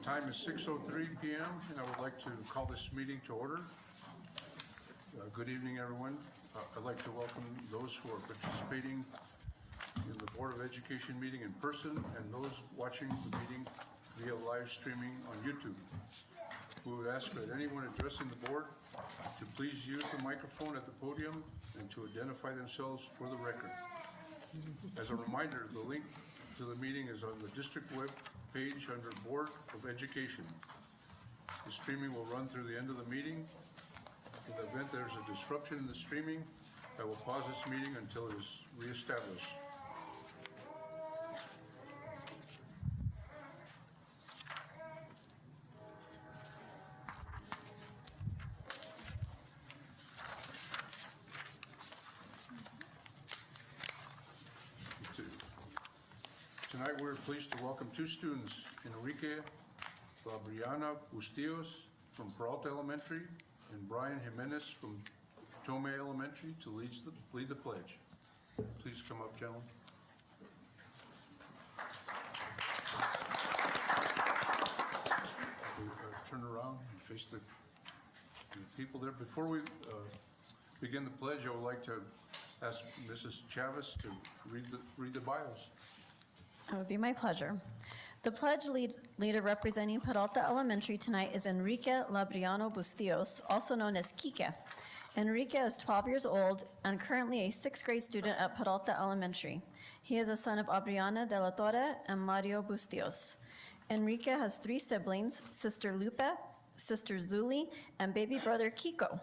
time is 6:03 p.m. and I would like to call this meeting to order. Good evening, everyone. I'd like to welcome those who are participating in the Board of Education meeting in person and those watching the meeting via live streaming on YouTube. We would ask that anyone addressing the board to please use the microphone at the podium and to identify themselves for the record. As a reminder, the link to the meeting is on the district web page under Board of Education. The streaming will run through the end of the meeting. In the event there's a disruption in the streaming, I will pause this meeting until it is reestablished. Tonight, we're pleased to welcome two students, Enrique Labriana Bustillos from Peralta Elementary and Brian Jimenez from Tomei Elementary to lead the pledge. Please come up, gentlemen. Turn around and face the people there. Before we begin the pledge, I would like to ask Mrs. Chavez to read the bios. It would be my pleasure. The pledge leader representing Peralta Elementary tonight is Enrique Labriano Bustillos, also known as Kike. Enrique is 12 years old and currently a 6th grade student at Peralta Elementary. He is a son of Adriana de la Torre and Mario Bustillos. Enrique has 3 siblings, sister Lupe, sister Zuli, and baby brother Kiko.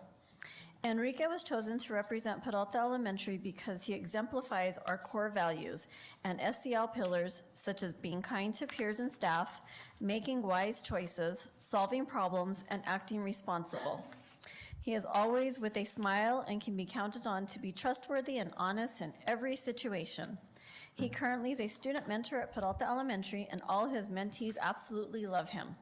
Enrique was chosen to represent Peralta Elementary because he exemplifies our core values and SEL pillars such as being kind to peers and staff, making wise choices, solving problems, and acting responsible. He is always with a smile and can be counted on to be trustworthy and honest in every situation. He currently is a student mentor at Peralta Elementary, and all his mentees absolutely love him.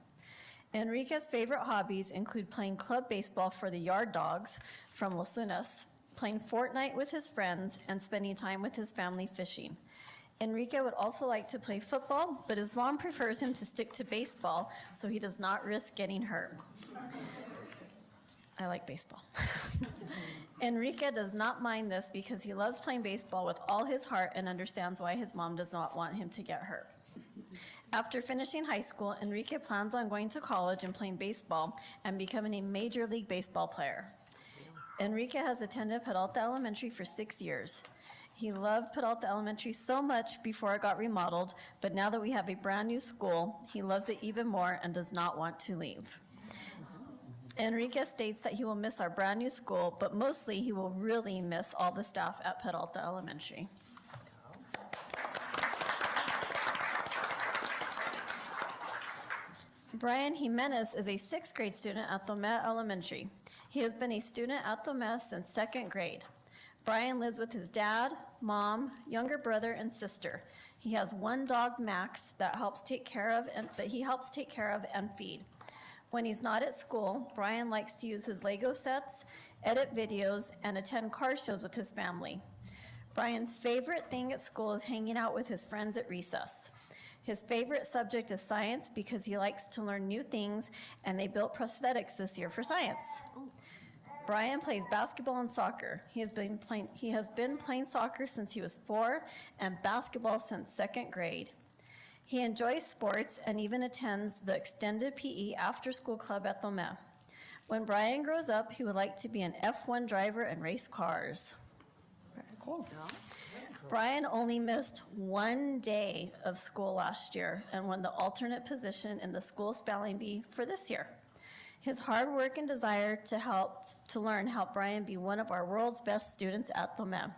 Enrique's favorite hobbies include playing club baseball for the Yard Dogs from Los Lunas, playing Fortnite with his friends, and spending time with his family fishing. Enrique would also like to play football, but his mom prefers him to stick to baseball so he does not risk getting hurt. I like baseball. Enrique does not mind this because he loves playing baseball with all his heart and understands why his mom does not want him to get hurt. After finishing high school, Enrique plans on going to college and playing baseball and becoming a Major League Baseball player. Enrique has attended Peralta Elementary for 6 years. He loved Peralta Elementary so much before it got remodeled, but now that we have a brand new school, he loves it even more and does not want to leave. Enrique states that he will miss our brand new school, but mostly he will really miss all the staff at Peralta Elementary. Brian Jimenez is a 6th grade student at Tomei Elementary. He has been a student at Tomei since 2nd grade. Brian lives with his dad, mom, younger brother, and sister. He has 1 dog, Max, that he helps take care of and feed. When he's not at school, Brian likes to use his Lego sets, edit videos, and attend car shows with his family. Brian's favorite thing at school is hanging out with his friends at recess. His favorite subject is science because he likes to learn new things, and they built prosthetics this year for science. Brian plays basketball and soccer. He has been playing soccer since he was 4 and basketball since 2nd grade. He enjoys sports and even attends the extended PE after-school club at Tomei. When Brian grows up, he would like to be an F1 driver and race cars. Very cool. Brian only missed 1 day of school last year and won the alternate position in the school spelling bee for this year. His hard work and desire to learn helped Brian be one of our world's best students at Tomei.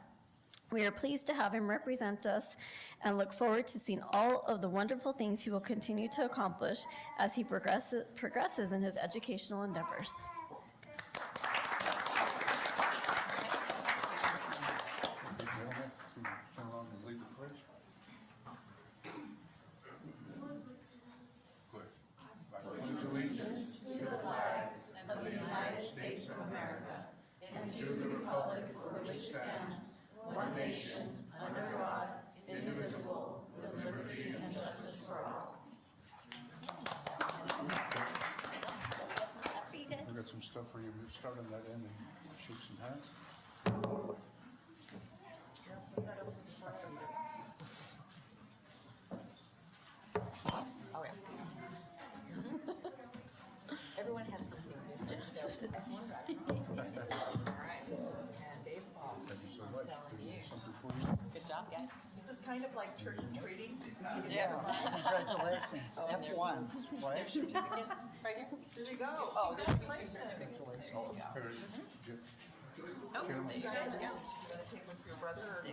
We are pleased to have him represent us and look forward to seeing all of the wonderful things he will continue to accomplish as he progresses in his educational endeavors. Allegiance to the flag of the United States of America and to the republic for which it stands, one nation, under God, indivisible, with liberty and justice for all. some stuff for you. We'll start on that end and shake some hands. Oh, yeah. Everyone has something new. So, all right. And baseball. Thank you so much. Telling you. Something for you. Good job, guys. This is kind of like trick or treating. Yeah. Congratulations, F1s, right? There's certificates right here. There you go. Oh, there should be two certificates. Oh, yeah. Here, Oh, there you guys go. You gotta take one for your brother or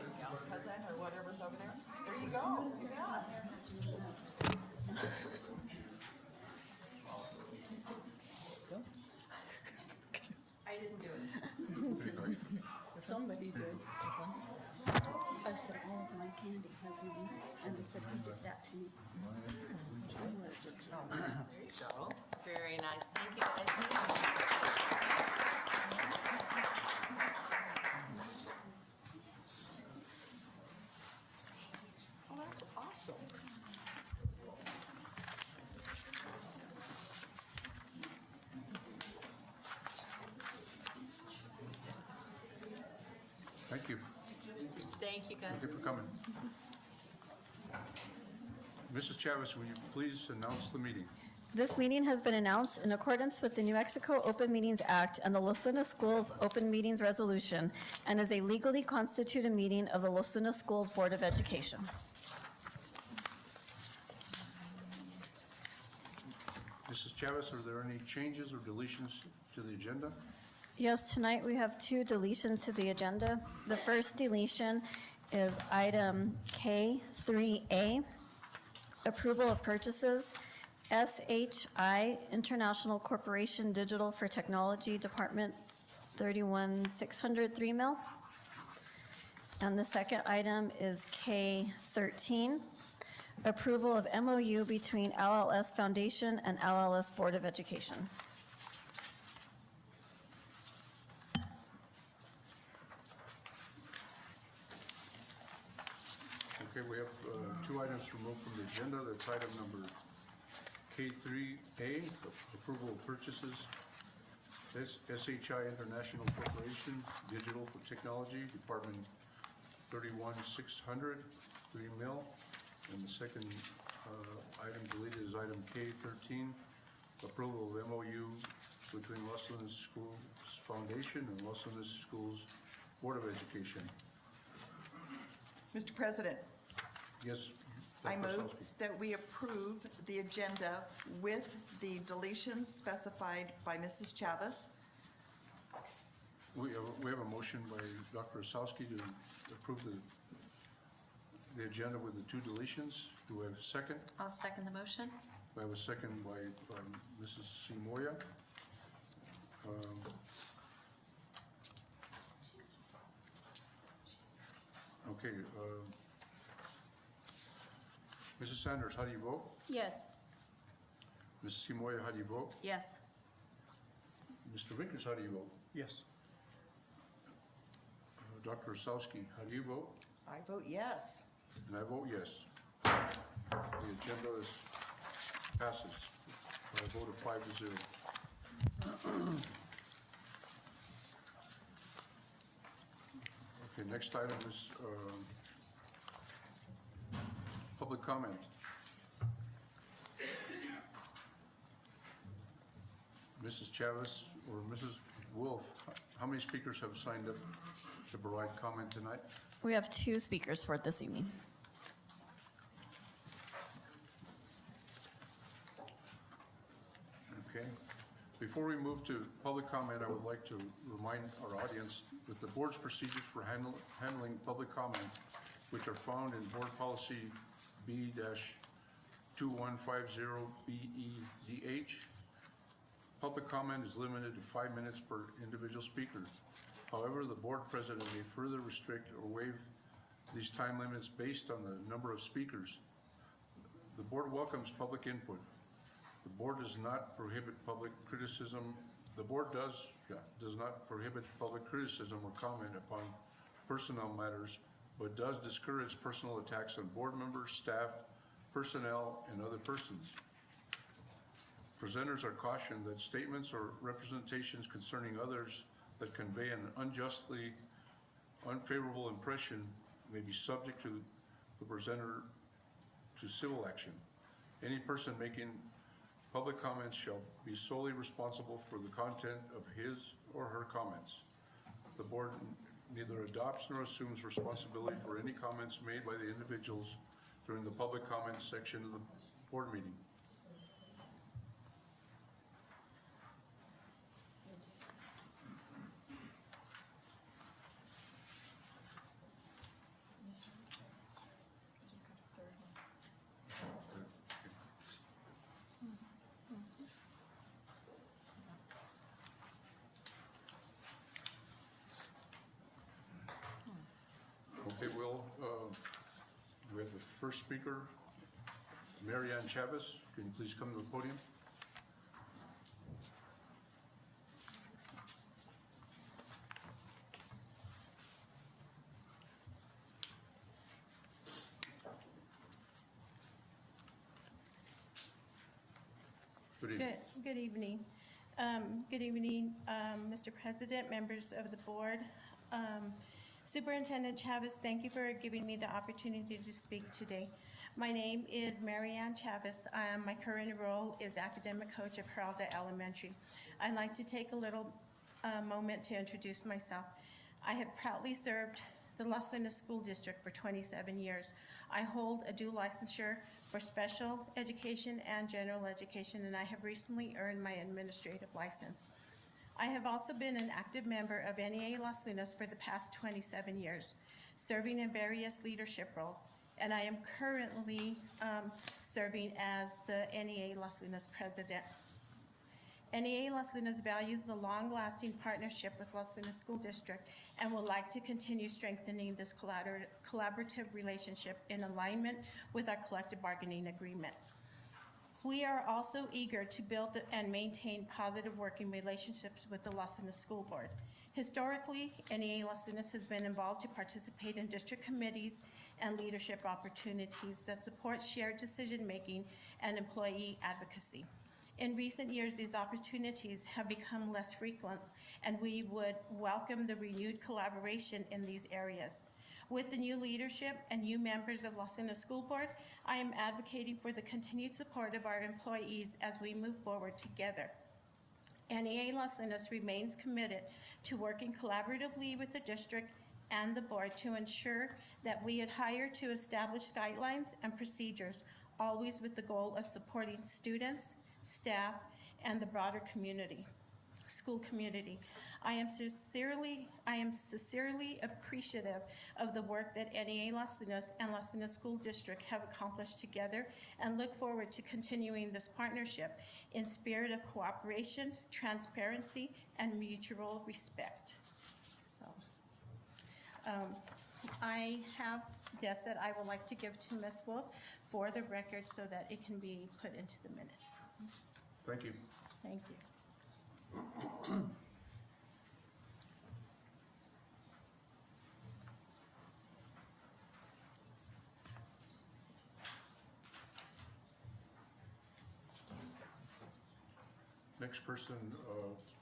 cousin or whatever's over there. There you go. Yeah. I didn't do it. Somebody did. I said, all of my candy has nuts, and they said, who did that to me? There you go. Very nice. Thank you, guys. Oh, that's awesome. Thank you. Thank you, guys. Thank you for coming. Mrs. Chavez, will you please announce the meeting? This meeting has been announced in accordance with the New Mexico Open Meetings Act and the Los Lunas Schools Open Meetings Resolution, and is a legally constituted meeting of the Los Lunas Schools Board of Education. Mrs. Chavez, are there any changes or deletions to the agenda? Yes, tonight we have two deletions to the agenda. The first deletion is item K3A, approval of purchases, SHI International Corporation Digital for Technology Department 31600 3 mil. And the second item is K13, approval of MOU between LLS Foundation and LLS Board of Education. Okay, we have two items removed from the agenda. That's item number K3A, approval of purchases, SHI International Corporation, Digital for Technology, Department 31600, 3 mil. And the second item deleted is item K13, approval of MOU between Los Lunas Schools Foundation and Los Lunas Schools Board of Education. Mr. President, Yes? I Dr. move Osowski. that we approve the agenda with the deletions specified by Mrs. Chavez. We have a motion by Dr. Osowski to approve the agenda with the two deletions. Do we have a second? I'll second the motion. We have a second by Mrs. Simoia. Okay. Mrs. Sanders, how do you vote? Yes. Mrs. Simoia, how do you vote? Yes. Mr. Vickers, how do you vote? Yes. Dr. Osowski, how do you vote? I vote yes. And I vote yes. The agenda passes by a vote of 5-0. Okay, next item is public comment. Mrs. Chavez or Mrs. Wolf, how many speakers have signed up to provide comment tonight? We have two speakers for it this evening. Okay. Before we move to public comment, I would like to remind our audience that the board's procedures for handling public comment, which are found in Board Policy B-2150BEDH. Public comment is limited to 5 minutes per individual speaker. However, the board president may further restrict or waive these time limits based on the number of speakers. The board welcomes public input. The board does not prohibit public criticism. The board does not prohibit public criticism or comment upon personnel matters, but does discourage personal attacks on board members, staff, personnel, and other persons. Presenters are cautioned that statements or representations concerning others that convey an unjustly unfavorable impression may be subject to the presenter to civil action. Any person making public comments shall be solely responsible for the content of his or her comments. The board neither adopts nor assumes responsibility for any comments made by the individuals during the public comments section of the board meeting. Okay, we have the first speaker, Mary Ann Chavez. Can you please come to the podium? Good evening. Good evening. Good evening, Mr. President, members of the board. Superintendent Chavez, thank you for giving me the opportunity to speak today. My name is Mary Ann Chavez. My current role is academic coach at Peralta Elementary. I'd like to take a little moment to introduce myself. I have proudly served the Los Lunas School District for 27 years. I hold a dual licensure for special education and general education, and I have recently earned my administrative license. I have also been an active member of NEA Los Lunas for the past 27 years, serving in various leadership roles, and I am currently serving as the NEA Los Lunas president. NEA Los Lunas values the long-lasting partnership with Los Lunas School District and would like to continue strengthening this collaborative relationship in alignment with our collective bargaining agreement. We are also eager to build and maintain positive working relationships with the Los Lunas School Board. Historically, NEA Los Lunas has been involved to participate in district committees and leadership opportunities that support shared decision-making and employee advocacy. In recent years, these opportunities have become less frequent, and we would welcome the renewed collaboration in these areas. With the new leadership and new members of Los Lunas School Board, I am advocating for the continued support of our employees as we move forward together. NEA Los Lunas remains committed to working collaboratively with the district and the board to ensure that we adhere to established guidelines and procedures, always with the goal of supporting students, staff, and the broader community, school community. I am sincerely appreciative of the work that NEA Los Lunas and Los Lunas School District have accomplished together and look forward to continuing this partnership in spirit of cooperation, transparency, and mutual respect. So, I have this that I would like to give to Ms. Wolf for the record so that it can be put into the minutes. Thank you. Thank you. Next person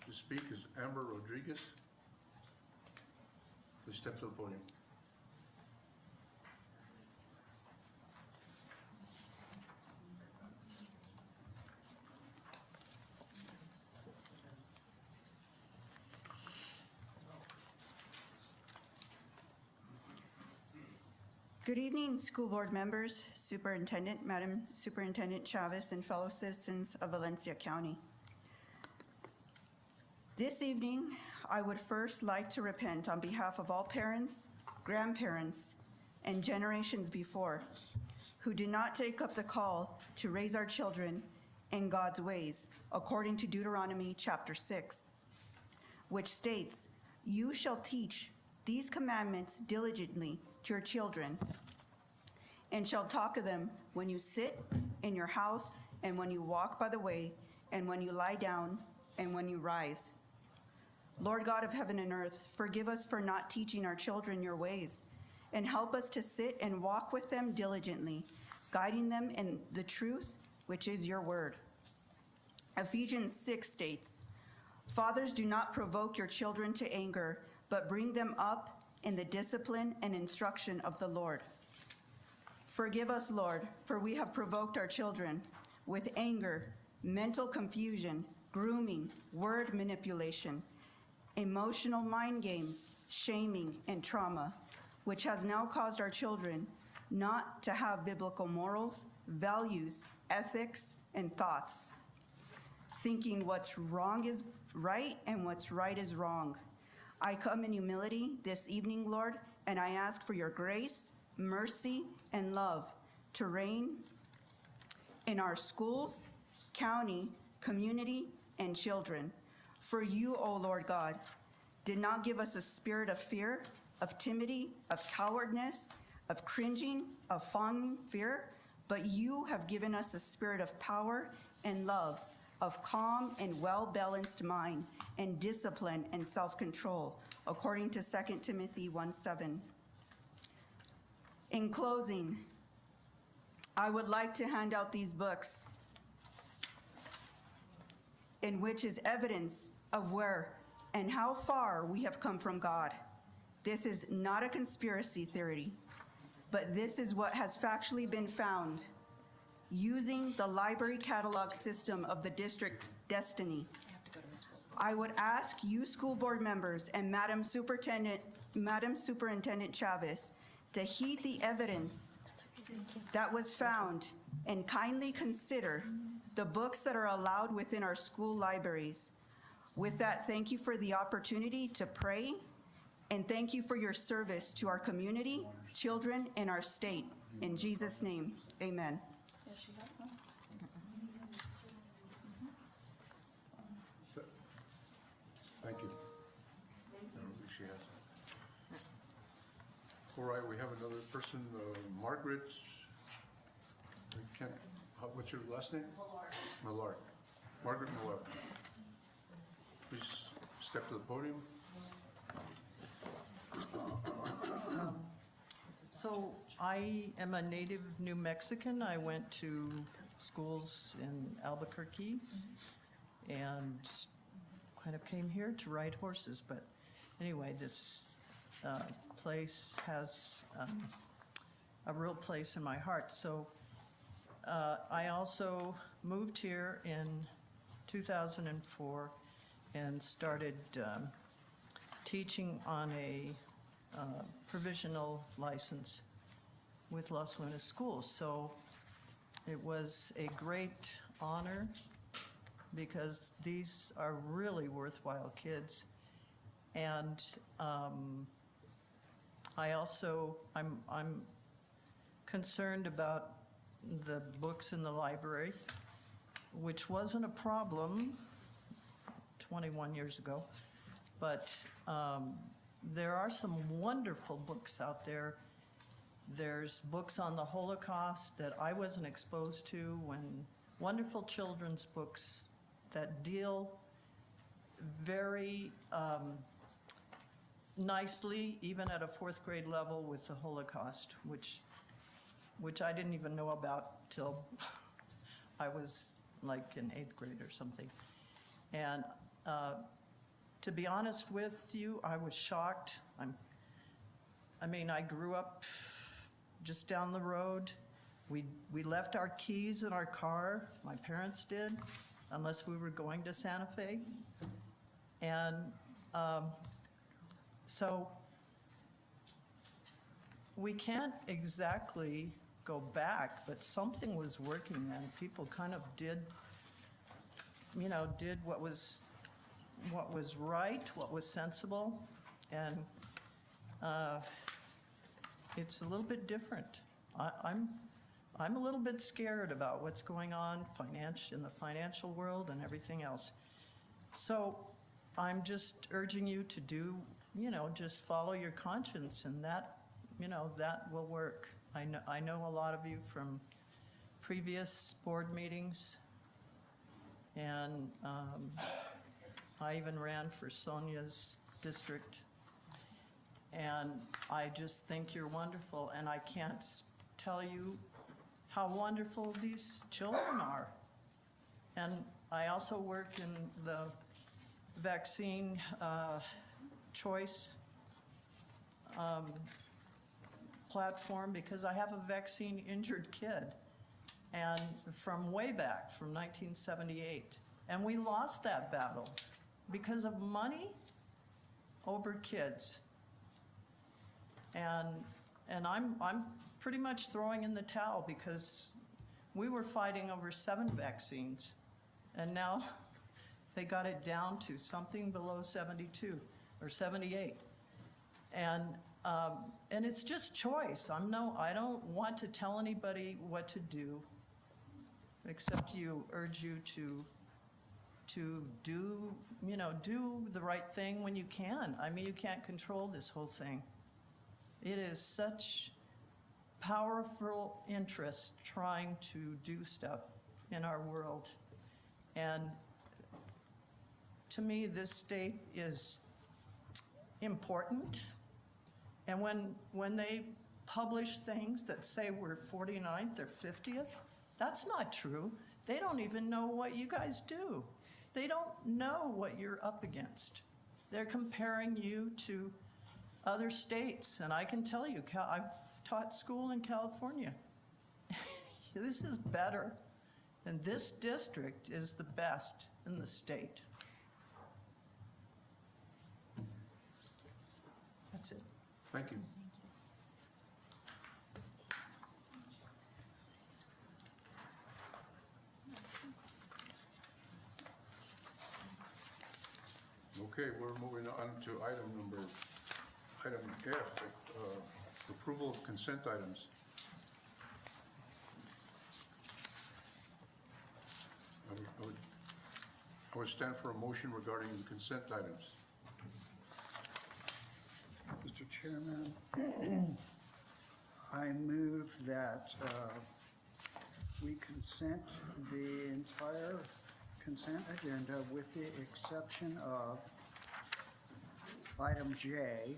to speak is Amber Rodriguez. Please step to the podium. Good evening, school board members, superintendent, Madam Superintendent Chavez, and fellow citizens of Valencia County. This evening, I would first like to repent on behalf of all parents, grandparents, and generations before who did not take up the call to raise our children in God's ways, according to Deuteronomy chapter 6, which states, "You shall teach these commandments diligently to your children, and shall talk of them when you sit in your house, and when you walk by the way, and when you lie down, and when you rise." Lord God of heaven and earth, forgive us for not teaching our children your ways, and help us to sit and walk with them diligently, guiding them in the truth, which is your word. Ephesians 6 states, "Fathers, do not provoke your children to anger, but bring them up in the discipline and instruction of the Lord." Forgive us, Lord, for we have provoked our children with anger, mental confusion, grooming, word manipulation, emotional mind games, shaming, and trauma, which has now caused our children not to have biblical morals, values, ethics, and thoughts, thinking what's wrong is right and what's right is wrong. I come in humility this evening, Lord, and I ask for your grace, mercy, and love to reign in our schools, county, community, and children. For you, O Lord God, did not give us a spirit of fear, of timidity, of cowardness, of cringing, of fawning fear, but you have given us a spirit of power and love, of calm and well-balanced mind, and discipline and self-control, according to 2 Timothy 1:7. In closing, I would like to hand out these books in which is evidence of where and how far we have come from God. This is not a conspiracy theory, but this is what has factually been found using the library catalog system of the district Destiny. I would ask you school board members and Madam Superintendent Chavez to heed the evidence that was found and kindly consider the books that are allowed within our school libraries. With that, thank you for the opportunity to pray, and thank you for your service to our community, children, and our state. In Jesus' name, amen. Yes, she has them. Thank you. I don't think she has it. All right, we have another person, Margaret. What's your last name? Millard. Margaret Millard. Please step to the podium. So I am a native New Mexican. I went to schools in Albuquerque and kind of came here to ride horses. But anyway, this place has a real place in my heart. So I also moved here in 2004 and started teaching on a provisional license with Los Lunas Schools. So it was a great honor because these are really worthwhile kids. And I'm concerned about the books in the library, which wasn't a problem 21 years ago, but there are some wonderful books out there. There's books on the Holocaust that I wasn't exposed to, wonderful children's books that deal very nicely, even at a fourth grade level, with the Holocaust, which I didn't even know about till I was like in 8th grade or something. And to be honest with you, I was shocked. I grew up just down the road. We left our keys in our car, my parents did, unless we were going to Santa Fe. And so we can't exactly go back, but something was working then. People kind of did what was right, what was sensible, and it's a little bit different. I'm a little bit scared about what's going on in the financial world and everything else. So I'm just urging you to do, just follow your conscience, and that will work. I know a lot of you from previous board meetings, and I even ran for Sonia's district, and I just think you're wonderful, and I can't tell you how wonderful these children are. And I also work in the vaccine choice platform because I have a vaccine-injured kid, and from way back, from 1978. And we lost that battle because of money over kids. And I'm pretty much throwing in the towel because we were fighting over 7 vaccines, and now they got it down to something below 72 or 78. And it's just choice. I don't want to tell anybody what to do, except urge you to do the right thing when you can. I mean, you can't control this whole thing. It is such powerful interest trying to do stuff in our world. And to me, this state is important. And when they publish things that say we're 49th or 50th, that's not true. They don't even know what you guys do. They don't know what you're up against. They're comparing you to other states. And I can tell you, I've taught school in California. This is better. And this district is the best in the state. That's it. Thank you. Okay, we're moving on to item F, approval of consent items. I would stand for a motion regarding the consent items. Mr. Chairman, I move that we consent the entire consent agenda with the exception of item J,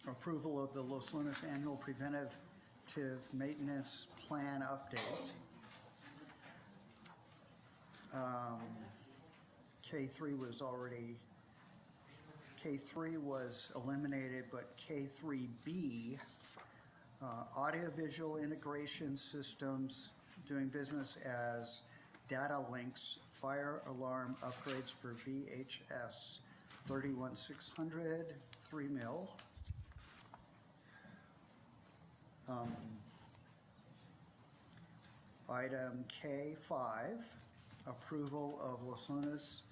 approval of the Los Lunas Annual Preventative Maintenance Plan update. K3 was eliminated, but K3B, audiovisual integration systems, doing business as data links, fire alarm upgrades for VHS 31600, 3 mil. Item K5, approval of Los Lunas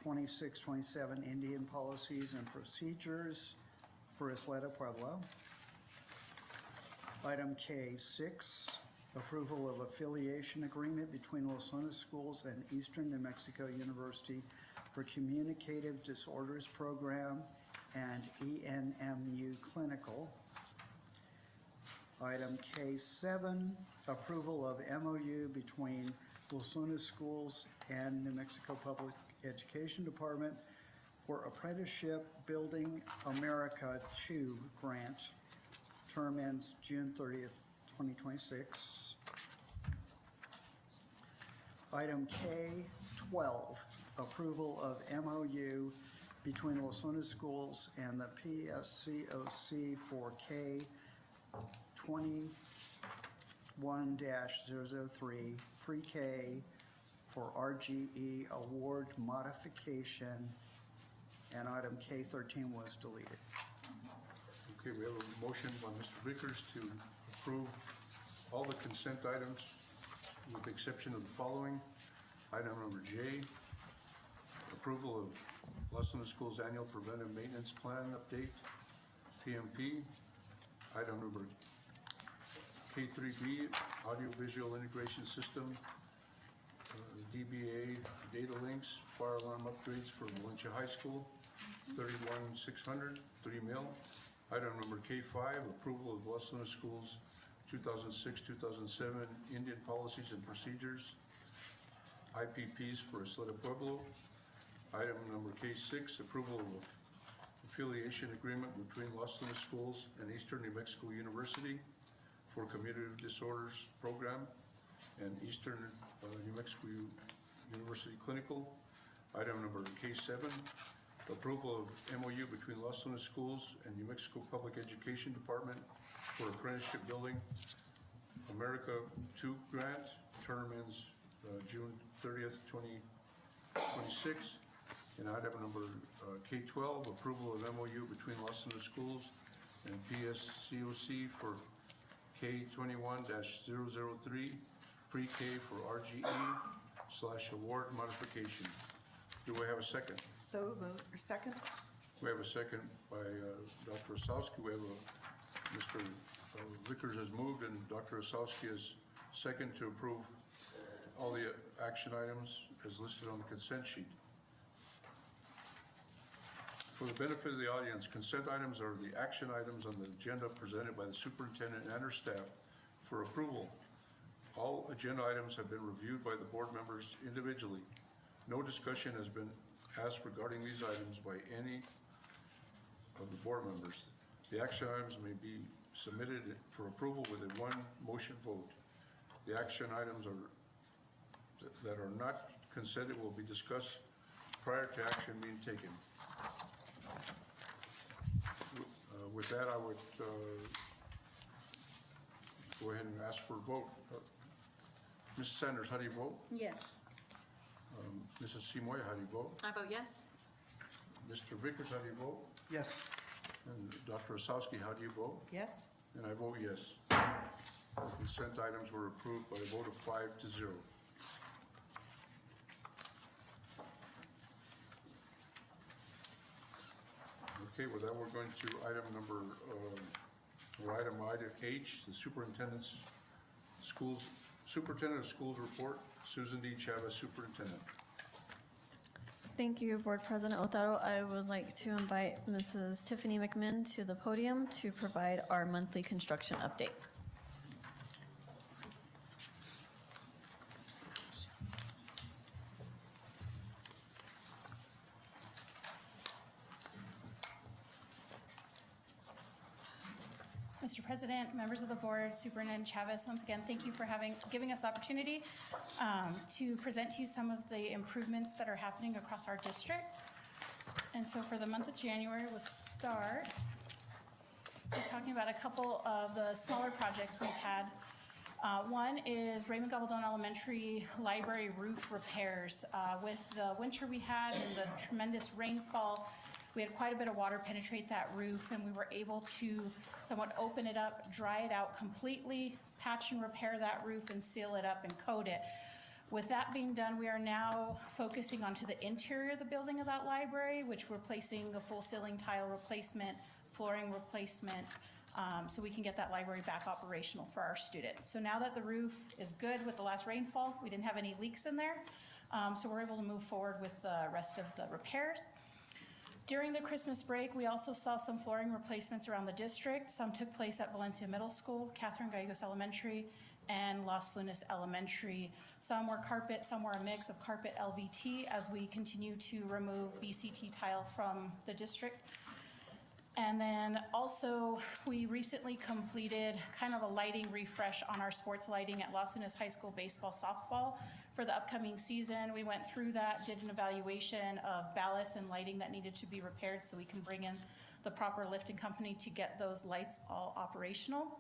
2627 Indian policies and procedures for Isleta Pueblo. Item K6, approval of affiliation agreement between Los Lunas Schools and Eastern New Mexico University for Communicative Disorders Program and ENMU Clinical. Item K7, approval of MOU between Los Lunas Schools and New Mexico Public Education Department for Apprenticeship Building America 2 grant. Term ends June 30th, 2026. Item K12, approval of MOU between Los Lunas Schools and the PSCOC for K21-003 pre-K for RGE award modification, and item K13 was deleted. Okay, we have a motion by Mr. Vickers to approve all the consent items with the exception of the following. Item number J, approval of Los Lunas Schools Annual Preventive Maintenance Plan Update, PMP. Item number K3B, Audiovisual Integration System, DBA Data Links, Fire Alarm Upgrades for Valencia High School, 31600, 3 mil. Item number K5, approval of Los Lunas Schools 2006-2007 Indian Policies and Procedures, IPPs for Isleta Pueblo. Item number K6, approval of affiliation agreement between Los Lunas Schools and Eastern New Mexico University for Community Disorders Program and Eastern New Mexico University Clinical. Item number K7, approval of MOU between Los Lunas Schools and New Mexico Public Education Department for apprenticeship building. America 2 grant, term ends June 30th, 2026. And item number K12, approval of MOU between Los Lunas Schools and PSCOC for K21-003, pre-K for RGE/award modification. Do we have a second? So moved, or second? We have a second by Dr. Osowski. We have Mr. Vickers has moved and Dr. Osowski is second to approve all the action items as listed on the consent sheet. For the benefit of the audience, consent items are the action items on the agenda presented by the superintendent and her staff for approval. All agenda items have been reviewed by the board members individually. No discussion has been asked regarding these items by any of the board members. The action items may be submitted for approval with a one motion vote. The action items that are not consented will be discussed prior to action being taken. With that, I would go ahead and ask for a vote. Mrs. Sanders, how do you vote? Yes. Mrs. Simoy, how do you vote? I vote yes. Mr. Vickers, how do you vote? Yes. And Dr. Osowski, how do you vote? Yes? And I vote yes. The consent items were approved by a vote of 5-0. Okay, with that, we're going to item H, the superintendent of schools report. Susan D. Chavez, superintendent. Thank you, Board President Otaro. I would like to invite Mrs. Tiffany McMinn to the podium to provide our monthly construction update. Mr. President, members of the board, Superintendent Chavez, once again, thank you for giving us the opportunity to present to you some of the improvements that are happening across our district. And so for the month of January, we'll start by talking about a couple of the smaller projects we've had. One is Raymond Gabaldon Elementary Library roof repairs. With the winter we had and the tremendous rainfall, we had quite a bit of water penetrate that roof, and we were able to somewhat open it up, dry it out completely, patch and repair that roof, and seal it up and coat it. With that being done, we are now focusing onto the interior of the building of that library, which we're placing the full ceiling tile replacement, flooring replacement, so we can get that library back operational for our students. So now that the roof is good with the last rainfall, we didn't have any leaks in there, so we're able to move forward with the rest of the repairs. During the Christmas break, we also saw some flooring replacements around the district. Some took place at Valencia Middle School, Catherine Gallegos Elementary, and Los Lunas Elementary. Some were carpet, some were a mix of carpet LVT as we continue to remove VCT tile from the district. And then also, we recently completed kind of a lighting refresh on our sports lighting at Los Lunas High School baseball, softball for the upcoming season. We went through that, did an evaluation of ballast and lighting that needed to be repaired so we can bring in the proper lifting company to get those lights all operational.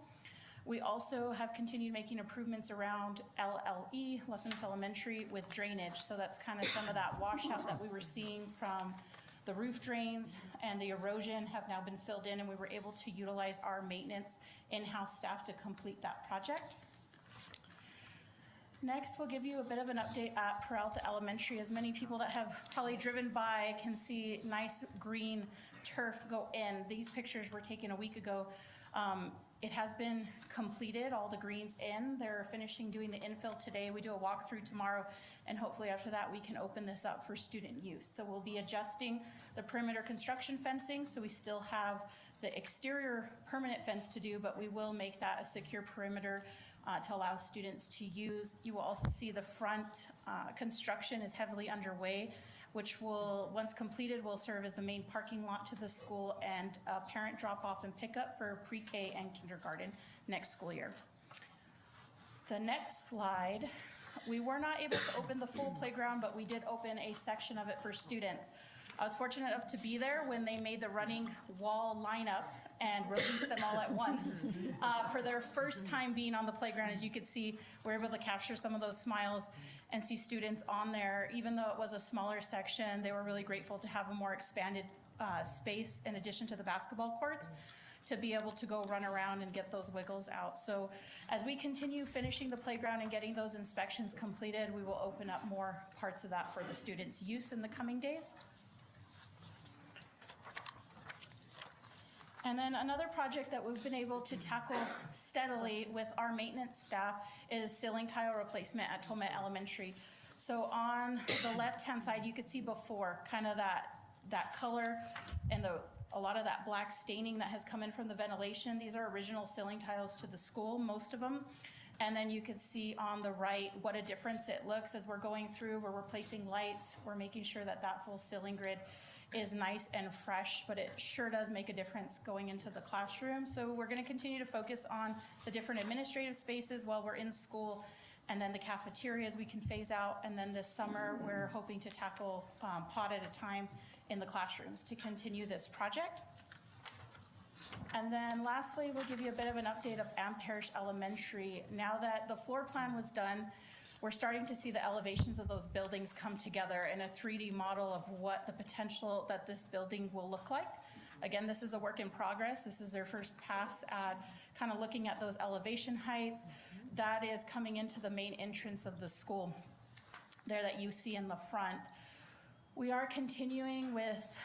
We also have continued making improvements around LLE, Los Lunas Elementary, with drainage. So that's kind of some of that washout that we were seeing from the roof drains and the erosion have now been filled in, and we were able to utilize our maintenance in-house staff to complete that project. Next, we'll give you a bit of an update at Peralta Elementary. As many people that have probably driven by can see nice green turf go in. These pictures were taken a week ago. It has been completed, all the greens in. They're finishing doing the infill today. We do a walkthrough tomorrow, and hopefully after that we can open this up for student use. So we'll be adjusting the perimeter construction fencing, so we still have the exterior permanent fence to do, but we will make that a secure perimeter to allow students to use. You will also see the front construction is heavily underway, which will, once completed, will serve as the main parking lot to the school and parent drop-off and pickup for pre-K and kindergarten next school year. The next slide we were not able to open the full playground, but we did open a section of it for students. I was fortunate enough to be there when they made the running wall lineup and released them all at once. For their first time being on the playground, as you could see, we're able to capture some of those smiles and see students on there. Even though it was a smaller section, they were really grateful to have a more expanded space in addition to the basketball courts, to be able to go run around and get those wiggles out. So as we continue finishing the playground and getting those inspections completed, we will open up more parts of that for the students' use in the coming days. And then another project that we've been able to tackle steadily with our maintenance staff is ceiling tile replacement at Tolmet Elementary. So on the left-hand side, you could see before kind of that color and a lot of that black staining that has come in from the ventilation. These are original ceiling tiles to the school, most of them. And then you could see on the right what a difference it looks as we're going through. We're replacing lights. We're making sure that that full ceiling grid is nice and fresh, but it sure does make a difference going into the classroom. So we're going to continue to focus on the different administrative spaces while we're in school, and then the cafeterias we can phase out. And then this summer, we're hoping to tackle pod at a time in the classrooms to continue this project. And then lastly, we'll give you a bit of an update of Ann Parish Elementary. Now that the floor plan was done, we're starting to see the elevations of those buildings come together in a 3D model of what the potential that this building will look like. Again, this is a work in progress. This is their first pass at kind of looking at those elevation heights. That is coming into the main entrance of the school there that you see in the front. We are continuing with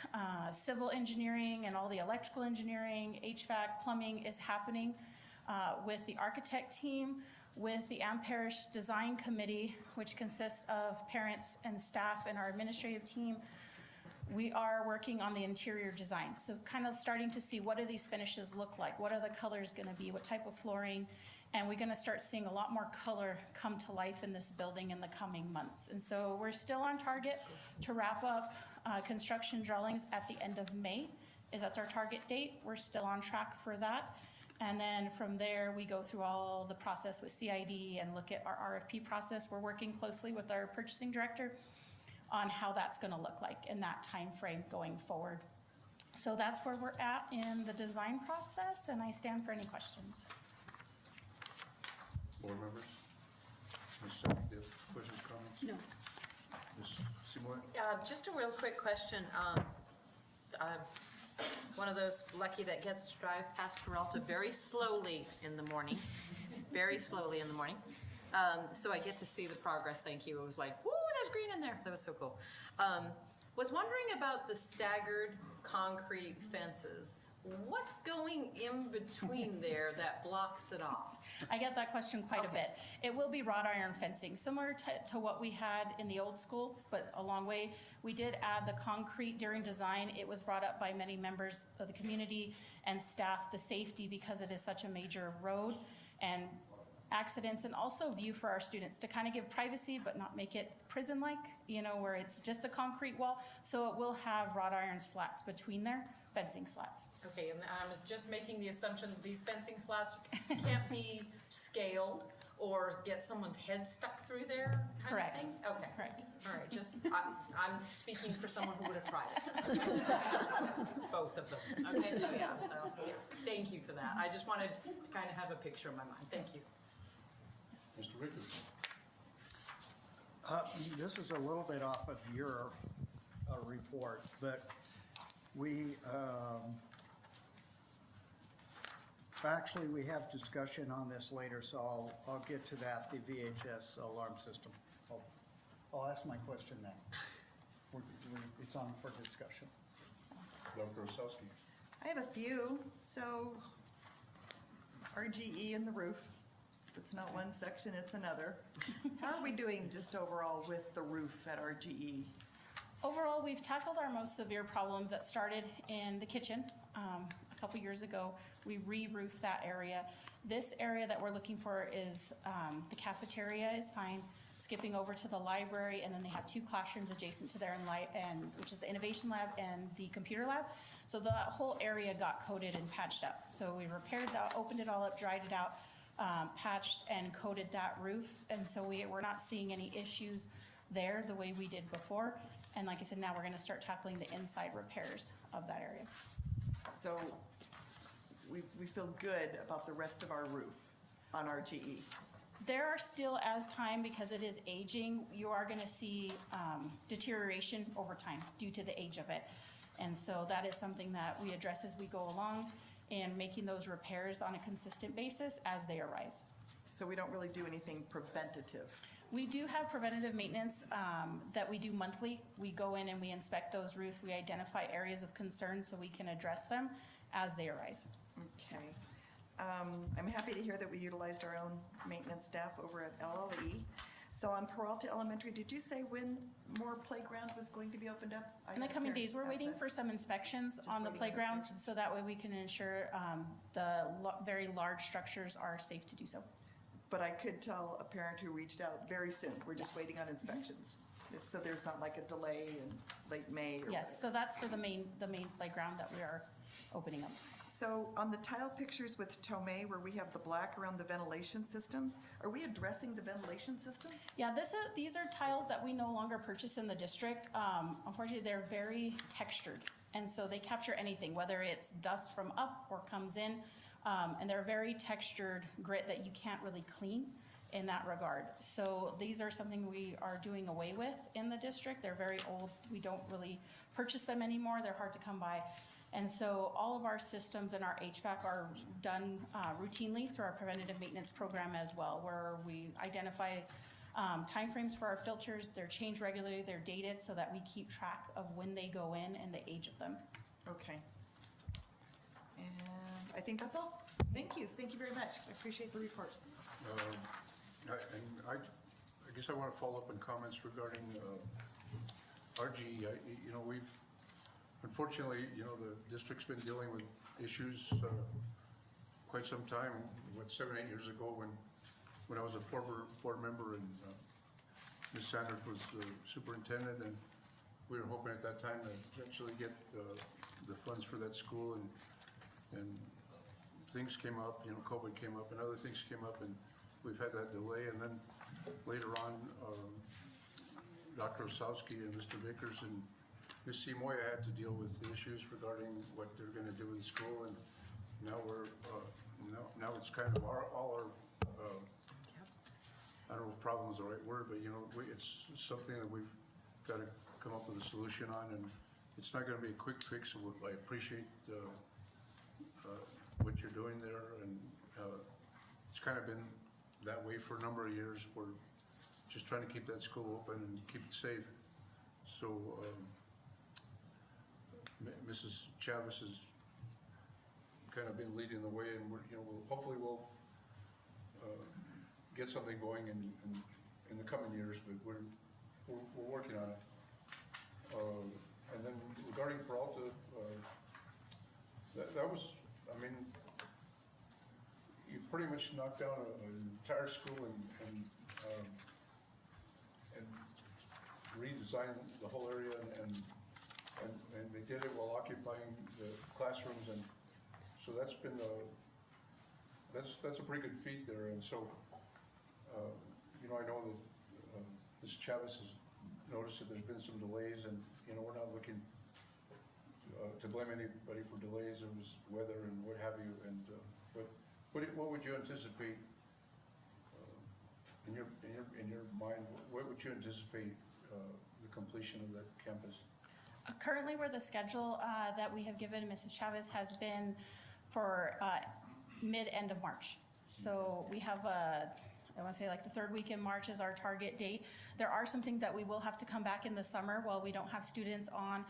civil engineering and all the electrical engineering, HVAC, plumbing is happening with the architect team, with the Ann Parish Design Committee, which consists of parents and staff and our administrative team. We are working on the interior design. So kind of starting to see what do these finishes look like? What are the colors gonna be? What type of flooring? And we're gonna start seeing a lot more color come to life in this building in the coming months. And so we're still on target to wrap up construction drawings at the end of May, that's our target date. We're still on track for that. And then from there, we go through all the process with CID and look at our RFP process. We're working closely with our purchasing director on how that's gonna look like in that time frame going forward. So that's where we're at in the design process, and I stand for any questions. Board members? Ms. Selby, do you have questions, comments? No. Ms. Seymour? Just a real quick question. One of those lucky that gets to drive past Peralta very slowly in the morning, very slowly in the morning. So I get to see the progress, thank you. It was like, woo, there's green in there. That was so cool. Was wondering about the staggered concrete fences. What's going in between there that blocks it off? I get that question quite a Okay. bit. It will be wrought iron fencing, similar to what we had in the old school, but a long way. We did add the concrete during design. It was brought up by many members of the community and staff, the safety, because it is such a major road and accidents, and also view for our students to kind of give privacy but not make it prison-like, you know, where it's just a concrete wall. So it will have wrought iron slats between there, fencing slats. Okay, and I was just making the assumption that these fencing slats can't be scaled or get someone's head stuck through there kind Correct. of thing? Okay. Correct. All right, just, I'm speaking for someone who would have tried it. Both of them. Okay, so yeah, thank you for that. I just wanted to kind of have a picture in my mind. Thank you. Mr. Rickard? This is a little bit off of your report, but we, actually, we have discussion on this later, so I'll get to that, the VHS alarm system. I'll ask my question then. It's on for discussion. Dr. Osowski? I have a few. So RGE in the roof. If it's not one section, it's another. How are we doing just overall with the roof at RGE? Overall, we've tackled our most severe problems that started in the kitchen. A couple years ago, we re-roofed that area. This area that we're looking for is the cafeteria is fine, skipping over to the library, and then they have two classrooms adjacent to there, which is the innovation lab and the computer lab. So that whole area got coated and patched up. So we repaired that, opened it all up, dried it out, patched and coated that roof. And so we're not seeing any issues there the way we did before. And like I said, now we're gonna start tackling the inside repairs of that area. So we feel good about the rest of our roof on RGE. There are still, as time, because it is aging, you are gonna see deterioration over time due to the age of it. And so that is something that we address as we go along and making those repairs on a consistent basis as they arise. So we don't really do anything preventative. We do have preventative maintenance that we do monthly. We go in and we inspect those roofs. We identify areas of concern so we can address them as they arise. Okay. I'm happy to hear that we utilized our own maintenance staff over at LLE. So on Peralta Elementary, did you say when more playground was going to be opened up? In the coming days, we're waiting for some inspections on the waiting on playgrounds, inspections. so that way we can ensure the very large structures are safe to do so. But I could tell a parent who reached out very soon, we're just waiting on inspections. So there's not like a delay in late May or Yes, so that's for the main playground that we are opening up. So on the tile pictures with Tomei, where we have the black around the ventilation systems, are we addressing the ventilation system? Yeah, these are tiles that we no longer purchase in the district. Unfortunately, they're very textured, and so they capture anything, whether it's dust from up or comes in, and they're very textured grit that you can't really clean in that regard. So these are something we are doing away with in the district. They're very old. We don't really purchase them anymore. They're hard to come by. And so all of our systems and our HVAC are done routinely through our preventative maintenance program as well, where we identify timeframes for our filters. They're changed regularly, they're dated so that we keep track of when they go in and the age of them. Okay. And I think that's all. Thank you very much. I appreciate the report. I guess I want to follow up on comments regarding RGE. We've, unfortunately, the district's been dealing with issues quite some time. 7, 8 years ago when I was a former board member and Ms. Sanders was the superintendent, and we were hoping at that time to eventually get the funds for that school, and things came up, COVID came up and other things came up, and we've had that delay. And then later on, Dr. Osowski and Mr. Vickers and Ms. Simoia had to deal with the issues regarding what they're going to do with the school, and now now it's kind of all our I don't know if problem is the right word, but it's something that we've got to come up with a solution on, and it's not going to be a quick fix. I appreciate what you're doing there, and it's kind of been that way for a number of years. We're just trying to keep that school open and keep it safe. So Mrs. Chavez has kind of been leading the way, and hopefully we'll get something going in the coming years, but we're working on it. And then regarding Peralta, that was, you pretty much knocked down an entire school and redesigned the whole area, and they did it while occupying the classrooms, and so that's been that's a pretty good feat there. And so I know that Ms. Chavez has noticed that there's been some delays, and we're not looking to blame anybody for delays. It was weather and what have you. And but what would you anticipate in your mind? What would you anticipate the completion of that campus? Currently, where the schedule that we have given Mrs. Chavez has been for mid-end of March. So we have I want to say like the third week in March is our target date. There are some things that we will have to come back in the summer while we don't have students on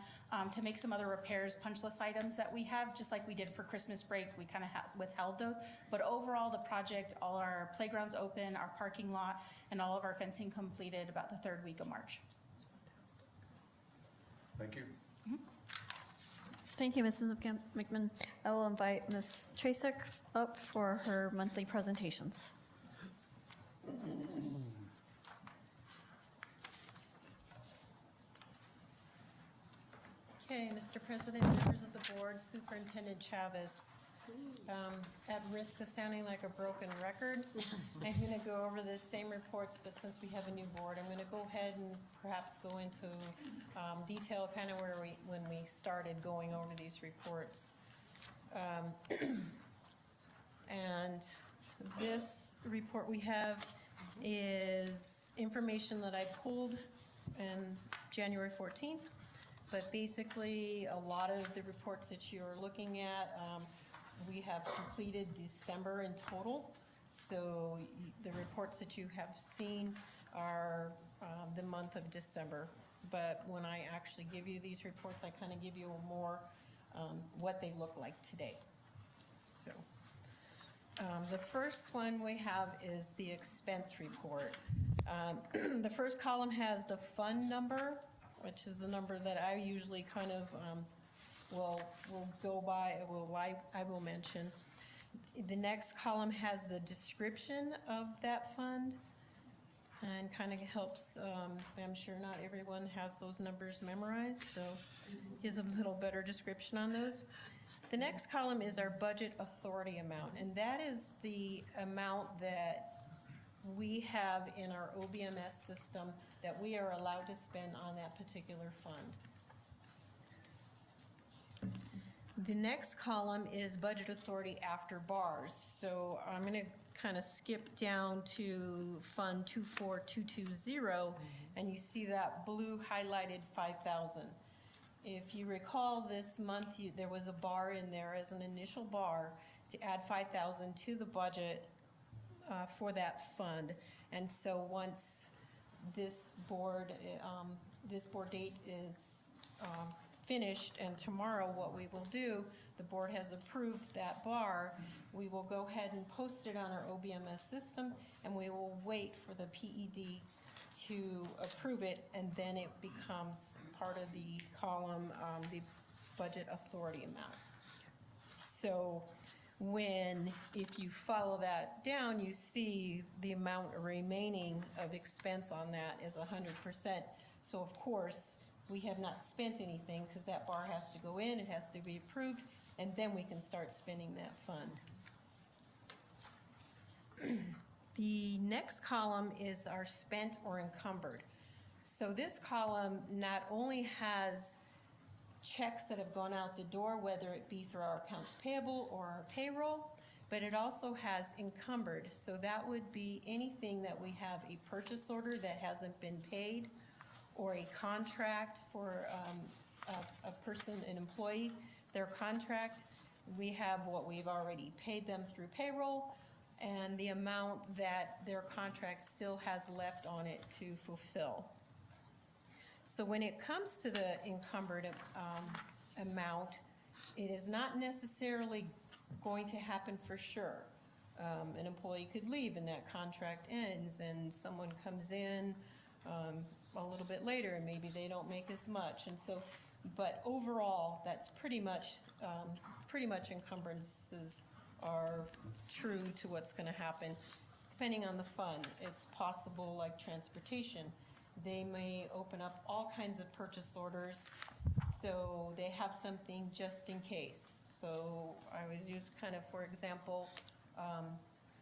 to make some other repairs, punch list items that we have, just like we did for Christmas break. We kind of withheld those. But overall, the project, all our playgrounds open, our parking lot, and all of our fencing completed about the third week of March. Thank you. Thank you, Mrs. McMahon. I will invite Ms. Tracek up for her monthly presentations. Okay, Mr. President, members of the board, Superintendent Chavez. At risk of sounding like a broken record, I'm going to go over the same reports, but since we have a new board, I'm going to go ahead and perhaps go into detail kind of when we started going over these reports. And this report we have is information that I pulled in January 14th. But basically, a lot of the reports that you're looking at, we have completed December in total. So the reports that you have seen are the month of December. But when I actually give you these reports, I kind of give you a more what they look like today. So the first one we have is the expense report. The first column has the fund number, which is the number that I usually kind of will go by, I will mention. The next column has the description of that fund and kind of helps, I'm sure not everyone has those numbers memorized, so gives a little better description on those. The next column is our budget authority amount, and that is the amount that we have in our OBMS system that we are allowed to spend on that particular fund. The next column is budget authority after bars. So I'm going to kind of skip down to Fund 24220, and you see that blue highlighted 5,000. If you recall, this month there was a bar in there as an initial bar to add 5,000 to the budget for that fund. And so once this board date is finished, and tomorrow what we will do, the board has approved that bar, we will go ahead and post it on our OBMS system, and we will wait for the PED to approve it, and then it becomes part of the column, the budget authority amount. So if you follow that down, you see the amount remaining of expense on that is 100%. So of course, we have not spent anything because that bar has to go in, it has to be approved, and then we can start spending that fund. The next column is our spent or encumbered. So this column not only has checks that have gone out the door, whether it be through our accounts payable or our payroll, but it also has encumbered. So that would be anything that we have a purchase order that hasn't been paid, or a contract for a person, an employee, their contract. We have what we've already paid them through payroll, and the amount that their contract still has left on it to fulfill. So when it comes to the encumbered amount, it is not necessarily going to happen for sure. An employee could leave and that contract ends, and someone comes in a little bit later and maybe they don't make as much. And so, but overall, that's pretty much encumbrances are true to what's going to happen. Depending on the fund, it's possible, like transportation, they may open up all kinds of purchase orders, so they have something just in case. So I was used kind of, for example,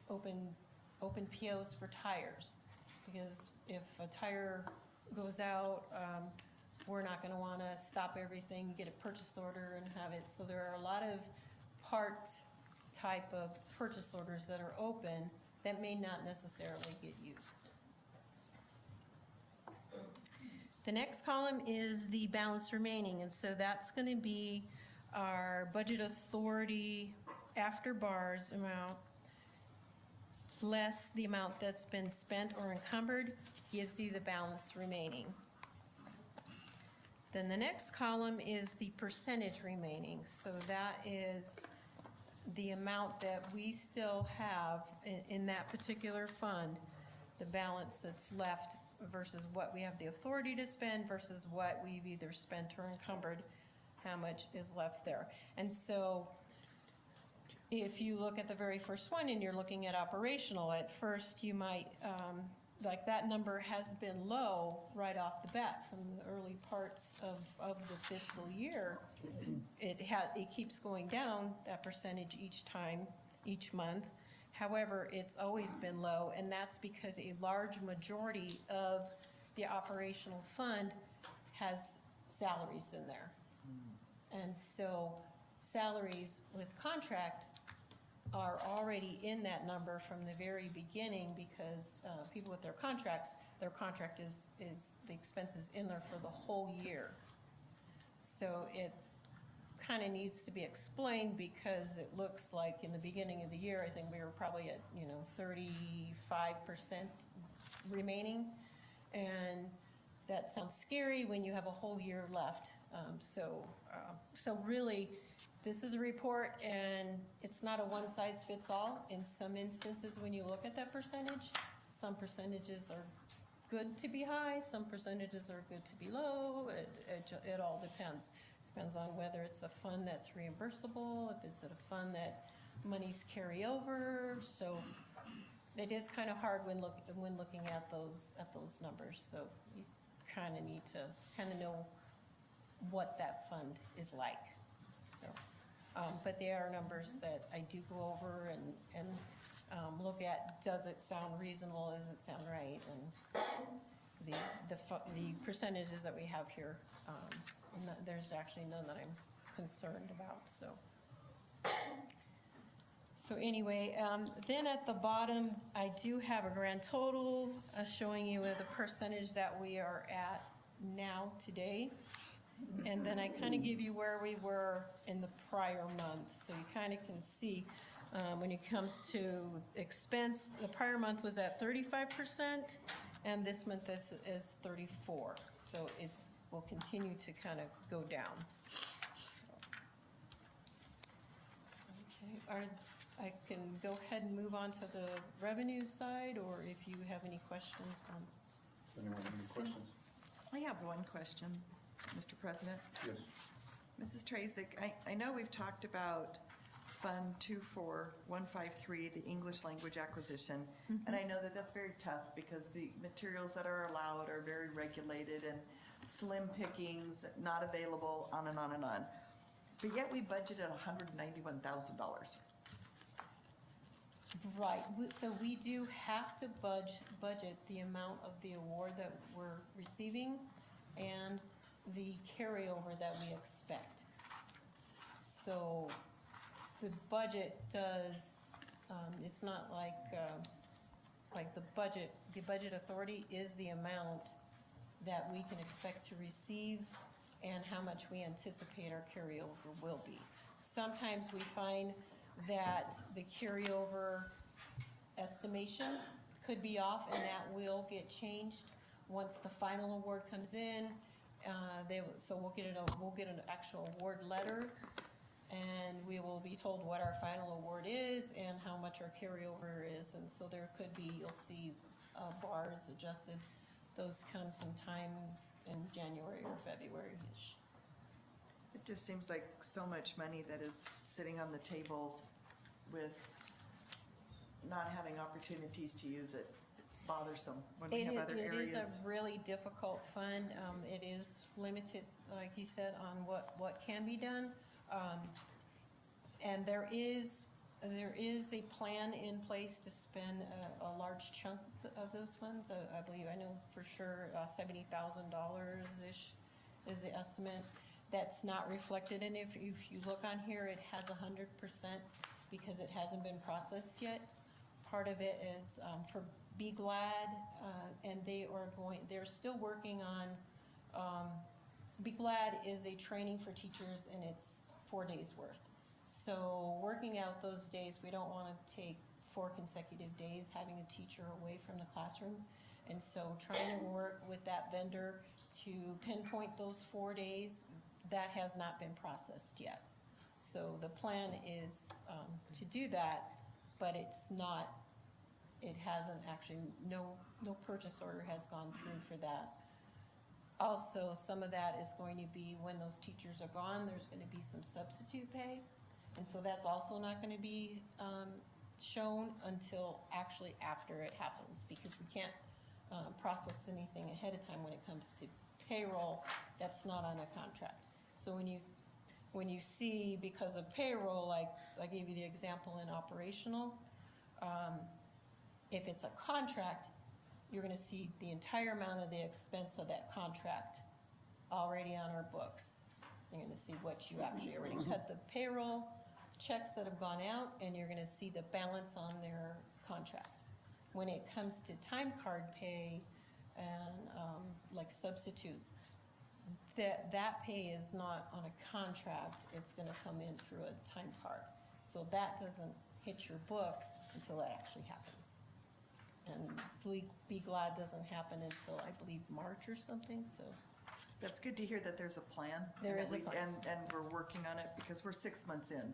open POs for tires, because if a tire goes out, we're not going to want to stop everything, get a purchase order and have it. So there are a lot of part type of purchase orders that are open that may not necessarily get used. The next column is the balance remaining, and so that's going to be our budget authority after bars amount less the amount that's been spent or encumbered, gives you the balance remaining. Then the next column is the percentage remaining. So that is the amount that we still have in that particular fund, the balance that's left versus what we have the authority to spend versus what we've either spent or encumbered, how much is left there. And so if you look at the very first one and you're looking at operational, at first you might like that number has been low right off the bat from the early parts of the fiscal year. It keeps going down, that percentage each time, each month. However, it's always been low, and that's because a large majority of the operational fund has salaries in there. And so salaries with contract are already in that number from the very beginning because people with their contract is the expenses in there for the whole year. So it kind of needs to be explained because it looks like in the beginning of the year, I think we were probably at, 35% remaining. And that sounds scary when you have a whole year left. So really, this is a report, and it's not a one-size-fits-all. In some instances, when you look at that percentage, some percentages are good to be high, some percentages are good to be low. It all depends. Depends on whether it's a fund that's reimbursable, if it's a fund that monies carry over. So it is kind of hard when looking at those numbers. So you kind of need to kind of know what that fund is like. So, but there are numbers that I do go over and look at. Does it sound reasonable? Does it sound right? And the percentages that we have here, there's actually none that I'm concerned about. So anyway, then at the bottom, I do have a grand total showing you the percentage that we are at now today. And then I kind of give you where we were in the prior month. So you kind of can see when it comes to expense, the prior month was at 35%, and this month is 34%. So it will continue to kind of go down. Okay, I can go ahead and move on to the revenue side, or if you have any questions on. Anyone have any questions? I have one question, Mr. President. Yes. Mrs. Trazik, I know we've talked about Fund 24153, the English language acquisition, and I know that that's very tough because the materials that are allowed are very regulated and slim pickings, not available, on and on and on. But yet we budgeted $191,000. Right, so we do have to budget the amount of the award that we're receiving and the carryover that we expect. So the budget does, it's not like the budget authority is the amount that we can expect to receive and how much we anticipate our carryover will be. Sometimes we find that the carryover estimation could be off, and that will get changed once the final award comes in. So we'll get an actual award letter, and we will be told what our final award is and how much our carryover is. And so there could be, you'll see bars adjusted. Those come sometimes in January or February-ish. It just seems like so much money that is sitting on the table with not having opportunities to use it. It's bothersome when we have other areas. It is a really difficult fund. It is limited, like you said, on what can be done. And there is a plan in place to spend a large chunk of those funds. I believe, I know for sure $70,000-ish is the estimate. That's not reflected, and if you look on here, it has 100% because it hasn't been processed yet. Part of it is for Be Glad, and they're still working on, Be Glad is a training for teachers, and it's 4 days worth. So working out those days, we don't want to take 4 consecutive days having a teacher away from the classroom. And so trying to work with that vendor to pinpoint those 4 days, that has not been processed yet. So the plan is to do that, but it's not, it hasn't actually, no purchase order has gone through for that. Also, some of that is going to be when those teachers are gone, there's going to be some substitute pay. And so that's also not going to be shown until actually after it happens, because we can't process anything ahead of time when it comes to payroll that's not on a contract. So when you see, because of payroll, like I gave you the example in operational, if it's a contract, you're gonna see the entire amount of the expense of that contract already on our books. You're gonna see what you actually already cut the payroll checks that have gone out, and you're gonna see the balance on their contracts. When it comes to time card pay and like substitutes, that pay is not on a contract, it's gonna come in through a time card. So that doesn't hit your books until it actually happens. And Be Glad doesn't happen until, I believe, March or something, so. That's good to hear that there's a plan. There and that is a we- plan. And we're working on it because we're 6 months in.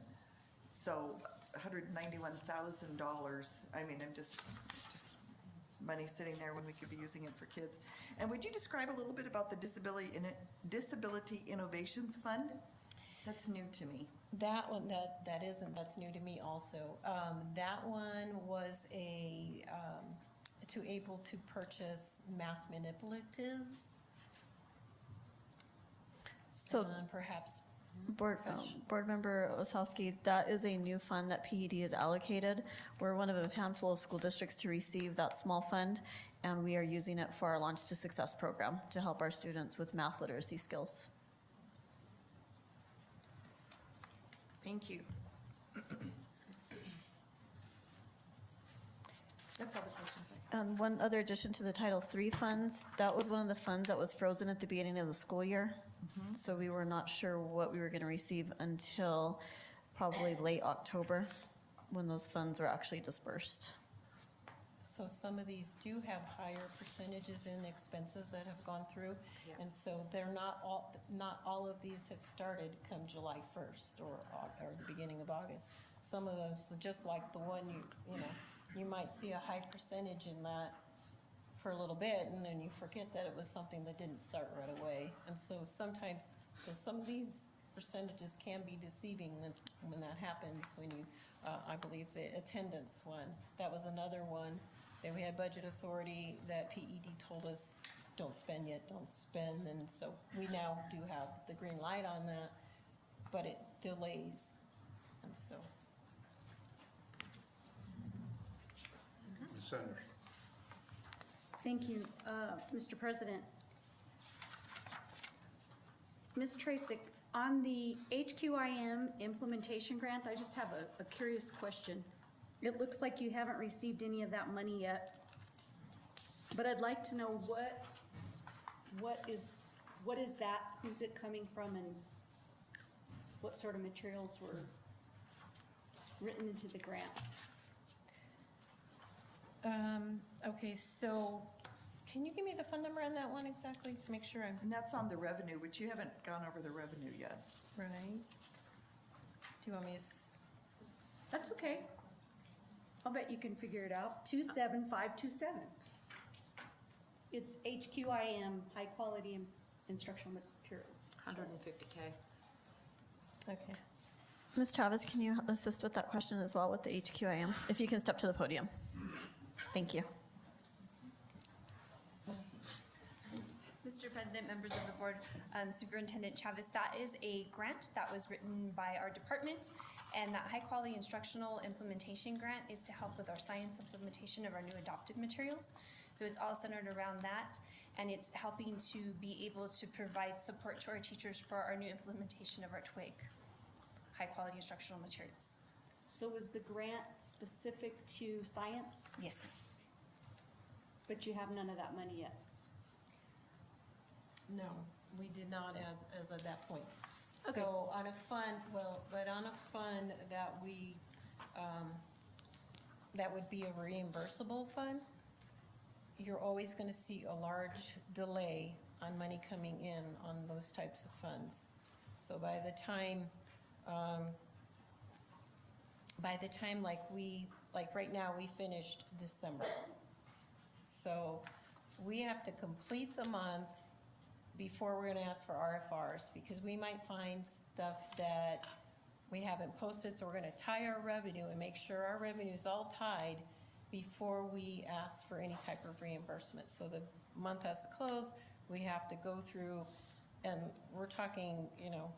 So $191,000, I mean, I'm just money sitting there when we could be using it for kids. And would you describe a little bit about the Disability Innovations Fund? That's new to me. That one, that's new to me also. That one was able to purchase math manipulatives So and perhaps Board Member Osowski, that is a new fund that PED is allocated. We're one of a handful of school districts to receive that small fund, and we are using it for our Launch to Success program to help our students with math literacy skills. Thank you. That's all the questions I have. And one other addition to the Title III funds, that was one of the funds that was frozen at the beginning of the school year. So we were not sure what we were going to receive until probably late October, when those funds were actually dispersed. So some of these do have higher percentages in expenses that have gone through. And so they're not all of these have started come July 1st or the beginning of August. Some of those, just like the one you might see a high percentage in that for a little bit, and then you forget that it was something that didn't start right away. And so some of these percentages can be deceiving when that happens, when you, I believe the attendance one, that was another one. Then we had budget authority that PED told us, don't spend yet, don't spend. And so we now do have the green light on that, but it delays. And so. Ms. Sanders. Thank you, Mr. President. Ms. Tracek, on the HQIM implementation grant, I just have a curious question. It looks like you haven't received any of that money yet, but I'd like to know what is that, who's it coming from, and what sort of materials were written into the grant? Okay, so can you give me the fund number on that one exactly to make sure I'm And that's on the revenue, which you haven't gone over the revenue yet. right? Do you want me to? That's okay. I'll bet you can figure it out. 27527. It's HQIM, high quality instructional materials. 150K. Okay. Ms. Travis, can you assist with that question as well with the HQIM? If you can step to the podium. Thank you. Mr. President, members of the board, Superintendent Chavez, that is a grant that was written by our department, and that high-quality instructional implementation grant is to help with our science implementation of our new adopted materials. So it's all centered around that, and it's helping to be able to provide support to our teachers for our new implementation of our TWIG, high-quality instructional materials. So was the grant specific to science? Yes, ma'am. But you have none of that money yet? No, we did not as of that point. Okay. So on a fund, but on a fund that we, that would be a reimbursable fund, you're always gonna see a large delay on money coming in on those types of funds. So by the time like right now, we finished December. So we have to complete the month before we're gonna ask for RFRs, because we might find stuff that we haven't posted, so we're gonna tie our revenue and make sure our revenue is all tied before we ask for any type of reimbursement. So the month has to close, we have to go through, and we're talking, you know,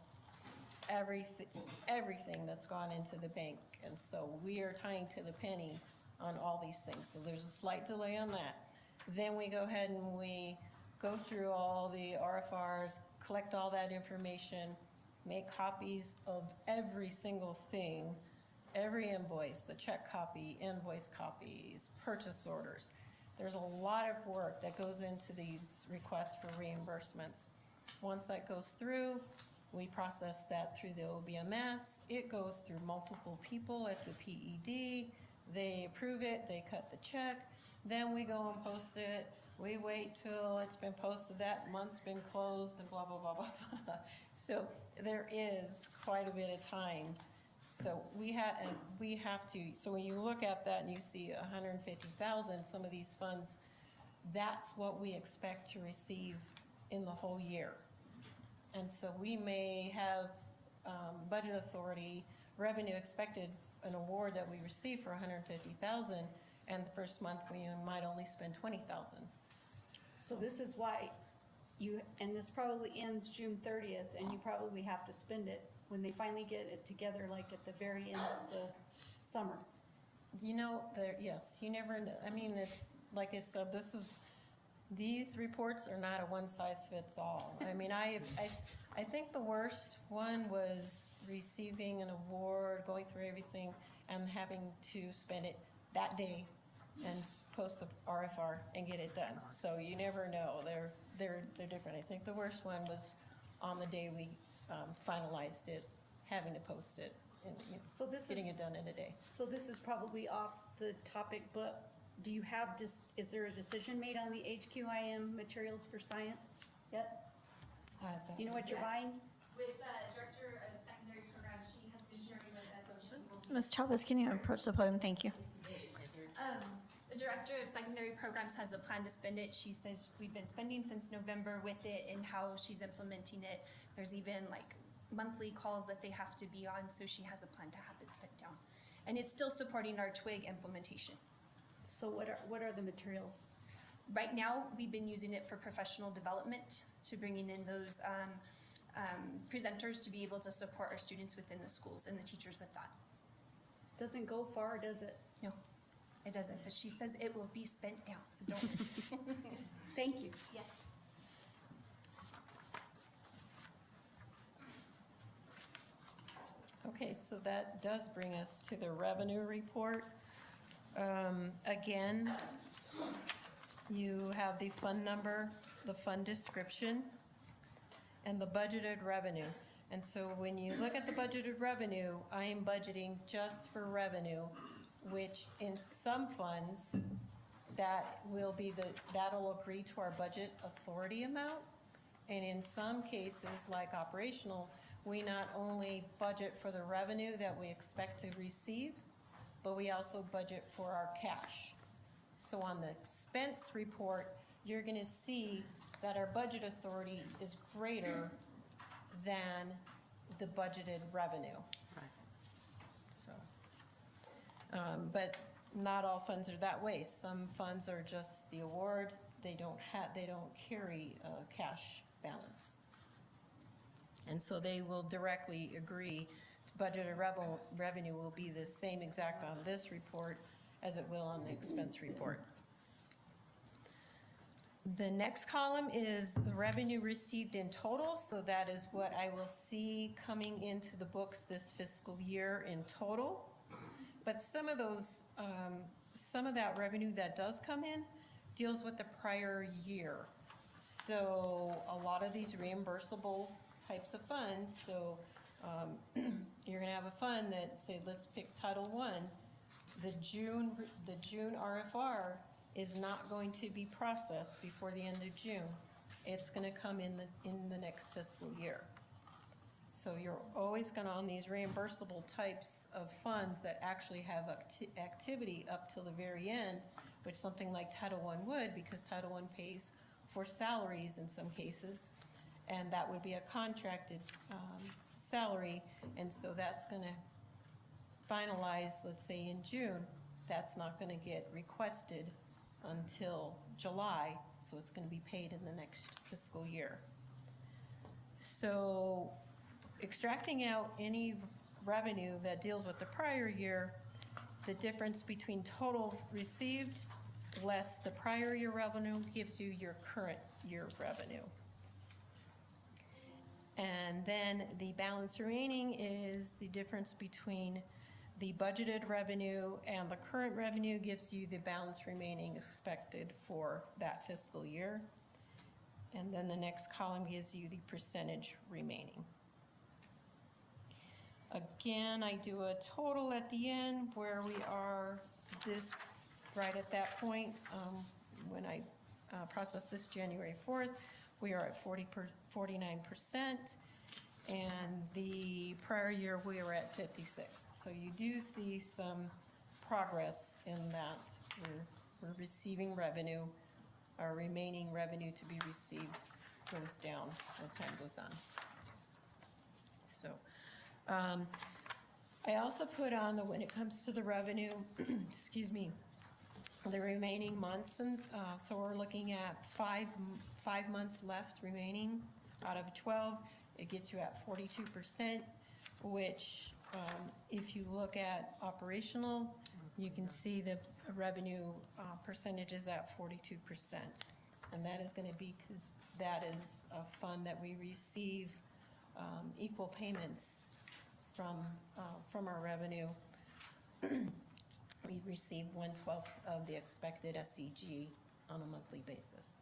everything that's gone into the bank. And so we are tying to the penny on all these things. So there's a slight delay on that. Then we go ahead and we go through all the RFRs, collect all that information, make copies of every single thing, every invoice, the check copy, invoice copies, purchase orders. There's a lot of work that goes into these requests for reimbursements. Once that goes through, we process that through the OBMS. It goes through multiple people at the PED. They approve it, they cut the check, then we go and post it. We wait till it's been posted, that month's been closed, and blah, blah, blah, blah. So there is quite a bit of time. So we have to, so when you look at that and you see 150,000, some of these funds, that's what we expect to receive in the whole year. And so we may have budget authority, revenue expected, an award that we receive for 150,000, and the first month we might only spend 20,000. So this is why and this probably ends June 30th, and you probably have to spend it when they finally get it together, like at the very end of the summer. You know, yes, you never know. I mean, it's, like I said, these reports are not a one-size-fits-all. I mean, I think the worst one was receiving an award, going through everything, and having to spend it that day and post the RFR and get it done. So you never know. They're different. I think the worst one was on the day we finalized it, having to post it, and So this getting it done in a day. So this is probably off the topic, but do you have, is there a decision made on the HQIM materials for science yet? You know what you're buying? With the Director of Secondary Programs, she has been sharing with us, and she will Ms. Chavez, can you approach the podium? Thank you. The Director of Secondary Programs has a plan to spend it. She says we've been spending since November with it and how she's implementing it. There's even like monthly calls that they have to be on, so she has a plan to have it spent down. And it's still supporting our TWIG implementation. So what are the materials? Right now, we've been using it for professional development, to bringing in those presenters to be able to support our students within the schools and the teachers with that. Doesn't go far, does it? No, it doesn't, but she says it will be spent down, so don't. Thank you. Yes. Okay, so that does bring us to the revenue report. Again, you have the fund number, the fund description, and the budgeted revenue. And so when you look at the budgeted revenue, I am budgeting just for revenue, which in some funds, that'll agree to our budget authority amount. And in some cases, like operational, we not only budget for the revenue that we expect to receive, but we also budget for our cash. So on the expense report, you're gonna see that our budget authority is greater than the budgeted revenue. So, but not all funds are that way. Some funds are just the award. They don't carry a cash balance. And so they will directly agree to budgeted revenue will be the same exact on this report as it will on the expense report. The next column is the revenue received in total, so that is what I will see coming into the books this fiscal year in total. But some of that revenue that does come in deals with the prior year. So a lot of these reimbursable types of funds, so you're gonna have a fund that, say, let's pick Title I, the June RFR is not going to be processed before the end of June. It's gonna come in the next fiscal year. So you're always gonna, on these reimbursable types of funds that actually have activity up till the very end, which something like Title I would, because Title I pays for salaries in some cases, and that would be a contracted salary, and so that's gonna finalize, let's say in June, that's not going to get requested until July, so it's going to be paid in the next fiscal year. So extracting out any revenue that deals with the prior year, the difference between total received less the prior year revenue gives you your current year revenue. And then the balance remaining is the difference between the budgeted revenue and the current revenue gives you the balance remaining expected for that fiscal year. And then the next column gives you the percentage remaining. Again, I do a total at the end where we are right at that point. When I process this January 4th, we are at 49%, and the prior year we were at 56. So you do see some progress in that. We're receiving revenue. Our remaining revenue to be received goes down as time goes on. So I also put on when it comes to the revenue, excuse me, the remaining months, and so we're looking at five months left remaining out of 12. It gets you at 42%, which if you look at operational, you can see the revenue percentage is at 42%. And that is going to be because that is a fund that we receive equal payments from our revenue. We receive 1/12 of the expected SEG on a monthly basis.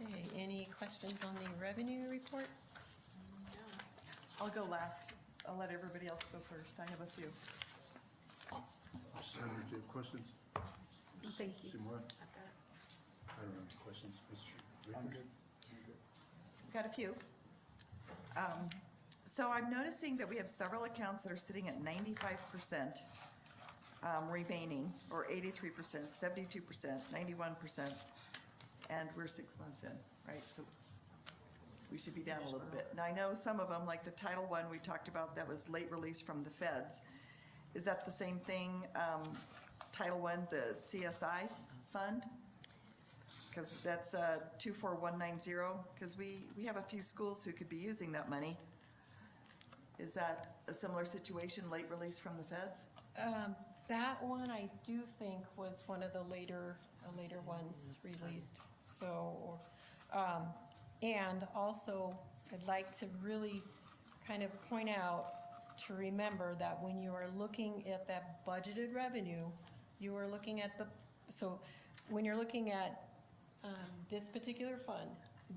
Okay, any questions on the revenue report? I'll go last. I'll let everybody else go first. I have a few. Senator, do you have questions? Thank you. Seymour? I don't have any questions. Mr. I'm Rickard? good. Got a few. So I'm noticing that we have several accounts that are sitting at 95% remaining, or 83%, 72%, 91%, and we're 6 months in, right? So we should be down a little bit. Now, I know some of them, like the Title I we talked about, that was late release from the feds. Is that the same thing, Title I, the CSI fund? Because that's 24190, because we have a few schools who could be using that money. Is that a similar situation, late release from the feds? That one I do think was one of the later ones released. So, and also I'd like to really kind of point out to remember that when you are looking at that budgeted revenue, you are looking at so when you're looking at this particular fund,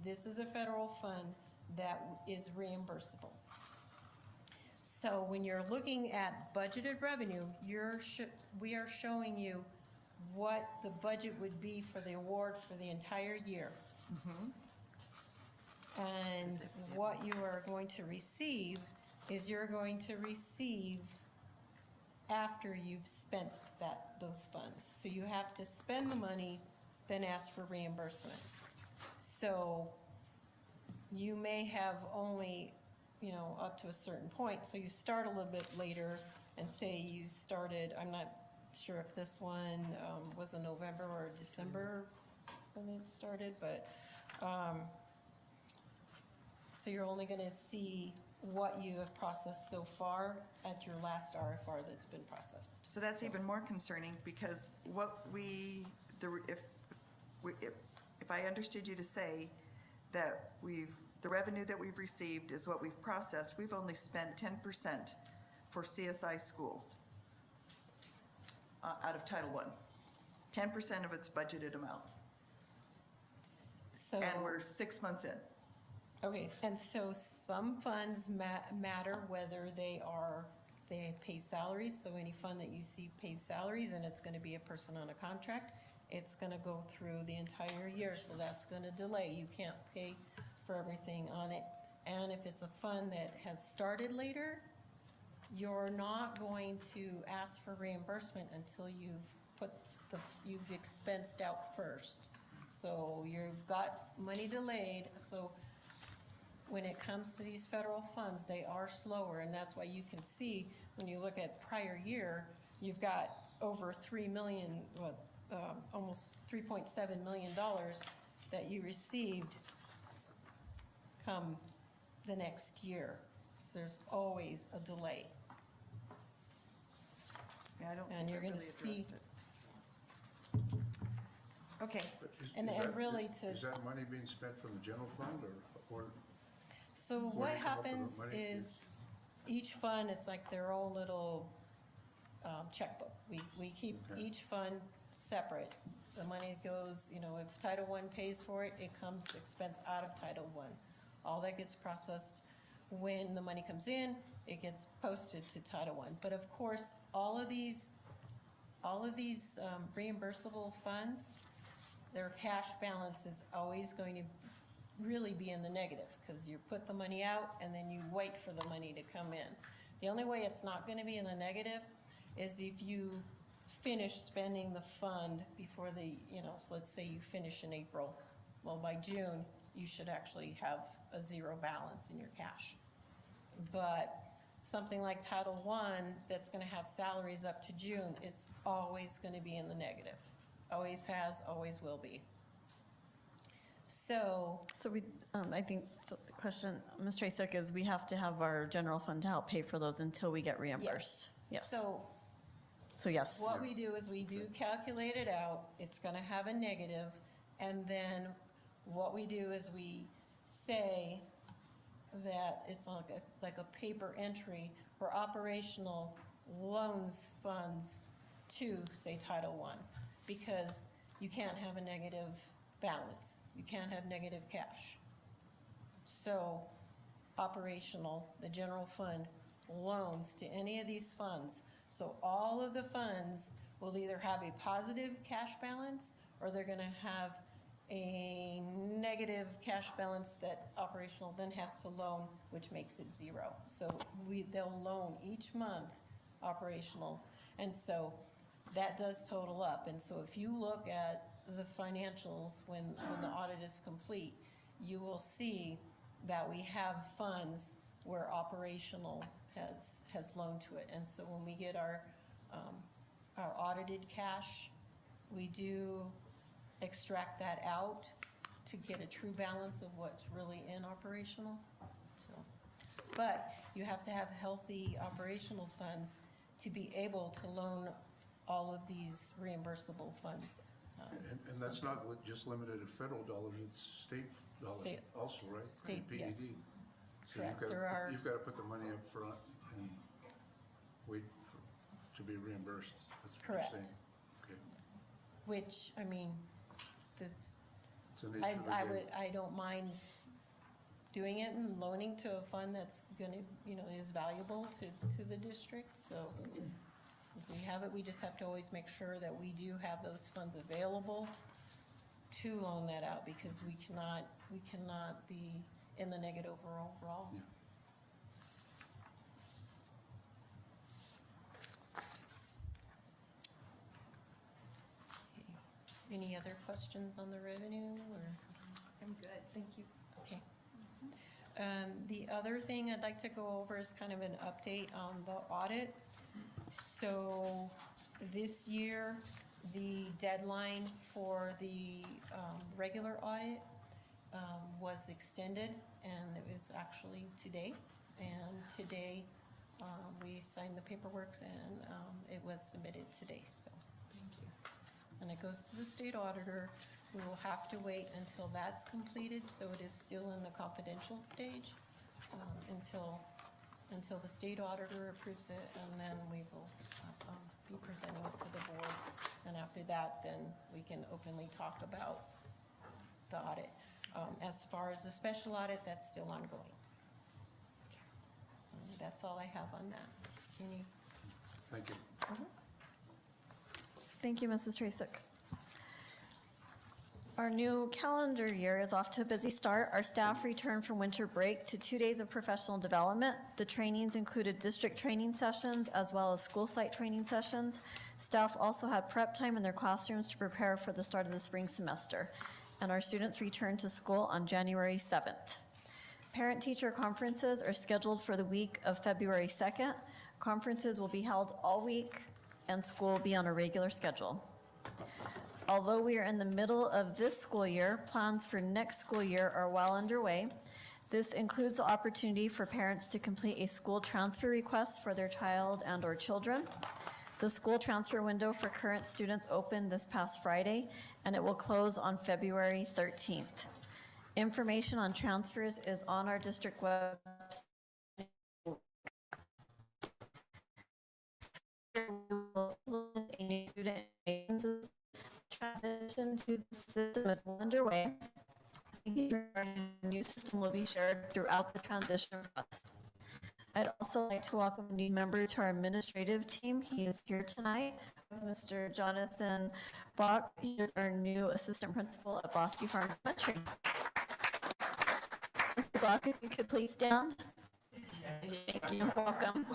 this is a federal fund that is reimbursable. So when you're looking at budgeted revenue, we are showing you what the budget would be for the award for the entire year. And what you are going to receive is you're going to receive after you've spent those funds. So you have to spend the money, then ask for reimbursement. So you may have only, up to a certain point. So you start a little bit later and say you started, I'm not sure if this one was in November or December when it started, but so you're only going to see what you have processed so far at your last RFR that's been processed. So that's even more concerning, because if I understood you to say that the revenue that we've received is what we've processed, we've only spent 10% for CSI schools out of Title I. 10% of its budgeted amount. So, And we're 6 months in. okay, and so some funds matter whether they pay salaries. So any fund that you see pays salaries and it's going to be a person on a contract, it's going to go through the entire year. So that's going to delay. You can't pay for everything on it. And if it's a fund that has started later, you're not going to ask for reimbursement until you've expensed out first. So you've got money delayed. So when it comes to these federal funds, they are slower, and that's why you can see, when you look at prior year, you've got over 3 million, almost $3.7 million that you received come the next year. So there's always a delay. Yeah, I don't And think you're I gonna really see- addressed it. Okay, But And really to- Is that money being spent from the general fund, or So Where what do you come up with the happens money? is, each fund, it's like their own little checkbook. We keep Okay. each fund separate. The money goes, if Title I pays for it, it comes expense out of Title I. All that gets processed when the money comes in, it gets posted to Title I. But of course, all of these reimbursable funds, their cash balance is always going to really be in the negative, because you put the money out and then you wait for the money to come in. The only way it's not gonna be in the negative is if you finish spending the fund before so let's say you finish in April. Well, by June, you should actually have a zero balance in your cash. But something like Title I, that's gonna have salaries up to June, it's always gonna be in the negative. Always has, always will be. So, I think the question, Ms. Tracek, is we have to have our general fund to help pay for those until we get reimbursed. Yes. So yes. what we do is we do calculate it out, it's gonna have a negative, and then what we do is we say that it's like a paper entry for operational loans funds to, say, Title I, because you can't have a negative balance, you can't have negative cash. So, operational, the general fund, loans to any of these funds. So all of the funds will either have a positive cash balance, or they're gonna have a negative cash balance that operational then has to loan, which makes it zero. So they'll loan each month operational, and so that does total up. And so if you look at the financials when the audit is complete, you will see that we have funds where operational has loaned to it. And so when we get our audited cash, we do extract that out to get a true balance of what's really in operational. So, but you have to have healthy operational funds to be able to loan all of these reimbursable funds. and that's not just limited to federal dollars, it's state dollars State- also, right? state, PED. yes. So Correct. you've There are- got to put the money up front and wait to be reimbursed. That's what you're Correct. saying. Okay. Which, I mean, this, It's the nature of the game. I don't mind doing it and loaning to a fund that's gonna, is valuable to the district. So if we have it, we just have to always make sure that we do have those funds available to loan that out, because we cannot be in the negative overall. Yeah. Any other questions on the revenue, or? I'm good, thank you. Okay. The other thing I'd like to go over is kind of an update on the audit. So this year, the deadline for the regular audit was extended, and it was actually today. And today, we signed the paperwork, and it was submitted today, so thank you. And it goes to the state auditor. We will have to wait until that's completed, so it is still in the confidential stage, until the state auditor approves it, and then we will be presenting it to the board. And after that, then we can openly talk about the audit. As far as the special audit, that's still ongoing. That's all I have on that. Any? Thank you. Thank you, Mrs. Tracek. Our new calendar year is off to a busy start. Our staff returned from winter break to 2 days of professional development. The trainings included district training sessions as well as school site training sessions. Staff also had prep time in their classrooms to prepare for the start of the spring semester. And our students returned to school on January 7th. Parent-teacher conferences are scheduled for the week of February 2nd. Conferences will be held all week, and school will be on a regular schedule. Although we are in the middle of this school year, plans for next school year are well underway. This includes the opportunity for parents to complete a school transfer request for their child and/or children. The school transfer window for current students opened this past Friday, and it will close on February 13th. Information on transfers is on our district website. Any student transition to the system is well underway. A new system will be shared throughout the transition process. I'd also like to welcome a new member to our administrative team. He is here tonight, Mr. Jonathan Bach. He is our new assistant principal at Bosque Farms Elementary. Mr. Bach, if you could please stand. Thank you. Welcome.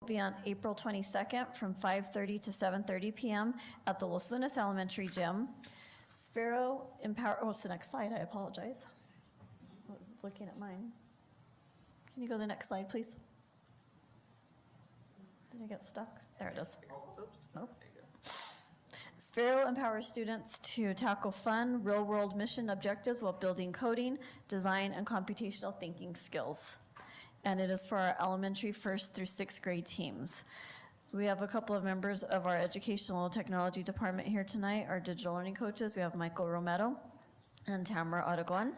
Be on April 22nd from 5:30 to 7:30 p.m. at the Los Lunas Elementary Gym. Sparrow Empower, what's the next slide? I apologize. I was looking at mine. Can you go to the next slide, please? Did I get stuck? There it is. Oops. Nope. Sparrow empowers students to tackle fun, real-world mission objectives while building coding, design, and computational thinking skills. And it is for our elementary 1st through 6th grade teams. We have a couple of members of our educational technology department here tonight, our digital learning coaches. We have Michael Romero and Tamara Aragon.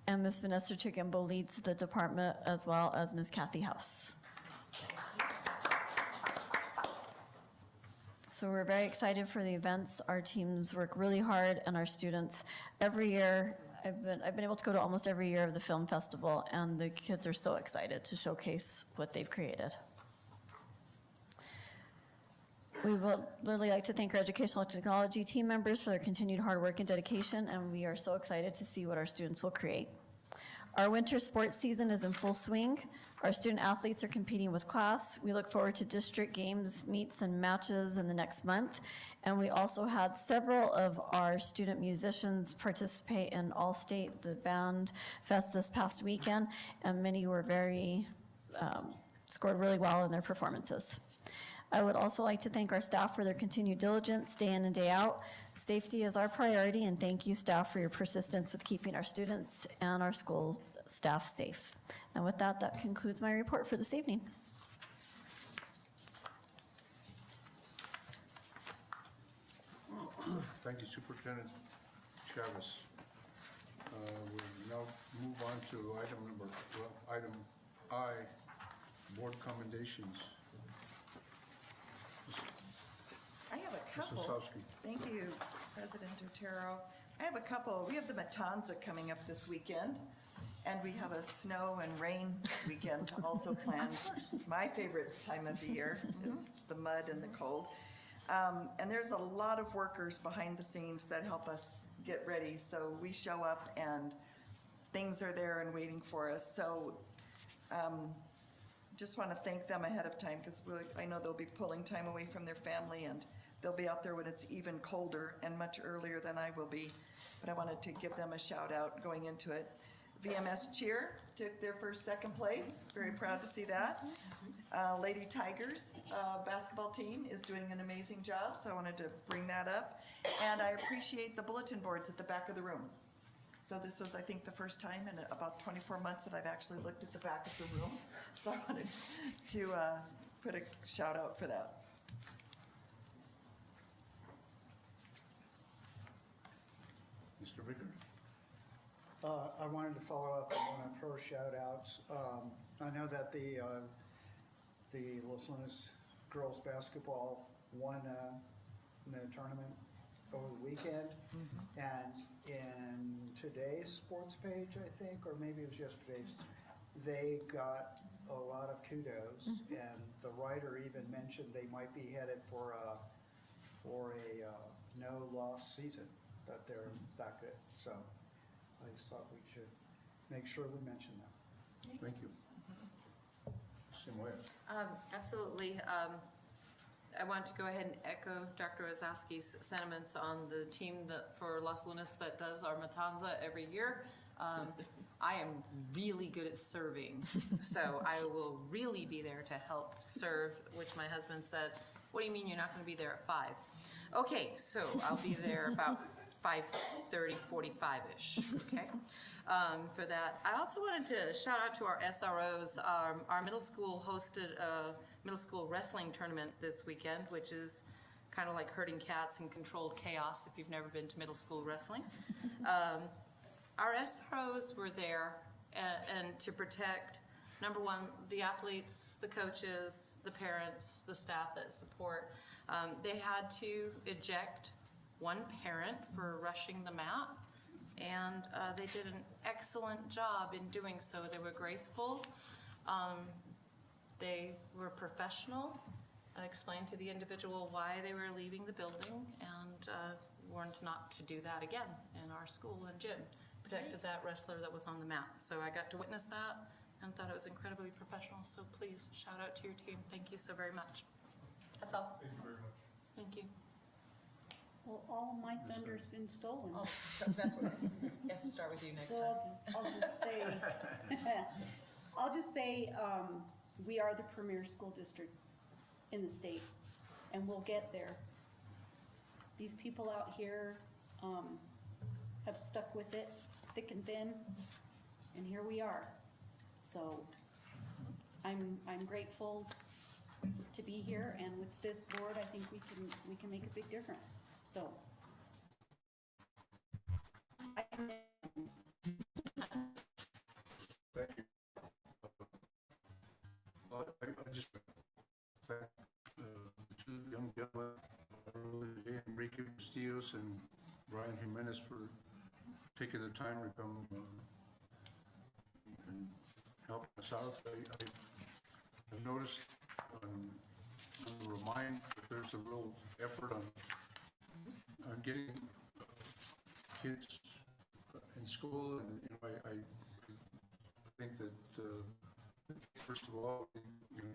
And Ms. Vanessa Chigimbo leads the department, as well as Ms. Kathy House. So we're very excited for the events. Our teams work really hard, and our students every year. I've been able to go to almost every year of the film festival, and the kids are so excited to showcase what they've created. We would really like to thank our educational technology team members for their continued hard work and dedication, and we are so excited to see what our students will create. Our winter sports season is in full swing. Our student athletes are competing with class. We look forward to district games, meets, and matches in the next month. And we also had several of our student musicians participate in All-State, the band fest this past weekend, and many were scored really well in their performances. I would also like to thank our staff for their continued diligence day in and day out. Safety is our priority, and thank you, staff, for your persistence with keeping our students and our schools staff safe. And with that, that concludes my report for this evening. Thank you, Superintendent Chavez. We'll now move on to item I, board commendations. I have a couple. Mrs. Sowski. Thank you, President Otero. I have a couple. We have the Matanza coming up this weekend, and we have a snow and rain weekend also planned. My favorite time of the year is the mud and the cold. And there's a lot of workers behind the scenes that help us get ready. So we show up and things are there and waiting for us. So just want to thank them ahead of time because I know they'll be pulling time away from their family and they'll be out there when it's even colder and much earlier than I will be. But I wanted to give them a shout out going into it. VMS Cheer took their second place. Very proud to see that. Lady Tigers basketball team is doing an amazing job, so I wanted to bring that up. And I appreciate the bulletin boards at the back of the room. So this was, I think, the first time in about 24 months that I've actually looked at the back of the room. So I wanted to put a shout out for that. Mr. Vickers. I wanted to follow up on one of her shout outs. I know that the Los Lunas girls basketball won the tournament over the weekend. And in today's sports page, I think, or maybe it was yesterday's, they got a lot of kudos. And the writer even mentioned they might be headed for a no-loss season, that they're that good. So I just thought we should make sure we mention that. Thank you. Samoya. Absolutely. I want to go ahead and echo Dr. Ozowski's sentiments on the team for Los Lunas that does our Matanza every year. I am really good at serving, so I will really be there to help serve, which my husband said, what do you mean you're not going to be there at 5? Okay, so I'll be there about 5:30, 45-ish, okay, for that. I also wanted to shout out to our SROs. Our middle school hosted a middle school wrestling tournament this weekend, which is kind of like herding cats in controlled chaos if you've never been to middle school wrestling. Our SROs were there and to protect, number one, the athletes, the coaches, the parents, the staff that support. They had to eject one parent for rushing the mat, and they did an excellent job in doing so. They were graceful, they were professional, explained to the individual why they were leaving the building, and warned not to do that again in our school and gym. Protected that wrestler that was on the mat. So I got to witness that and thought it was incredibly professional. So please, shout out to your team. Thank you so very much. That's all. Thank you very much. Thank you. Well, all my thunder's been stolen. Oh, that's what, yes, to start with you next So time. I'll just say, we are the premier school district in the state, and we'll get there. These people out here have stuck with it thick and thin, and here we are. So I'm grateful to be here, and with this board, I think we can make a big difference. So. Thank you. I just thank the two young gentlemen, Enrique Bustillos and Brian Jimenez, for taking the time to come and help us out. I've noticed on the Remind that there's a real effort on getting kids in school, and I think that first of all, we need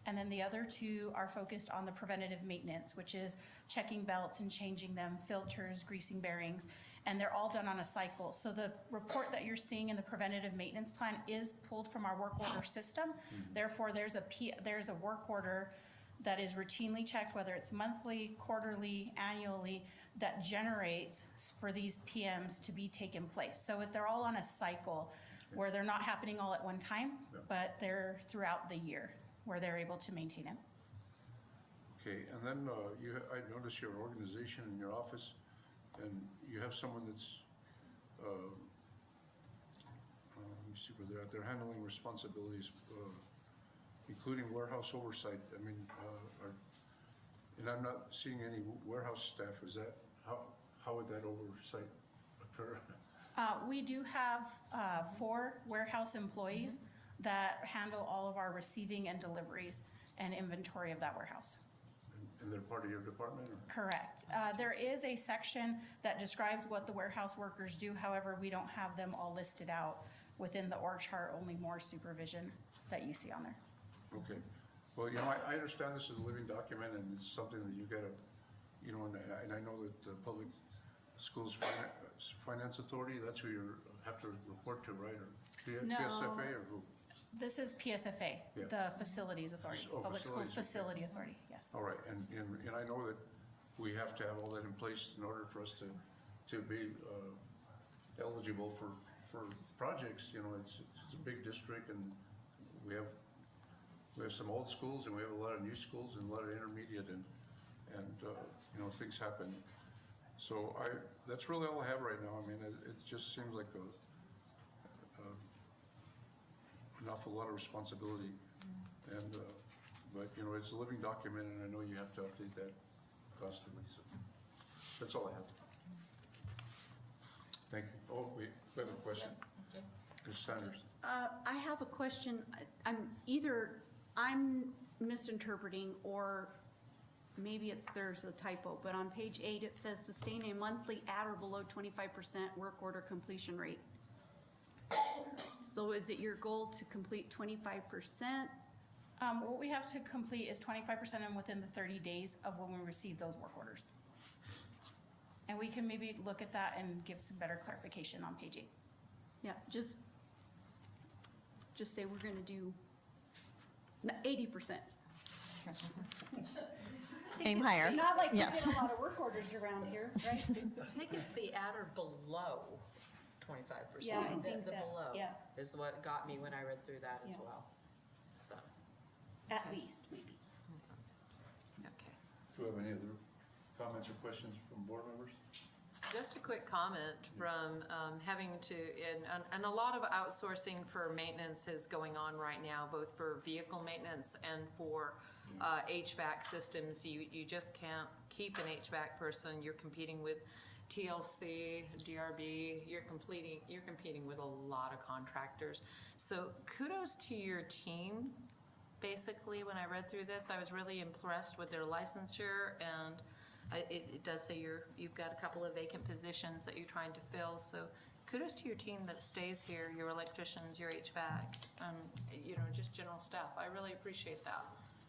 And then the other two are focused on the preventative maintenance, which is checking belts and changing them, filters, greasing bearings, and they're all done on a cycle. So the report that you're seeing in the preventative maintenance plan is pulled from our work order system. Therefore, there's a work order that is routinely checked, whether it's monthly, quarterly, annually, that generates for these PMs to be taken place. So they're all on a cycle where they're not happening all at one time, but they're throughout the year where they're able to maintain it. Okay, and then I noticed your organization in your office, and you have someone that's, let me see where they're at, they're handling responsibilities, including warehouse oversight. I mean, and I'm not seeing any warehouse staff. Is that, how would that oversight occur? We do have 4 warehouse employees that handle all of our receiving and deliveries and inventory of that warehouse. And they're part of your department? Or? Correct. There is a section that describes what the warehouse workers do. However, we don't have them all listed out within the org chart, only more supervision that you see on there. Okay. Well, you know, I understand this is a living document, and it's something that you gotta, you know, and I know that the Public Schools Finance Authority, that's who you have to report to, right? Or No. PSFA or who? This is PSFA, Yeah. the Facilities Authority, Oh, Public Schools Facilities, okay. Facility Authority, yes. All right, and I know that we have to have all that in place in order for us to be eligible for projects. You know, it's a big district, and we have some old schools, and we have a lot of new schools, and a lot of intermediate, and you know, things happen. So that's really all I have right now. I mean, it just seems like an awful lot of responsibility, and but you know, it's a living document, and I know you have to update that constantly. So that's all I have. Thank you. Oh, we have a question. Ms. Sanders. I have a question. I'm misinterpreting, or maybe there's a typo, but on page 8, it says sustain a monthly at or below 25% work order completion rate. So is it your goal to complete 25%? What we have to complete is 25% and within the 30 days of when we receive those work orders. And we can maybe look at that and give some better clarification on page 8. Yeah, just say we're gonna do 80%. Aim higher. Not like we Yes. get a lot of work orders around here, right? I think it's the at or below 25%. Yeah, I think The that- below yeah. is what got me when I read through that as Yeah. well. So, At least, maybe. okay. Do you have any other comments or questions from board members? Just a quick comment from having to, and a lot of outsourcing for maintenance is going on right now, both for vehicle maintenance and for HVAC systems. You just can't keep an HVAC person. You're competing with TLC, DRB, you're competing with a lot of contractors. So kudos to your team. Basically, when I read through this, I was really impressed with their licensure, and it does say you've got a couple of vacant positions that you're trying to fill. So kudos to your team that stays here, your electricians, your HVAC, and just general staff. I really appreciate that.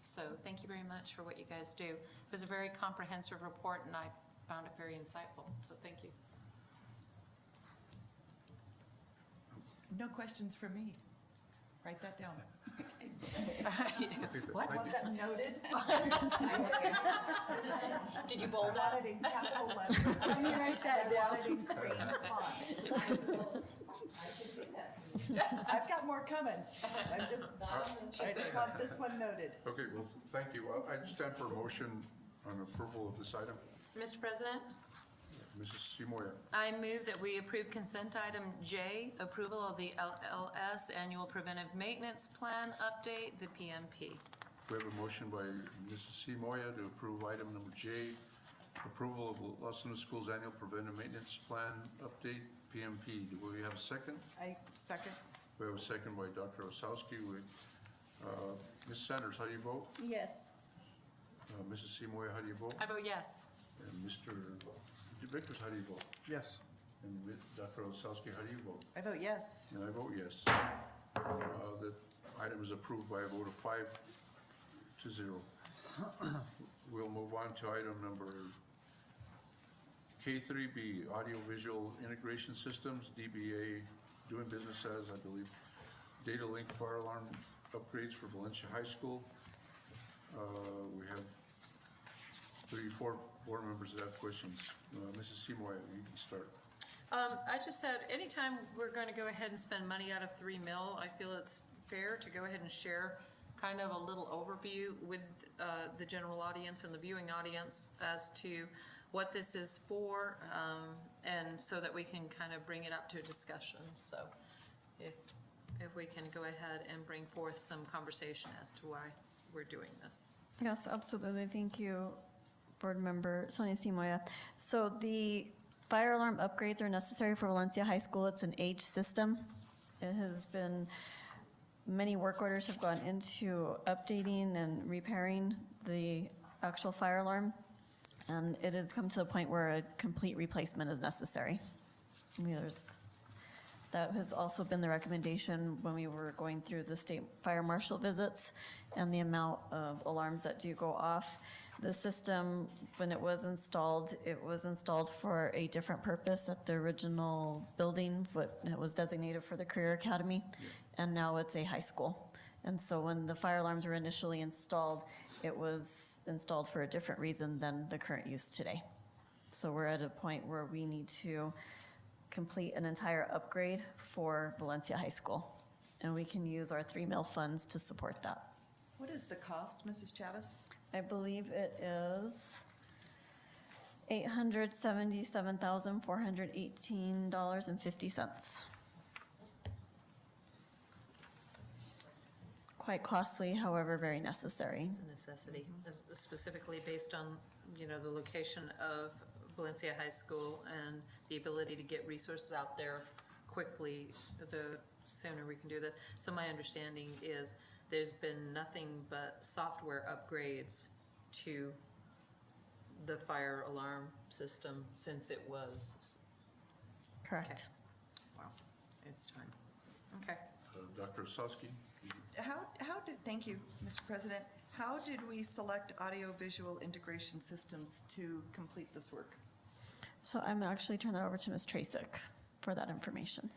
So thank you very much for what you guys do. It was a very comprehensive report, and I found it very insightful, so thank you. No questions for me. Write that down. What? Want that noted? Did you bold Want that? it in capital letters. Let me write that I want it in green font. I've got more coming. I just want this one noted. Okay, well, thank you. I stand for a motion on approval of this item. Mr. President, Mrs. Seymour. I move that we approve consent item J, approval of the LLS Annual Preventive Maintenance Plan Update, the PMP. We have a motion by Mrs. Seymour to approve item number J, approval of Los Angeles Schools Annual Preventive Maintenance Plan Update, PMP. Do we have a second? I second. We have a second by Dr. Osowski. Ms. Sanders, how do you vote? Yes. Mrs. Seymour, how do you vote? I vote yes. And Mr. Vickers, how do you vote? Yes. And Dr. Osowski, how do you vote? I vote yes. And I vote yes. The item is approved by a vote of 5 to 0. We'll move on to item number K3B, Audiovisual Integration Systems, DBA, doing business as, I believe, Data Link Fire Alarm upgrades for Valencia High School. We have 34 board members that have questions. Mrs. Seymour, you can start. I just had, anytime we're going to go ahead and spend money out of 3 mil, I feel it's fair to go ahead and share kind of a little overview with the general audience and the viewing audience as to what this is for, and so that we can kind of bring it up to discussion. So if we can go ahead and bring forth some conversation as to why we're doing this. Yes, absolutely. Thank you, Board Member Sonia Simoya. So the fire alarm upgrades are necessary for Valencia High School. It's an age system. It has been, many work orders have gone into updating and repairing the actual fire alarm, and it has come to the point where a complete replacement is necessary. I mean, that has also been the recommendation when we were going through the state fire marshal visits and the amount of alarms that do go off. The system, when it was installed for a different purpose at the original building, what it was designated for the Career Academy, and now it's a high school. And so when the fire alarms were initially installed, it was installed for a different reason than the current use today. So we're at a point where we need to complete an entire upgrade for Valencia High School, and we can use our 3 mil funds to support that. What is the cost, Mrs. Chavez? I believe it is $877,418.50. Quite costly, however, very necessary. It's a necessity, specifically based on, the location of Valencia High School and the ability to get resources out there quickly, the sooner we can do this. So my understanding is there's been nothing but software upgrades to the fire alarm system since it was. Correct. Wow, it's time. Okay. Dr. Osowski? Thank you, Mr. President. How did we select audiovisual integration systems to complete this work? So I'm actually turning that over to Ms. Tracek for that information.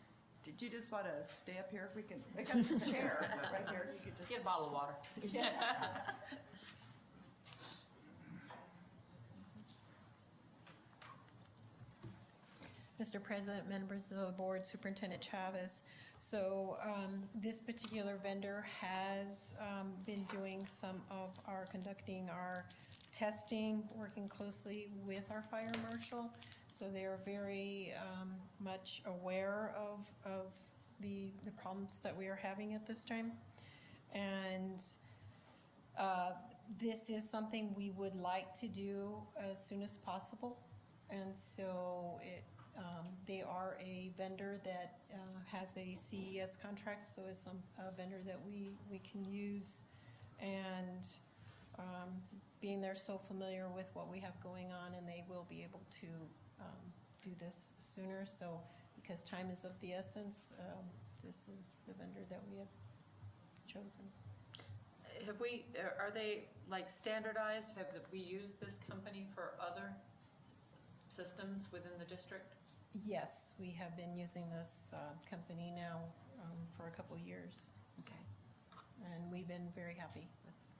Did you just want to stay up here? We can, I got a chair right here. You could just. Get a bottle of water. Mr. President, members of the board, Superintendent Chavez. So this particular vendor has been doing conducting our testing, working closely with our fire marshal. So they are very much aware of the problems that we are having at this time. And this is something we would like to do as soon as possible. And so they are a vendor that has a CES contract, so it's a vendor that we can use. And being they're so familiar with what we have going on, and they will be able to do this sooner. So because time is of the essence, this is the vendor that we have chosen. Are they like standardized? Have we used this company for other systems within the district? Yes, we have been using this company now for a couple of years. Okay. And we've been very happy with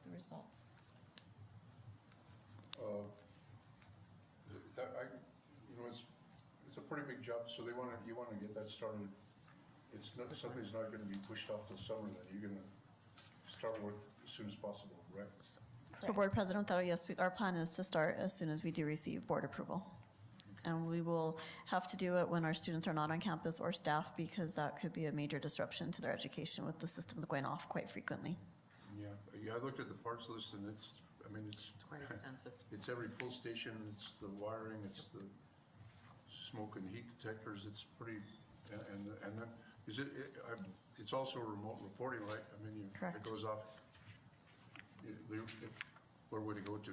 the results. It's a pretty big job, so you want to get that started. It's not, something's not going to be pushed off till summer, then you're going to start work as soon as possible, right? So Board President Otero, yes, our plan is to start as soon as we do receive board approval. And we will have to do it when our students are not on campus or staff, because that could be a major disruption to their education with the systems going off quite frequently. Yeah, I looked at the parts list, and it's Quite expensive. It's every pull station, it's the wiring, it's the smoke and heat detectors, it's pretty, and then, it's also remote reporting, right? I mean, Correct. It goes off, where would it go to,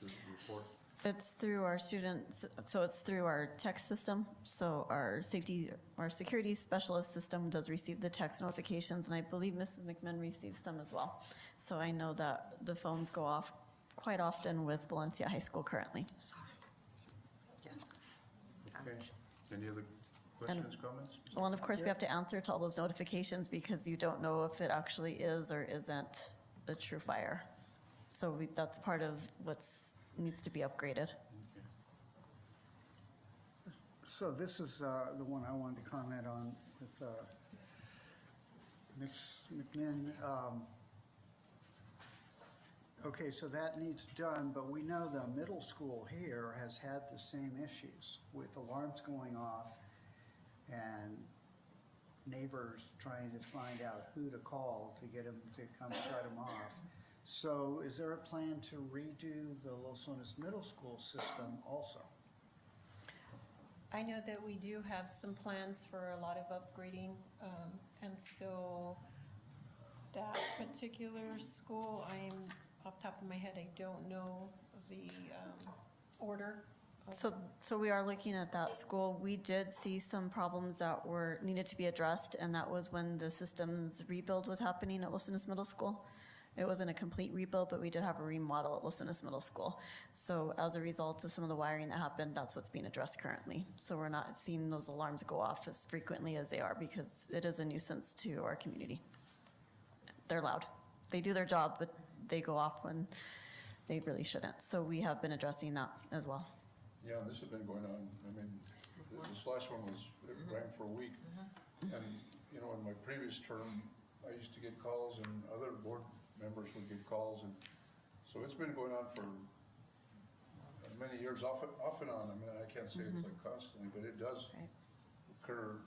the report? It's through our students, so it's through our text system. So our security specialist system does receive the text notifications, and I believe Mrs. McMinn receives them as well. So I know that the phones go off quite often with Valencia High School currently. Yes. Okay. Any other questions, comments? Well, and of course, we have to answer to all those notifications because you don't know if it actually is or isn't a true fire. So that's part of what's needs to be upgraded. Okay. So this is the one I wanted to comment on with Ms. McMinn. Okay, so that needs done, but we know the middle school here has had the same issues with alarms going off and neighbors trying to find out who to call to get them to come shut them off. So is there a plan to redo the Los Lunas Middle School system also? I know that we do have some plans for a lot of upgrading, and so that particular school, I'm, off the top of my head, I don't know the order. So we are looking at that school. We did see some problems that needed to be addressed, and that was when the systems rebuild was happening at Los Lunas Middle School. It wasn't a complete rebuild, but we did have a remodel at Los Lunas Middle School. So as a result of some of the wiring that happened, that's what's being addressed currently. So we're not seeing those alarms go off as frequently as they are because it is a nuisance to our community. They're loud. They do their job, but they go off when they really shouldn't. So we have been addressing that as well. Yeah, this has been going on. I mean, this last one was, it ran for a week. And, you know, in my previous term, I used to get calls and other board members would get calls. And so it's been going on for many years, off and on. I mean, I can't say it's like constantly, but it does occur.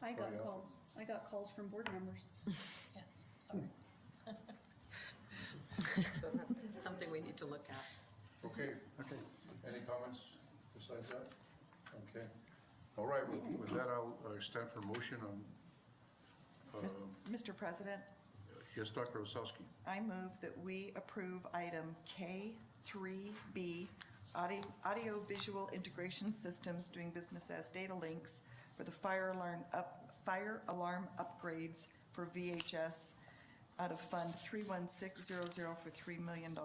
I got Very often. calls. I got calls from board members. Yes, sorry. So that's something we need to look at. Okay. Any comments besides that? Okay. All right, with that, I'll stand for motion on, Mr. President, yes, Dr. Osowski. I move that we approve item K3B, audio-visual integration systems doing business as data links for the fire alarm upgrades for VHS out of Fund 31600 for $3 million,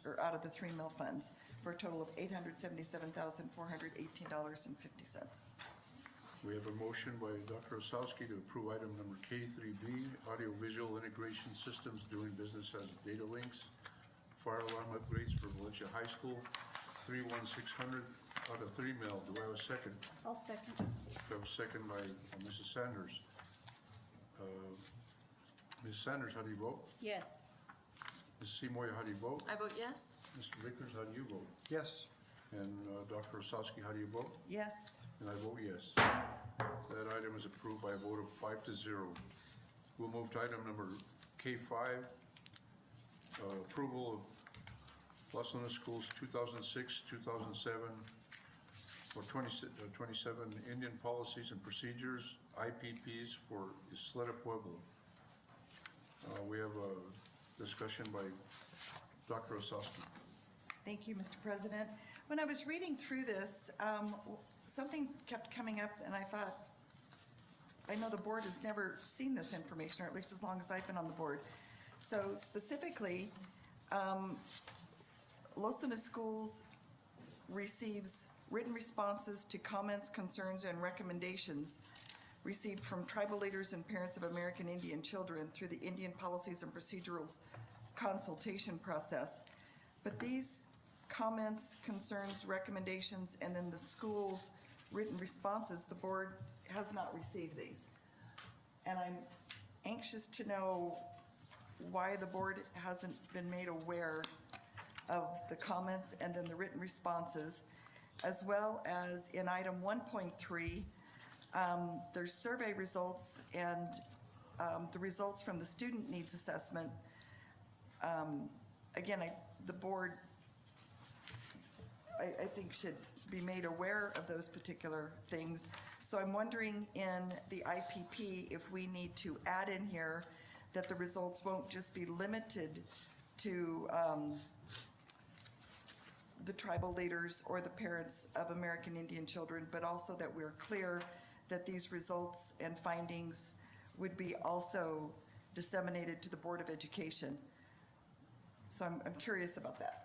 or out of the 3 mil funds, for a total of $877,418.50. We have a motion by Dr. Osowski to approve item number K3B, audio-visual integration systems doing business as data links, fire alarm upgrades for Valencia High School, 31600 out of 3 mil. Do I have a second? I'll second. I have a second by Mrs. Sanders. Ms. Sanders, how do you vote? Yes. Ms. Seymour, how do you vote? I vote yes. Mr. Vickers, how do you vote? Yes. And Dr. Osowski, how do you vote? Yes. And I vote yes. That item is approved by a vote of 5-0. We'll move to item number K5, approval of Los Lunas Schools 2006-2007 or 27 Indian policies and procedures, IPPs for Isleta Pueblo. We have a discussion by Dr. Osowski. Thank you, Mr. President. When I was reading through this, something kept coming up, and I thought, I know the board has never seen this information, or at least as long as I've been on the board. So specifically, Los Lunas Schools receives written responses to comments, concerns, and recommendations received from tribal leaders and parents of American Indian children through the Indian Policies and Procedurals consultation process. But these comments, concerns, recommendations, and then the school's written responses, the board has not received these. And I'm anxious to know why the board hasn't been made aware of the comments and then the written responses, as well as in item 1.3, there's survey results and the results from the student needs assessment. Again, the board, I think, should be made aware of those particular things. So I'm wondering in the IPP if we need to add in here that the results won't just be limited to the tribal leaders or the parents of American Indian children, but also that we're clear that these results and findings would be also disseminated to the Board of Education. So I'm curious about that.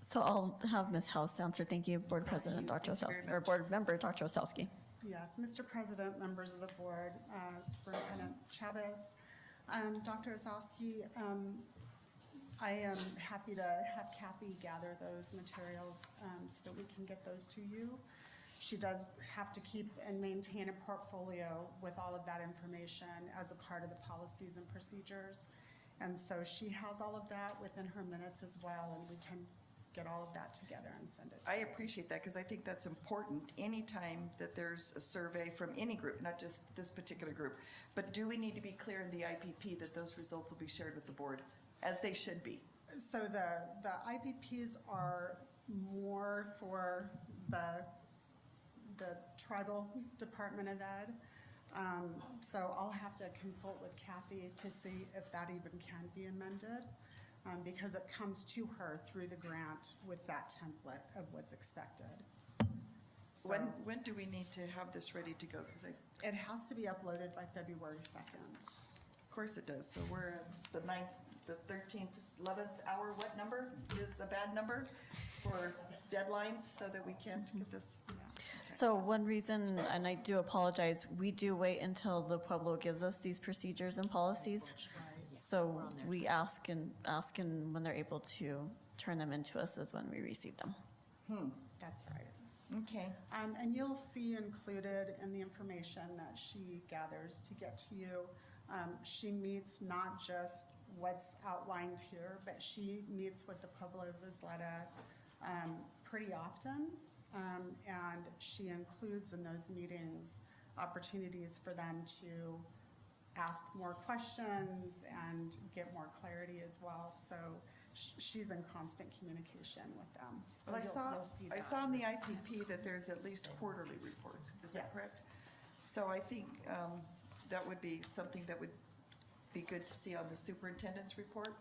So I'll have Ms. House answer. Thank you, Board President Dr. Thank you Osowski, very or Board Member Dr. Osowski. Yes, Mr. President, members of the board, Superintendent Chavez, Dr. Osowski, I am happy to have Kathy gather those materials so that we can get those to you. She does have to keep and maintain a portfolio with all of that information as a part of the policies and procedures. And so she has all of that within her minutes as well, and we can get all of that together and send it to I you. appreciate that because I think that's important anytime that there's a survey from any group, not just this particular group. But do we need to be clear in the IPP that those results will be shared with the board, as they should be? So the IPPs are more for the tribal Department of Ed. So I'll have to consult with Kathy to see if that even can be amended, because it comes to her through the grant with that template of what's expected. So When do we need to have this ready to go? Because it has to be uploaded by February 2nd. of course it does. So we're at the 9th, the 13th, 11th hour. What number is a bad number for deadlines so that we can't get this? So one reason, and I do apologize, we do wait until the Pueblo gives us these procedures and policies. So we ask and when they're able to turn them into us is when we receive them. That's right. Okay. And you'll see included in the information that she gathers to get to you, she meets not just what's outlined here, but she meets with the Pueblo of Isleta pretty often. And she includes in those meetings opportunities for them to ask more questions and get more clarity as well. So she's in constant communication with them. So Well, you'll see I that. saw in the IPP that there's at least quarterly reports. Is that Yes. correct? So I think that would be something that would be good to see on the superintendent's report.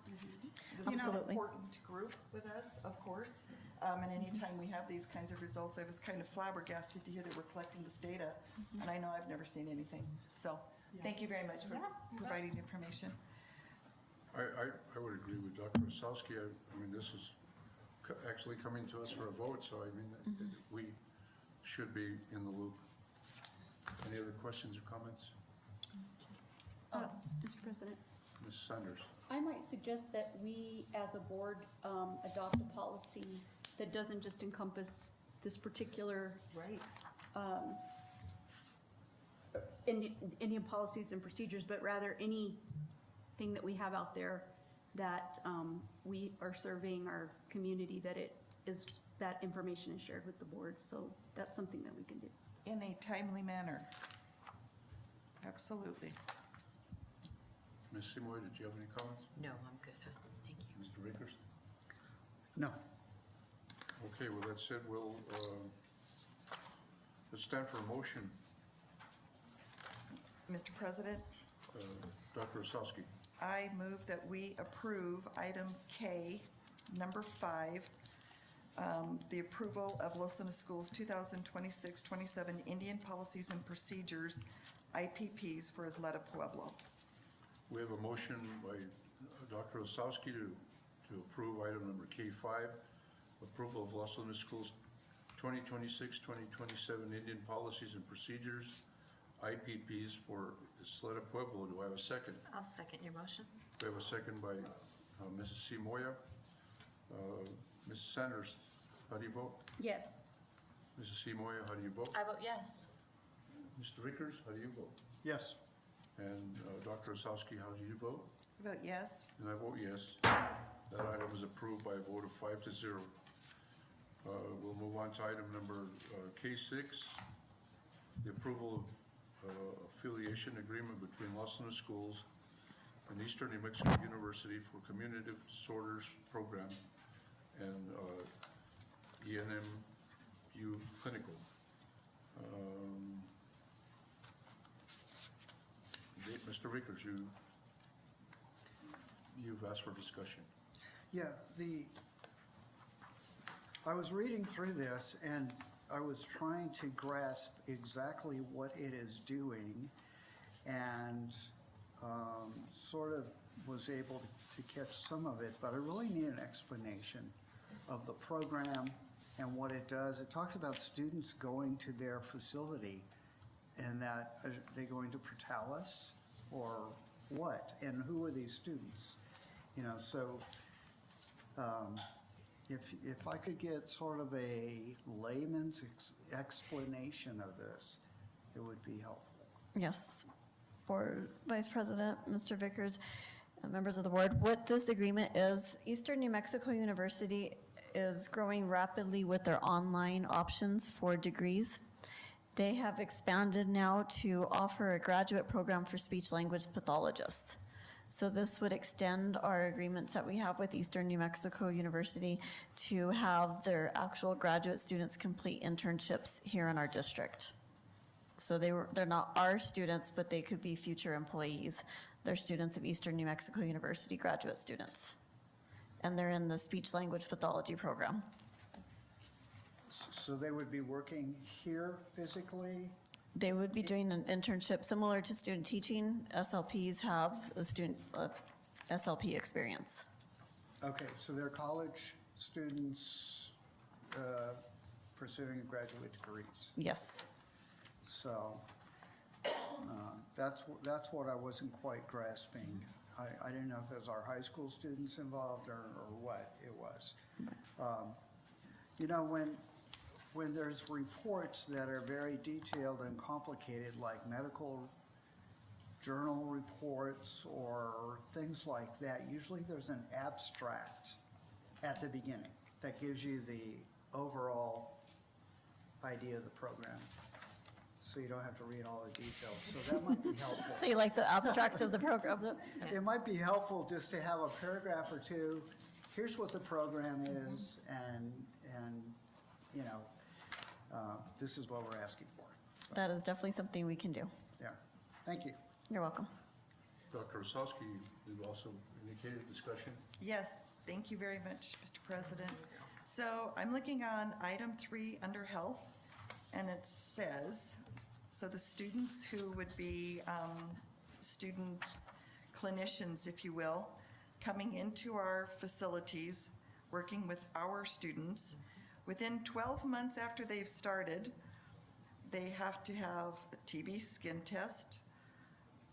This is an Absolutely. important group with us, of course. And anytime we have these kinds of results, I was kind of flabbergasted to hear that we're collecting this data. And I know I've never seen anything. So thank you very much for providing the information. I would agree with Dr. Osowski. I mean, this is actually coming to us for a vote, so I mean, we should be in the loop. Any other questions or comments? Mr. President, Ms. Sanders? I might suggest that we, as a board, adopt a policy that doesn't just encompass this particular Right. Indian policies and procedures, but rather anything that we have out there that we are surveying our community, that information is shared with the board. So that's something that we can do. In a timely manner. Absolutely. Ms. Seymour, did you have any comments? No, I'm good. Thank you. Mr. Rickers? No. Okay, well, that said, we'll, let's stand for a motion. Mr. President, Dr. Osowski? I move that we approve item K, number 5, the approval of Los Lunas Schools 2026-27 Indian Policies and Procedures, IPPs for Isleta Pueblo. We have a motion by Dr. Osowski to approve item number K5, approval of Los Lunas Schools 2026-2027 Indian Policies and Procedures, IPPs for Isleta Pueblo. Do I have a second? I'll second your motion. We have a second by Mrs. C. Moya. Mrs. Sanders, how do you vote? Yes. Mrs. C. Moya, how do you vote? I vote yes. Mr. Rickers, how do you vote? Yes. And Dr. Osowski, how do you vote? Vote yes. And I vote yes. That item is approved by a vote of 5-0. We'll move on to item number K6, the approval of affiliation agreement between Los Lunas Schools and Eastern New Mexico University for Communicative Disorders Program and ENMU Clinical. Mr. Rickers, you've asked for discussion. Yeah, I was reading through this, and I was trying to grasp exactly what it is doing, and sort of was able to catch some of it, but I really need an explanation of the program and what it does. It talks about students going to their facility, and that, are they going to Portales, or what? And who are these students? You know, so if I could get sort of a layman's explanation of this, it would be helpful. Yes. Board Vice President, Mr. Vickers, members of the board, what this agreement is, Eastern New Mexico University is growing rapidly with their online options for degrees. They have expanded now to offer a graduate program for speech-language pathologists. So this would extend our agreements that we have with Eastern New Mexico University to have their actual graduate students complete internships here in our district. So they're not our students, but they could be future employees. They're students of Eastern New Mexico University, graduate students. And they're in the speech-language pathology program. So they would be working here physically? They would be doing an internship similar to student teaching. SLPs have a student SLP experience. Okay, so they're college students pursuing graduate degrees. Yes. So that's what I wasn't quite grasping. I didn't know if it was our high school students involved or what it was. You know, when there's reports that are very detailed and complicated, like medical journal reports or things like that, usually there's an abstract at the beginning that gives you the overall idea of the program. So you don't have to read all the details. So that might be helpful. So you like the abstract of the program? It might be helpful just to have a paragraph or two. Here's what the program is, and you know, this is what we're asking for. So, That is definitely something we can do. yeah, thank you. You're welcome. Dr. Osowski, you also indicated discussion. Yes, thank you very much, Mr. President. So I'm looking on item 3 under health, and it says, so the students who would be student clinicians, if you will, coming into our facilities, working with our students, within 12 months after they've started, they have to have a TB skin test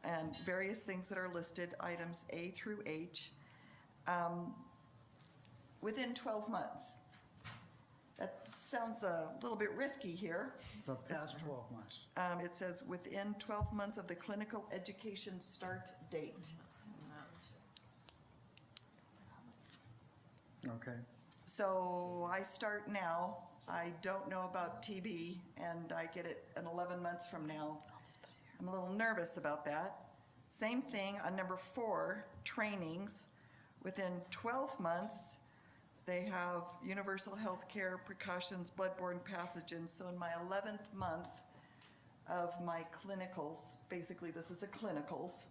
and various things that are listed, items A through H, within 12 months. That sounds a little bit risky here. The past 12 months. It says within 12 months of the clinical education start date. Okay. So I start now, I don't know about TB, and I get it in 11 months from now. I'm a little nervous about that. Same thing on number 4, trainings. Within 12 months, they have universal health care precautions, bloodborne pathogens. So in my 11th month of my clinicals, basically this is the clinicals,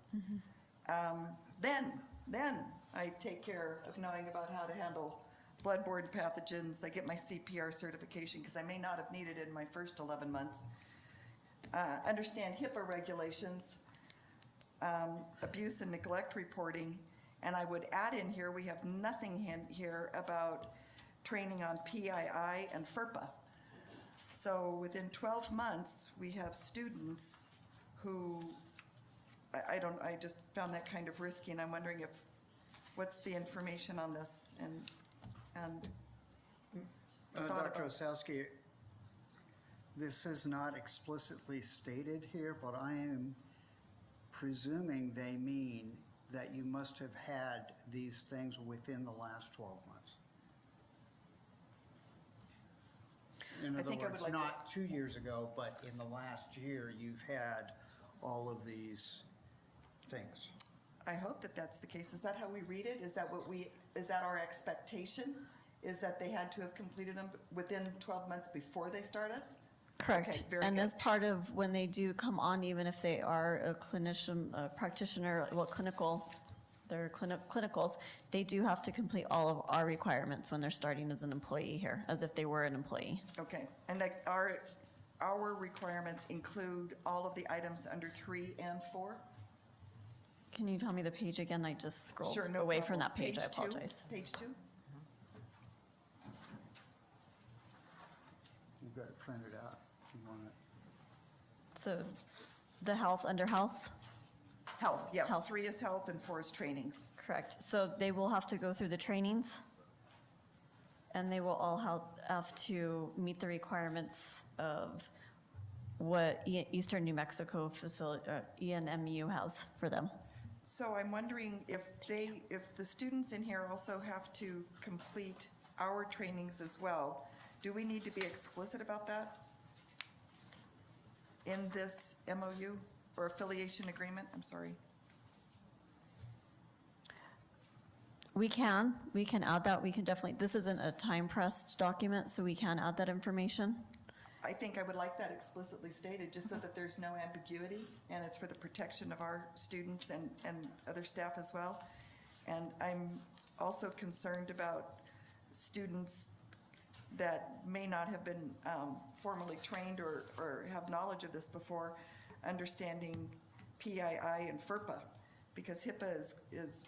then I take care of knowing about how to handle bloodborne pathogens. I get my CPR certification because I may not have needed it in my first 11 months. Understand HIPAA regulations, abuse and neglect reporting, and I would add in here, we have nothing here about training on PII and FERPA. So within 12 months, we have students who, I just found that kind of risky, and I'm wondering what's the information on this, and thought Dr. about- Osowski, this is not explicitly stated here, but I am presuming they mean that you must have had these things within the last 12 months. In I other think I would words, like not 2 years ago, but in the last year, you've had all of these things. I hope that that's the case. Is that how we read it? Is that our expectation? Is that they had to have completed them within 12 months before they start us? Correct. Okay, very And good. as part of when they do come on, even if they are a clinician, a practitioner, well, clinical their clinicals, they do have to complete all of our requirements when they're starting as an employee here, as if they were an employee. Okay, and like our requirements include all of the items under 3 and 4? Can you tell me the page again? I just scrolled Sure, no away from problem. that page. I 2? apologize. Page 2? You've got it printed out if you want it. So the health, under health? Health, yes. Health. 3 is health and 4 is trainings. Correct. So they will have to go through the trainings, and they will all have to meet the requirements of what Eastern New Mexico facility, ENMU has for them. So I'm wondering if the students in here also have to complete our trainings as well, do we need to be explicit about that in this MOU or affiliation agreement? I'm sorry. We can add that. We can definitely, this isn't a time-pressed document, so we can add that information. I think I would like that explicitly stated, just so that there's no ambiguity, and it's for the protection of our students and other staff as well. And I'm also concerned about students that may not have been formally trained or have knowledge of this before, understanding PII and FERPA, because HIPAA is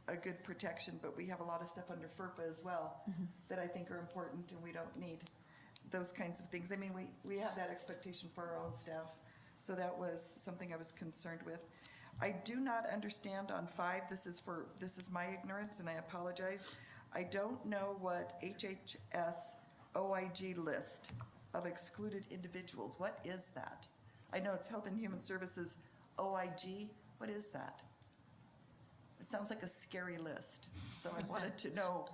a good protection, but we have a lot of stuff under FERPA as well that I think are important, and we don't need those kinds of things. I mean, we have that expectation for our own staff, so that was something I was concerned with. I do not understand on 5, this is my ignorance, and I apologize. I don't know what HHS OIG list of excluded individuals, what is that? I know it's Health and Human Services OIG, what is that? It sounds like a scary list, so I wanted to know.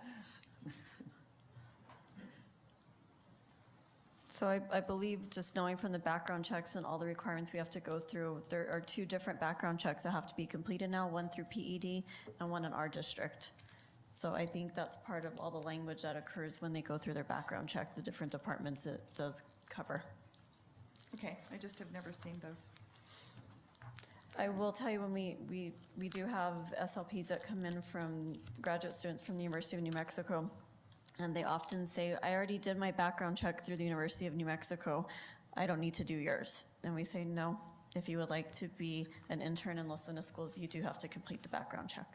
So I believe, just knowing from the background checks and all the requirements we have to go through, there are 2 different background checks that have to be completed now, one through PED and one in our district. So I think that's part of all the language that occurs when they go through their background check, the different departments it does cover. Okay, I just have never seen those. I will tell you, when we do have SLPs that come in from graduate students from the University of New Mexico, and they often say, I already did my background check through the University of New Mexico. I don't need to do yours. And we say, no, if you would like to be an intern in Los Lunas Schools, you do have to complete the background check.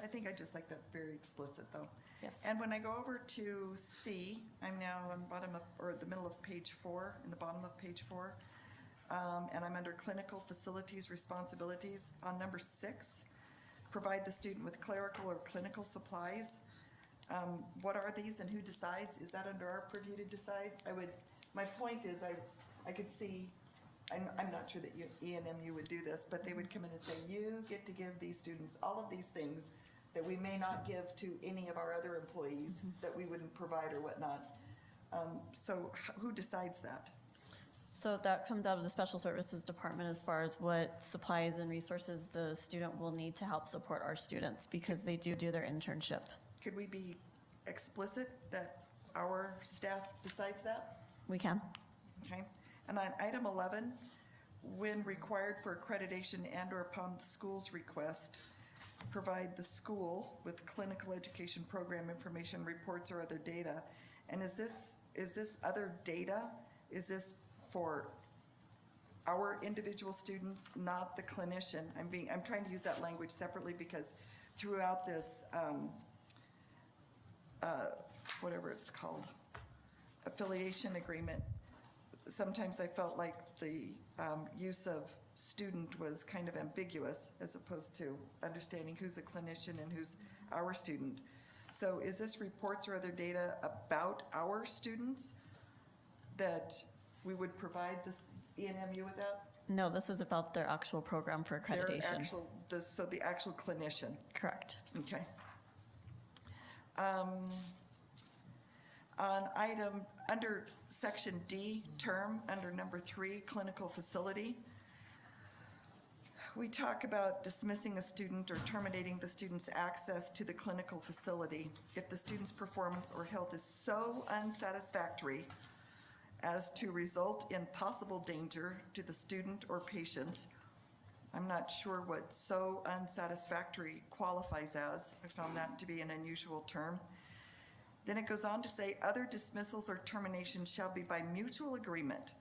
I think I just like that very explicit, though. Yes. And when I go over to C, I'm now on the middle of page 4, in the bottom of page 4, and I'm under clinical facilities responsibilities. On number 6, provide the student with clerical or clinical supplies. What are these and who decides? Is that under our purview to decide? My point is, I could see, I'm not sure that ENMU would do this, but they would come in and say, you get to give these students all of these things that we may not give to any of our other employees that we wouldn't provide or whatnot. So who decides that? So that comes out of the Special Services Department as far as what supplies and resources the student will need to help support our students, because they do their internship. Could we be explicit that our staff decides that? We can. Okay. And on item 11, when required for accreditation and/or upon the school's request, provide the school with clinical education program information, reports, or other data. And is this other data? Is this for our individual students, not the clinician? I'm trying to use that language separately, because throughout this, whatever it's called, affiliation agreement, sometimes I felt like the use of student was kind of ambiguous, as opposed to understanding who's a clinician and who's our student. So is this reports or other data about our students that we would provide this ENMU with that? No, this is about their actual program for accreditation. So the actual clinician. Correct. Okay. On item, under section D, term, under number 3, clinical facility, we talk about dismissing a student or terminating the student's access to the clinical facility if the student's performance or health is so unsatisfactory as to result in possible danger to the student or patients, I'm not sure what so unsatisfactory qualifies as. I found that to be an unusual term. Then it goes on to say, other dismissals or terminations shall be by mutual agreement.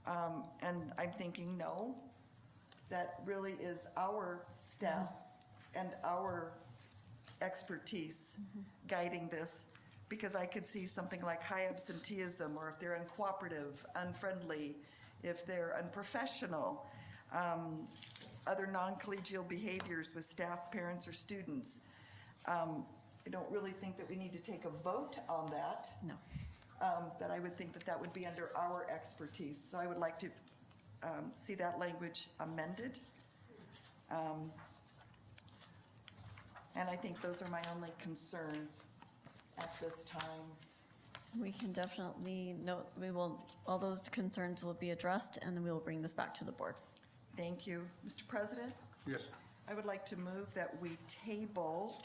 And I'm thinking, no, that really is our staff and our expertise guiding this, because I could see something like high absenteeism, or if they're uncooperative, unfriendly, if they're unprofessional, other non-collegial behaviors with staff, parents, or students. I don't really think that we need to take a vote on that. No. That I would think that that would be under our expertise. So I would like to see that language amended. And I think those are my only concerns at this time. We can definitely note, all those concerns will be addressed, and we will bring this back to the board. Thank you. Mr. President, Yes. I would like to move that we table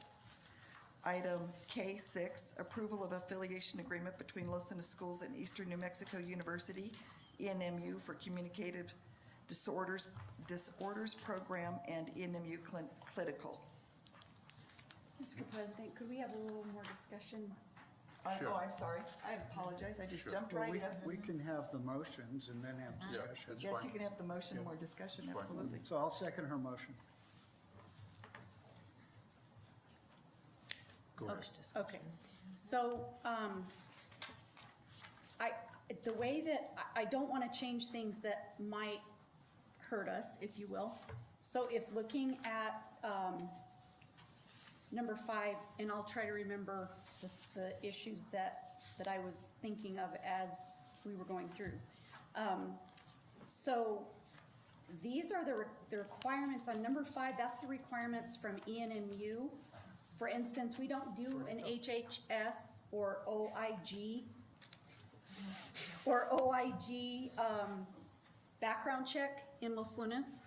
item K6, approval of affiliation agreement between Los Angeles Schools and Eastern New Mexico University, ENMU, for communicative disorders program and ENMU clinical. Mr. President, could we have a little more discussion? Sure. Oh, I'm sorry. I apologize. I just Sure. jumped Well, right in. we can have the motions and then have Yeah, discussion. that's Yes, fine. you can have the motion, more discussion, That's fine. absolutely. So I'll second her motion. Go ahead. Okay, so, the way that, I don't want to change things that might hurt us, if you will. So if looking at, number 5, and I'll try to remember the issues that I was thinking of as we were going through. So these are the requirements on number 5, that's the requirements from ENMU. For instance, we don't do an HHS or OIG background check in Los Lunas,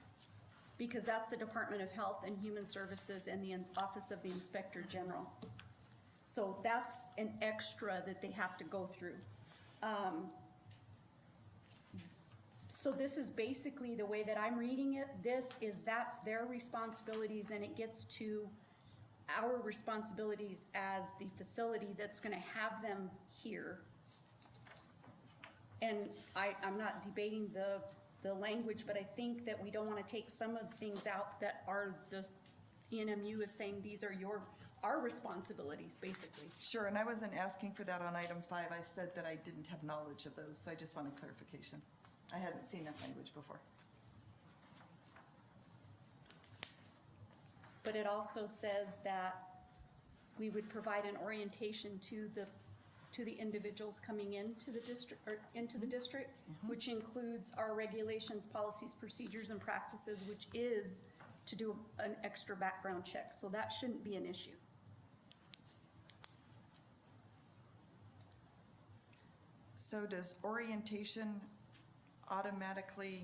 because that's the Department of Health and Human Services and the Office of the Inspector General. So that's an extra that they have to go through. So this is basically the way that I'm reading it. That's their responsibilities, and it gets to our responsibilities as the facility that's gonna have them here. And I'm not debating the language, but I think that we don't wanna take some of the things out that are the ENMU is saying these are our responsibilities, basically. Sure, and I wasn't asking for that on item 5. I said that I didn't have knowledge of those, so I just wanted clarification. I hadn't seen that language before. But it also says that we would provide an orientation to the individuals coming into the district, which includes our regulations, policies, procedures, and practices, which is to do an extra background check. So that shouldn't be an issue. So does orientation automatically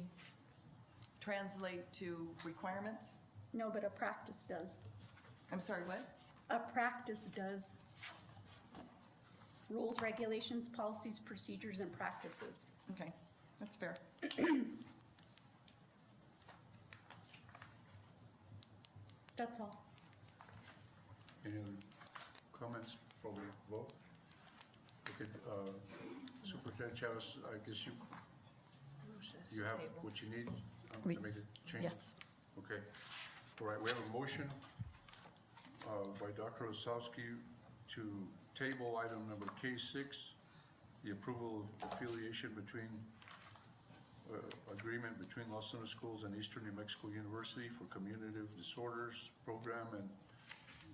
translate to requirements? No, but a practice does. I'm sorry, what? A practice does. Rules, regulations, policies, procedures, and practices. Okay, that's fair. That's all. Any other comments before we vote? Okay, Superintendent Chavez, I guess you have what you need We- to make a change? Yes. Okay. All right, we have a motion by Dr. Osowski to table item number K6, the approval of affiliation between, agreement between Los Angeles Schools and Eastern New Mexico University for Communicative Disorders Program and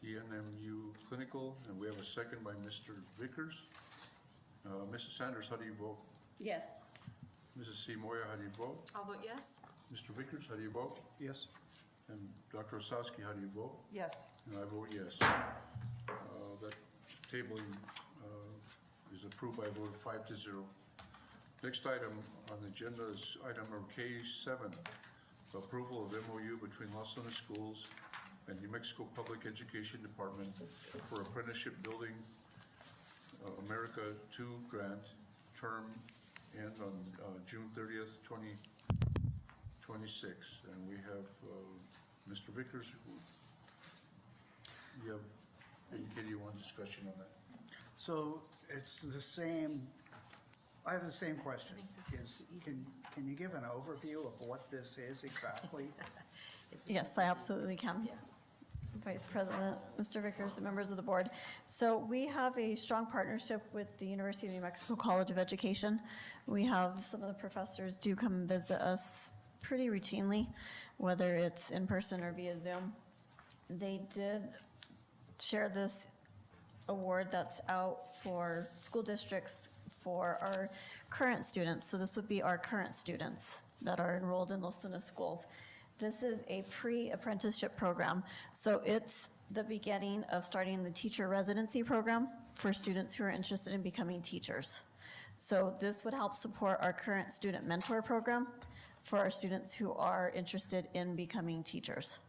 ENMU Clinical, and we have a second by Mr. Vickers. Mrs. Sanders, how do you vote? Yes. Mrs. C. Moya, how do you vote? I'll vote yes. Mr. Vickers, how do you vote? Yes? And Dr. Osowski, how do you vote? Yes. And I vote yes. That tabling is approved by a vote of 5-0. Next item on the agenda is item number K7, approval of MOU between Los Angeles Schools and New Mexico Public Education Department for Apprenticeship Building America 2 grant term end on June 30th, 2023. 26. And we have Mr. Vickers. You have, Katie, you want discussion on that? So it's the same, I have the same question. Can you give an overview of what this is exactly? Yes, I absolutely can. Vice President, Mr. Vickers, and members of the board. So we have a strong partnership with the University of New Mexico College of Education. We have some of the professors do come and visit us pretty routinely, whether it's in person or via Zoom. They did share this award that's out for school districts for our current students. So this would be our current students that are enrolled in Los Lunas schools. This is a pre-apprenticeship program. So it's the beginning of starting the teacher residency program for students who are interested in becoming teachers. So this would help support our current student mentor program for our students who are interested in becoming teachers.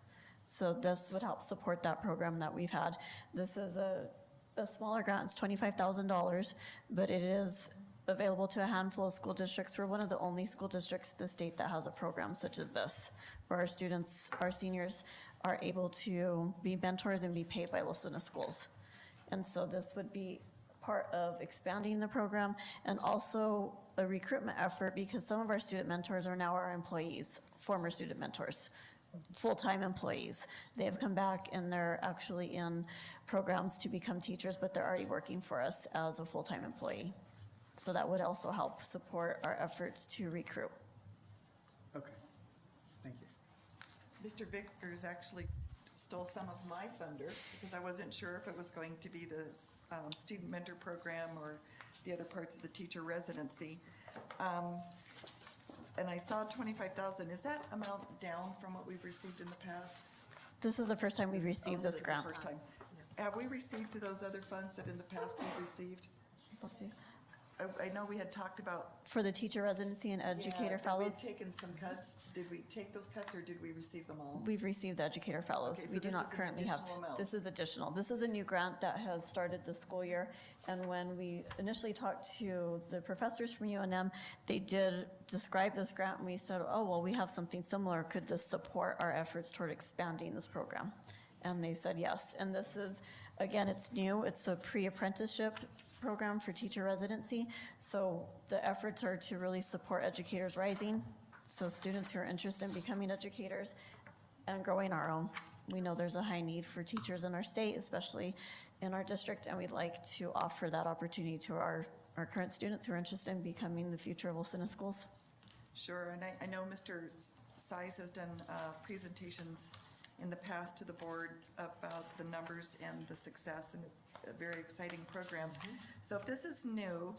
So this would help support that program that we've had. This is a smaller grant, it's $25,000, but it is available to a handful of school districts. We're one of the only school districts in the state that has a program such as this, where our students, our seniors, are able to be mentors and be paid by Los Lunas schools. And so this would be part of expanding the program and also a recruitment effort because some of our student mentors are now our employees, former student mentors, full-time employees. They have come back and they're actually in programs to become teachers, but they're already working for us as a full-time employee. So that would also help support our efforts to recruit. Okay, thank you. Mr. Vickers actually stole some of my thunder because I wasn't sure if it was going to be the student mentor program or the other parts of the teacher residency. And I saw 25,000. Is that amount down from what we've received in the past? This is the first time we've received this is the grant. first time. Have we received those other funds that in the past we've received? Let's see. I know we had talked about. For the teacher residency and educator fellows, We've taken some cuts. Did we take those cuts or did we receive them all? we've received the educator fellows. Okay, so We do this not is an currently have, additional amount. this is additional. This is a new grant that has started this school year. And when we initially talked to the professors from UNM, they did describe this grant and we said, oh, well, we have something similar. Could this support our efforts toward expanding this program? And they said yes. And this is, again, it's new. It's a pre-apprenticeship program for teacher residency. So the efforts are to really support educators rising. So students who are interested in becoming educators and growing our own. We know there's a high need for teachers in our state, especially in our district, and we'd like to offer that opportunity to our current students who are interested in becoming the future of Los Lunas schools. Sure, and I know Mr. Size has done presentations in the past to the board about the numbers and the success, and a very exciting program. So if this is new,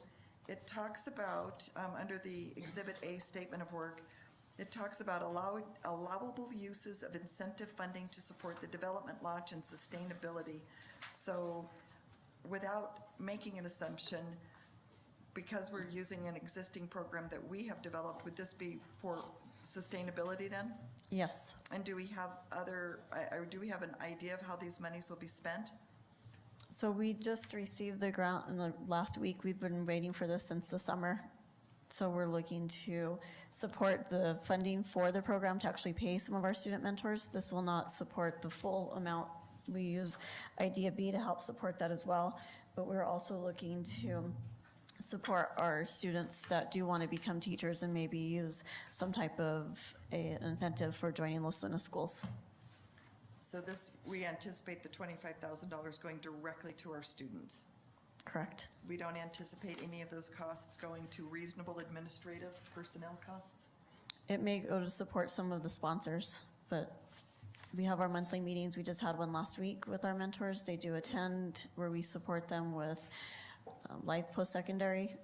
it talks about, under the Exhibit A Statement of Work, it talks about allowable uses of incentive funding to support the development, launch, and sustainability. So without making an assumption, because we're using an existing program that we have developed, would this be for sustainability then? Yes. And do we have do we have an idea of how these monies will be spent? So we just received the grant in the last week. We've been waiting for this since the summer. So we're looking to support the funding for the program to actually pay some of our student mentors. This will not support the full amount. We use Idea B to help support that as well. But we're also looking to support our students that do want to become teachers and maybe use some type of an incentive for joining Los Lunas schools. So this, we anticipate the $25,000 going directly to our students. Correct. We don't anticipate any of those costs going to reasonable administrative personnel costs? It may go to support some of the sponsors, but we have our monthly meetings. We just had one last week with our mentors. They do attend where we support them with life post-secondary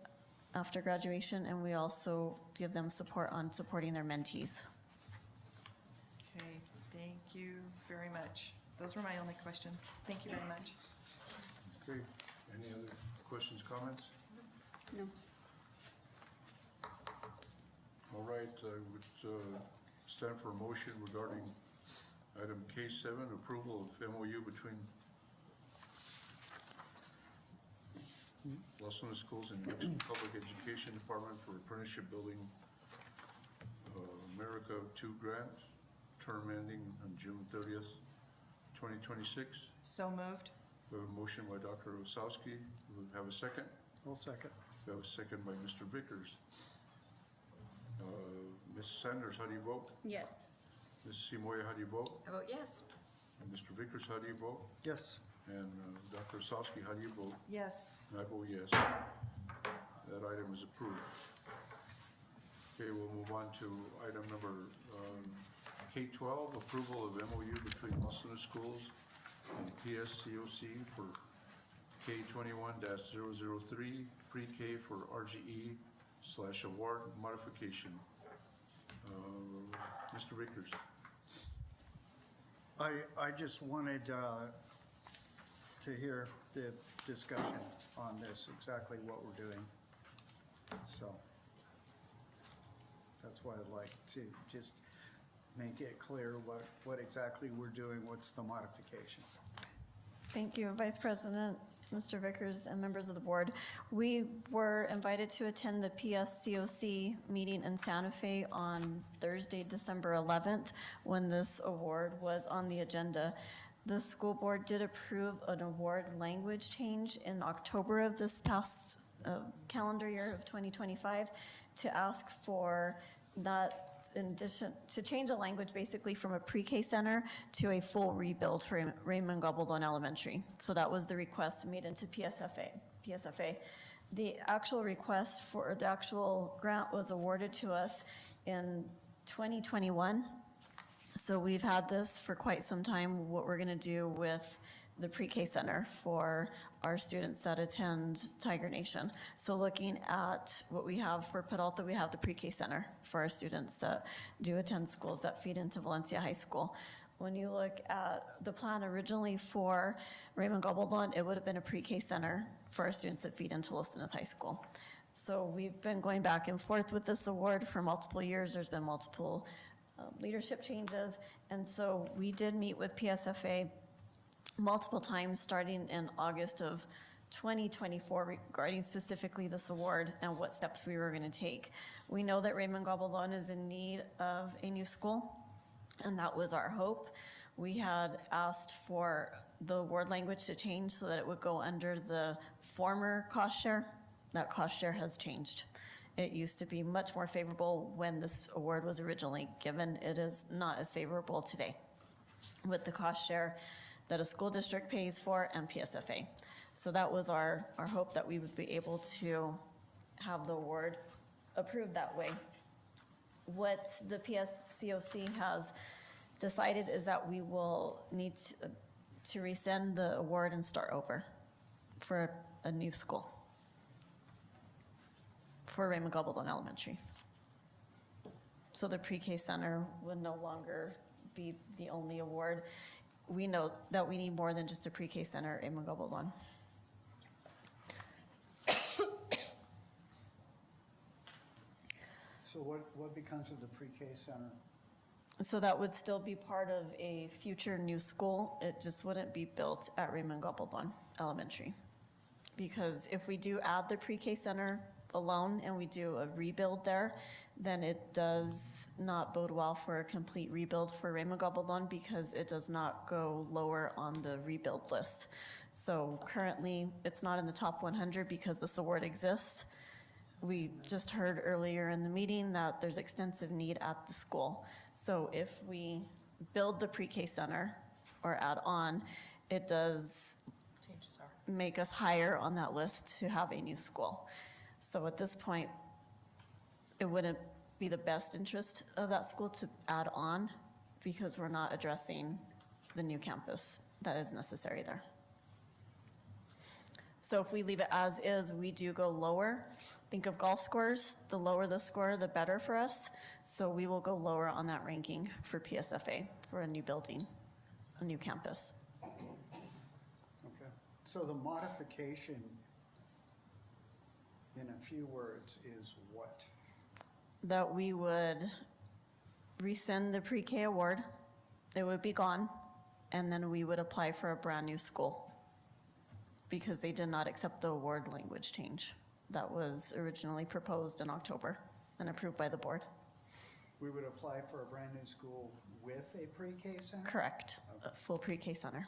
after graduation, and we also give them support on supporting their mentees. Okay, thank you very much. Those were my only questions. Thank you very much. Okay, any other questions, comments? No. All right, I would stand for a motion regarding item K7, approval of MOU between Los Lunas Schools and New Mexico Public Education Department for apprenticeship building America 2 grant, term ending on June 30th, 2026. So moved. We have a motion by Dr. Osowski. We have a second. I'll second. We have a second by Mr. Vickers. Ms. Sanders, how do you vote? Yes. Ms. Simoia, how do you vote? I vote yes. And Mr. Vickers, how do you vote? Yes. And Dr. Osowski, how do you vote? Yes. And I vote yes. That item is approved. Okay, we'll move on to item number K-12, approval of MOU between Los Lunas Schools and PSCOC for K21-003, pre-K for RGE/award modification. Mr. Vickers. I just wanted to hear the discussion on this, exactly what we're doing. So that's why I'd like to just make it clear what exactly we're doing, what's the modification. Thank you, Vice President, Mr. Vickers, and members of the board. We were invited to attend the PSCOC meeting in Santa Fe on Thursday, December 11th, when this award was on the agenda. The school board did approve an award language change in October of this past calendar year of 2025 to ask for that, in addition, to change the language basically from a pre-K center to a full rebuild for Raymond Gobaldon Elementary. So that was the request made into PSFA. The actual request for the actual grant was awarded to us in 2021. So we've had this for quite some time, what we're gonna do with the pre-K center for our students that attend Tiger Nation. So looking at what we have for Peralta, we have the pre-K center for our students that do attend schools that feed into Valencia High School. When you look at the plan originally for Raymond Gobaldon, it would have been a pre-K center for our students that feed into Los Lunas High School. So we've been going back and forth with this award for multiple years. There's been multiple leadership changes. And so we did meet with PSFA multiple times starting in August of 2024 regarding specifically this award and what steps we were going to take. We know that Raymond Gobaldon is in need of a new school, and that was our hope. We had asked for the award language to change so that it would go under the former cost share. That cost share has changed. It used to be much more favorable when this award was originally given. It is not as favorable today with the cost share that a school district pays for and PSFA. So that was our hope, that we would be able to have the award approved that way. What the PSCOC has decided is that we will need to rescind the award and start over for a new school for Raymond Gobaldon Elementary. So the pre-K center would no longer be the only award. We know that we need more than just a pre-K center at Raymond Gobaldon. So what becomes of the pre-K center? So that would still be part of a future new school. It just wouldn't be built at Raymond Gobaldon Elementary. Because if we do add the pre-K center alone and we do a rebuild there, then it does not bode well for a complete rebuild for Raymond Gobaldon because it does not go lower on the rebuild list. So currently, it's not in the top 100 because this award exists. We just heard earlier in the meeting that there's extensive need at the school. So if we build the pre-K center or add on, it does make us higher on that list to have a new school. So at this point, it wouldn't be the best interest of that school to add on because we're not addressing the new campus that is necessary there. So if we leave it as is, we do go lower. Think of golf scores. The lower the score, the better for us. So we will go lower on that ranking for PSFA for a new building, a new campus. Okay. So the modification, in a few words, is what? That we would rescind the pre-K award, it would be gone, and then we would apply for a brand new school because they did not accept the award language change that was originally proposed in October and approved by the board. We would apply for a brand-new school with a pre-K center? Correct, a full pre-K center.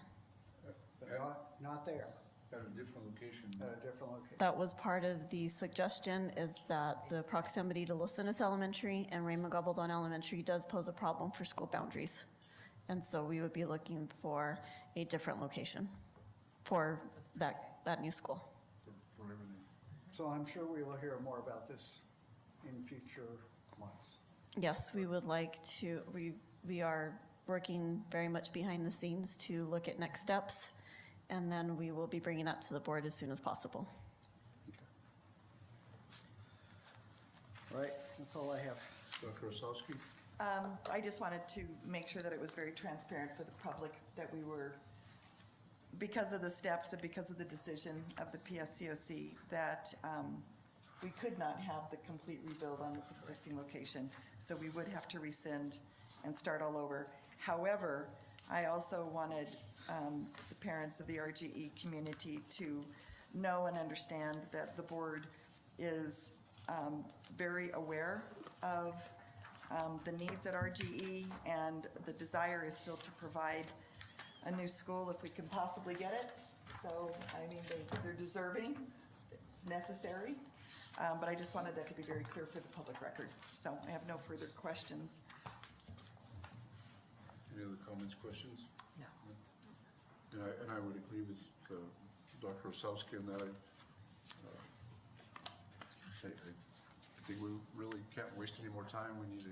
But not there, At a different location. at a different location. That was part of the suggestion, is that the proximity to Los Lunas Elementary and Raymond Gabaldon Elementary does pose a problem for school boundaries. And so we would be looking for a different location for that new school. For everything. So I'm sure we will hear more about this in future months. Yes, we would like to, we are working very much behind the scenes to look at next steps, and then we will be bringing that to the board as soon as possible. All right, that's all I have. Dr. Osowski? I just wanted to make sure that it was very transparent for the public that we were, because of the steps and because of the decision of the PSCOC, that we could not have the complete rebuild on its existing location. So we would have to rescind and start all over. However, I also wanted the parents of the RGE community to know and understand that the board is very aware of the needs at RGE, and the desire is still to provide a new school if we can possibly get it. So, I mean, they're deserving, it's necessary, but I just wanted that to be very clear for the public record. So I have no further questions. Any other comments, questions? No. And I would agree with Dr. Osowski on that. I think we really can't waste any more time. We need to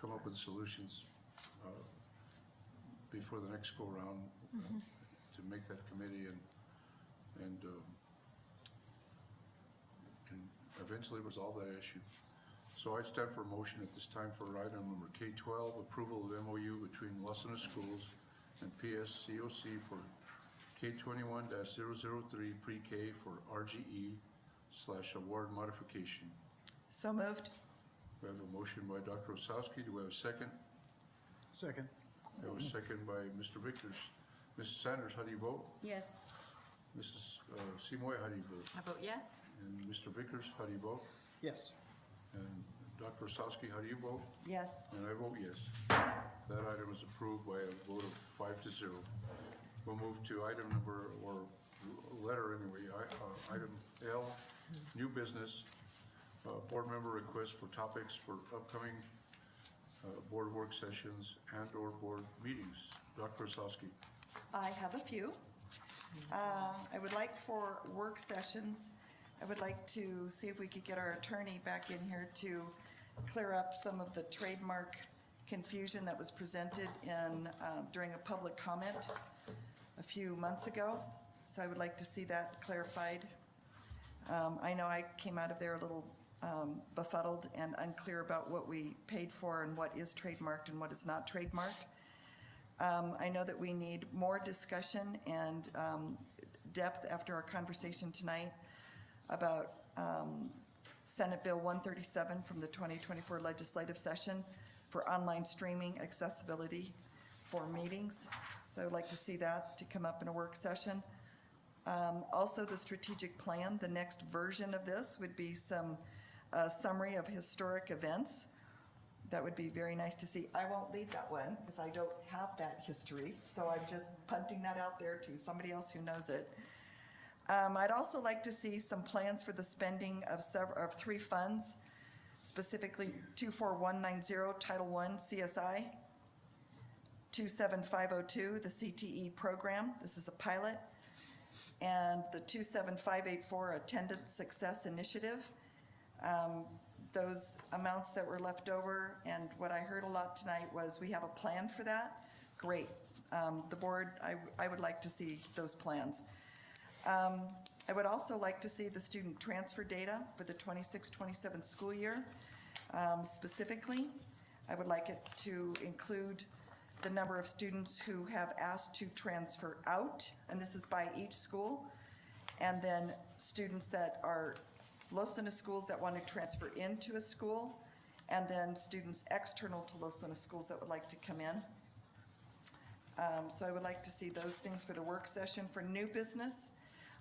come up with solutions before the next go-around to make that committee and eventually resolve that issue. So I stand for a motion at this time for item number K-12, approval of MOU between Los Lunas Schools and PSCOC for K21-003 pre-K for RGE/award modification. So moved. We have a motion by Dr. Osowski. Do we have a second? Second. We have a second by Mr. Vickers. Mrs. Sanders, how do you vote? Yes. Mrs. Simoy, how do you vote? I vote yes. And Mr. Vickers, how do you vote? Yes. And Dr. Osowski, how do you vote? Yes. And I vote yes. That item is approved by a vote of 5-0. We'll move to item number, or letter anyway, item L, new business, board member requests for topics for upcoming board work sessions and/or board meetings. Dr. Osowski. I have a few. I would like for work sessions, I would like to see if we could get our attorney back in here to clear up some of the trademark confusion that was presented in, during a public comment a few months ago. So I would like to see that clarified. I know I came out of there a little befuddled and unclear about what we paid for and what is trademarked and what is not trademarked. I know that we need more discussion and depth after our conversation tonight about Senate Bill 137 from the 2024 legislative session for online streaming accessibility for meetings. So I would like to see that to come up in a work session. Also, the strategic plan, the next version of this would be some summary of historic events. That would be very nice to see. I won't lead that one because I don't have that history, so I'm just punting that out there to somebody else who knows it. I'd also like to see some plans for the spending of three funds, specifically 24190, Title I, CSI, 27502, the CTE program, this is a pilot, and the 27584, Attendance Success Initiative. Those amounts that were left over, and what I heard a lot tonight was we have a plan for that. Great. The board, I would like to see those plans. I would also like to see the student transfer data for the 26-27 school year. Specifically, I would like it to include the number of students who have asked to transfer out, and this is by each school, and then students that are Los Lunas schools that want to transfer into a school, and then students external to Los Lunas schools that would like to come in. So I would like to see those things for the work session. For new business,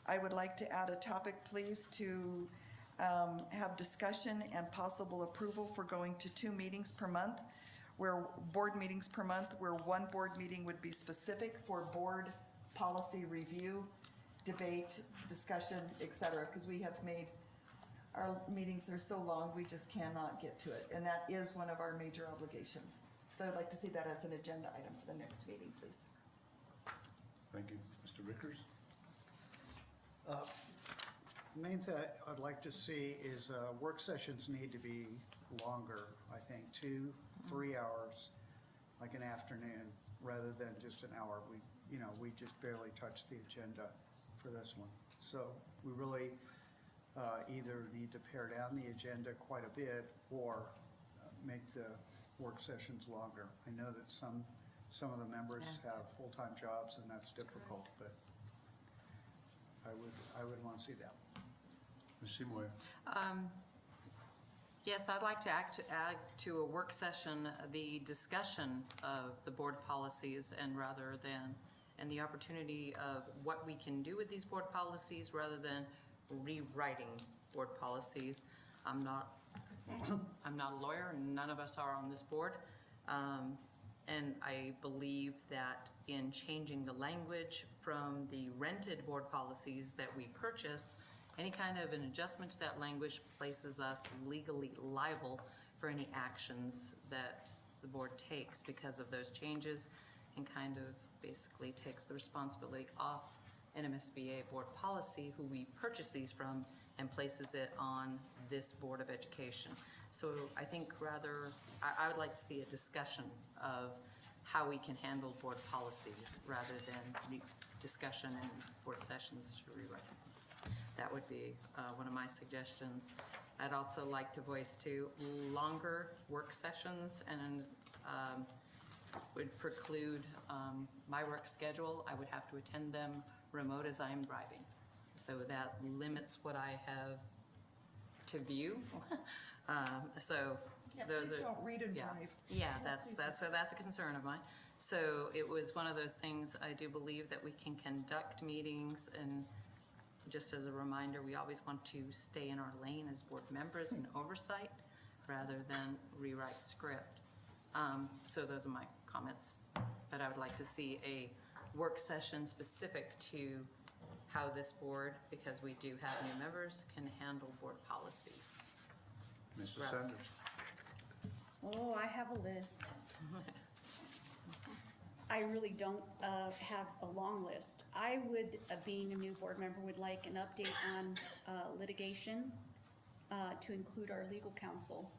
I would like to add a topic, please, to have discussion and possible approval for going to 2 meetings per month, where board meetings per month, where one board meeting would be specific for board policy review, debate, discussion, et cetera, because we have made, our meetings are so long, we just cannot get to it. And that is one of our major obligations. So I'd like to see that as an agenda item for the next meeting, please. Thank you. Mr. Rickers? Main thing I'd like to see is work sessions need to be longer, I think, 2-3 hours, like an afternoon, rather than just an hour. We just barely touched the agenda for this one. So we really either need to pare down the agenda quite a bit or make the work sessions longer. I know that some of the members have full-time jobs and that's difficult, but I would want to see that. Ms. Seymour? Yes, I'd like to add to a work session the discussion of the board policies and the opportunity of what we can do with these board policies rather than rewriting board policies. I'm not a lawyer, and none of us are on this board. And I believe that in changing the language from the rented board policies that we purchase, any kind of an adjustment to that language places us legally liable for any actions that the board takes because of those changes, and kind of basically takes the responsibility off NMSBA board policy, who we purchase these from, and places it on this Board of Education. So I think I would like to see a discussion of how we can handle board policies rather than discussion in board sessions to rewrite. That would be one of my suggestions. I'd also like to voice too longer work sessions, and would preclude my work schedule. I would have to attend them remote as I am driving. So that limits what I have to view. So those please are. don't read and drive. Yeah, that's a concern of mine. So it was one of those things, I do believe that we can conduct meetings, and just as a reminder, we always want to stay in our lane as board members and oversight rather than rewrite script. So those are my comments. But I would like to see a work session specific to how this board, because we do have new members, can handle board policies. Mrs. Right. Sanders? Oh, I have a list. I really don't have a long list. I would, being a new board member, would like an update on litigation to include our legal counsel,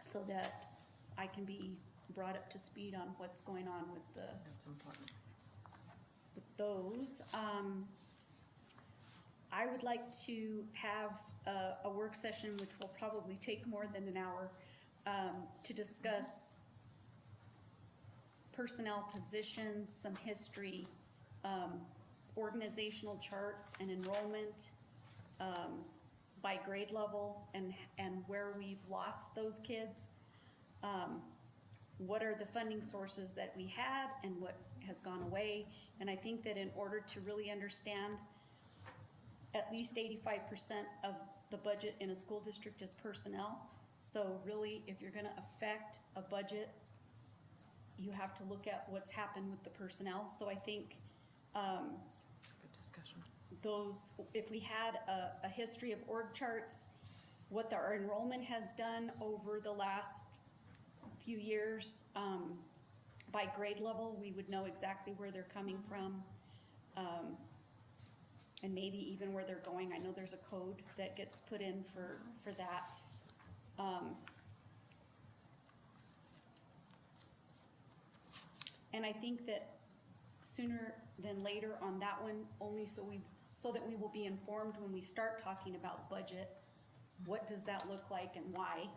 so that I can be brought up to speed on what's going on with That's important. those. I would like to have a work session, which will probably take more than an hour, to discuss personnel positions, some history, organizational charts and enrollment by grade level, and where we've lost those kids. What are the funding sources that we had and what has gone away? And I think that in order to really understand, at least 85% of the budget in a school district is personnel. So really, if you're gonna affect a budget, you have to look at what's happened with the personnel. So I think It's a good discussion. those, if we had a history of org charts, what our enrollment has done over the last few years, by grade level, we would know exactly where they're coming from, and maybe even where they're going. I know there's a code that gets put in for that. And I think that sooner than later on that one, only so that we will be informed when we start talking about budget, what does that look like and why?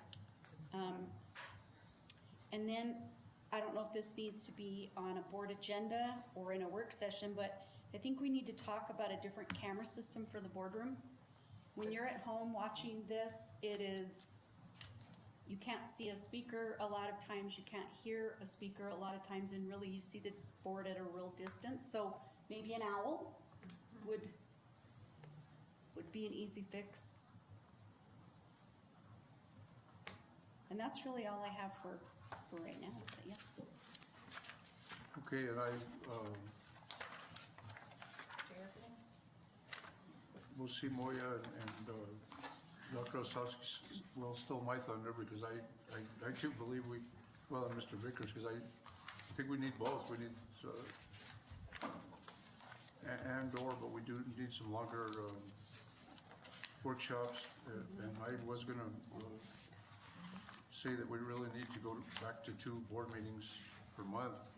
And then, I don't know if this needs to be on a board agenda or in a work session, but I think we need to talk about a different camera system for the boardroom. When you're at home watching this, you can't see a speaker a lot of times, you can't hear a speaker a lot of times, and really you see the board at a real distance. So maybe an owl would be be an easy fix. And that's really all I have for right now, but yeah. Okay, and I, we'll see Moya and Dr. Osowski will steal my thunder because I do believe we, well, and Mr. Vickers, because I think we need both. We need, and/or, but we do need some longer workshops. And I was gonna say that we really need to go back to 2 board meetings per month.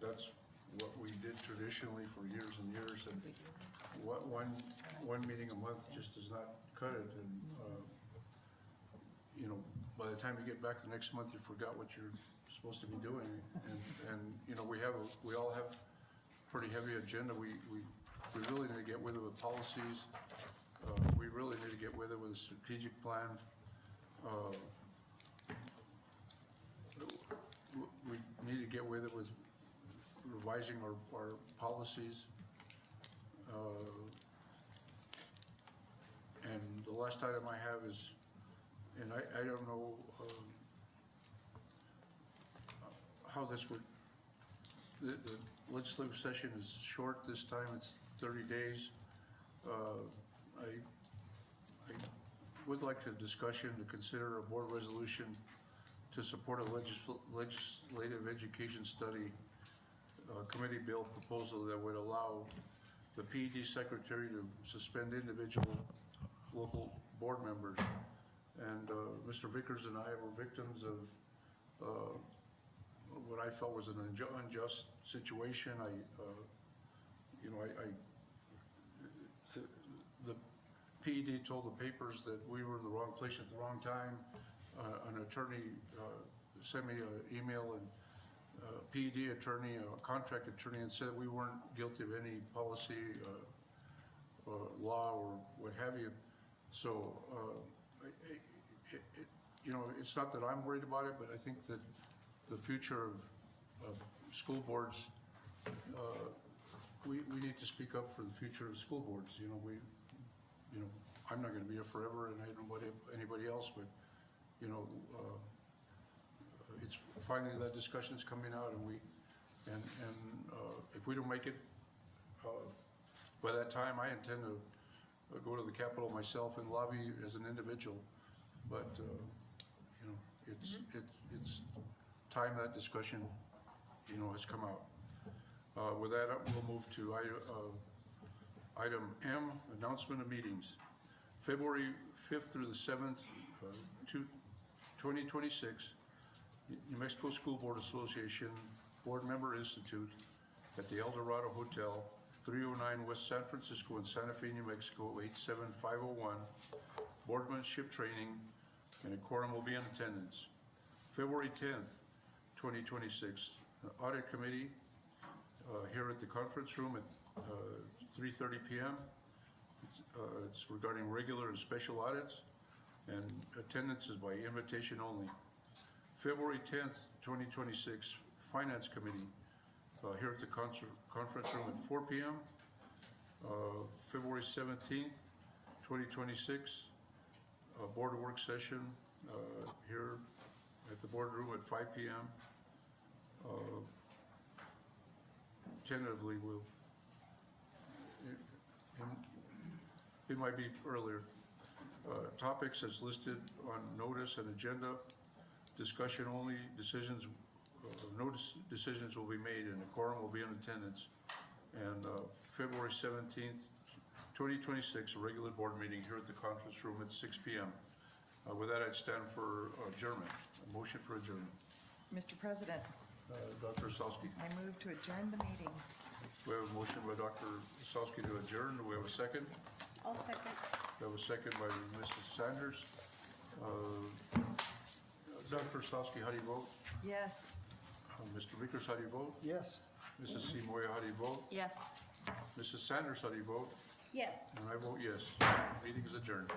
That's what we did traditionally for years and years, and one meeting a month just does not cut it, and, you know, by the time you get back the next month, you forgot what you're supposed to be doing, and, you know, we all have pretty heavy agenda. We really need to get with it with policies. We really need to get with it with a strategic plan. We need to get with it with revising our policies. And the last item I have is, and I don't know how this would, the legislative session is short this time, it's 30 days. I would like a discussion to consider a board resolution to support a legislative education study committee bill proposal that would allow the PED secretary to suspend individual local board members. And Mr. Vickers and I were victims of what I felt was an unjust situation. The PED told the papers that we were in the wrong place at the wrong time. An attorney sent me an email, and PED attorney, a contract attorney, and said we weren't guilty of any policy, law, or what have you. So, you know, it's not that I'm worried about it, but I think that the future of school boards, we need to speak up for the future of school boards. You know, I'm not going to be here forever, and I don't know about anybody else, but you know, it's finally that discussion's coming out, and if we don't make it by that time, I intend to go to the Capitol myself and lobby as an individual. But you know, it's time that discussion, you know, has come out. With that, we'll move to item M, announcement of meetings. February 5th through the 7th, 2026, New Mexico School Board Association Board Member Institute at the El Dorado Hotel, 309 West San Francisco in Santa Fe, New Mexico, 87501. Boardmanship training, and a quorum will be in attendance. February 10th, 2026, Audit Committee here at the conference room at 3:30 p.m. It's regarding regular and special audits, and attendance is by invitation only. February 10th, 2026, Finance Committee here at the conference room at 4 p.m. February 17th, 2026, Board Work Session here at the boardroom at 5 p.m. Tentatively, it might be earlier. Topics as listed on notice and agenda. Discussion only. Decisions, notice decisions will be made, and a quorum will be in attendance. And February 17th, 2026, a regular board meeting here at the conference room at 6 p.m. With that, I'd stand for adjournment. A motion for adjournment. Mr. President, Dr. Osowski. I move to adjourn the meeting. We have a motion by Dr. Osowski to adjourn. Do we have a second? I'll second. We have a second by Mrs. Sanders. Dr. Osowski, how do you vote? Yes. Mr. Vickers, how do you vote? Yes. Mrs. Seymour, how do you vote? Yes. Mrs. Sanders, how do you vote? Yes. And I vote yes. Meeting is adjourned.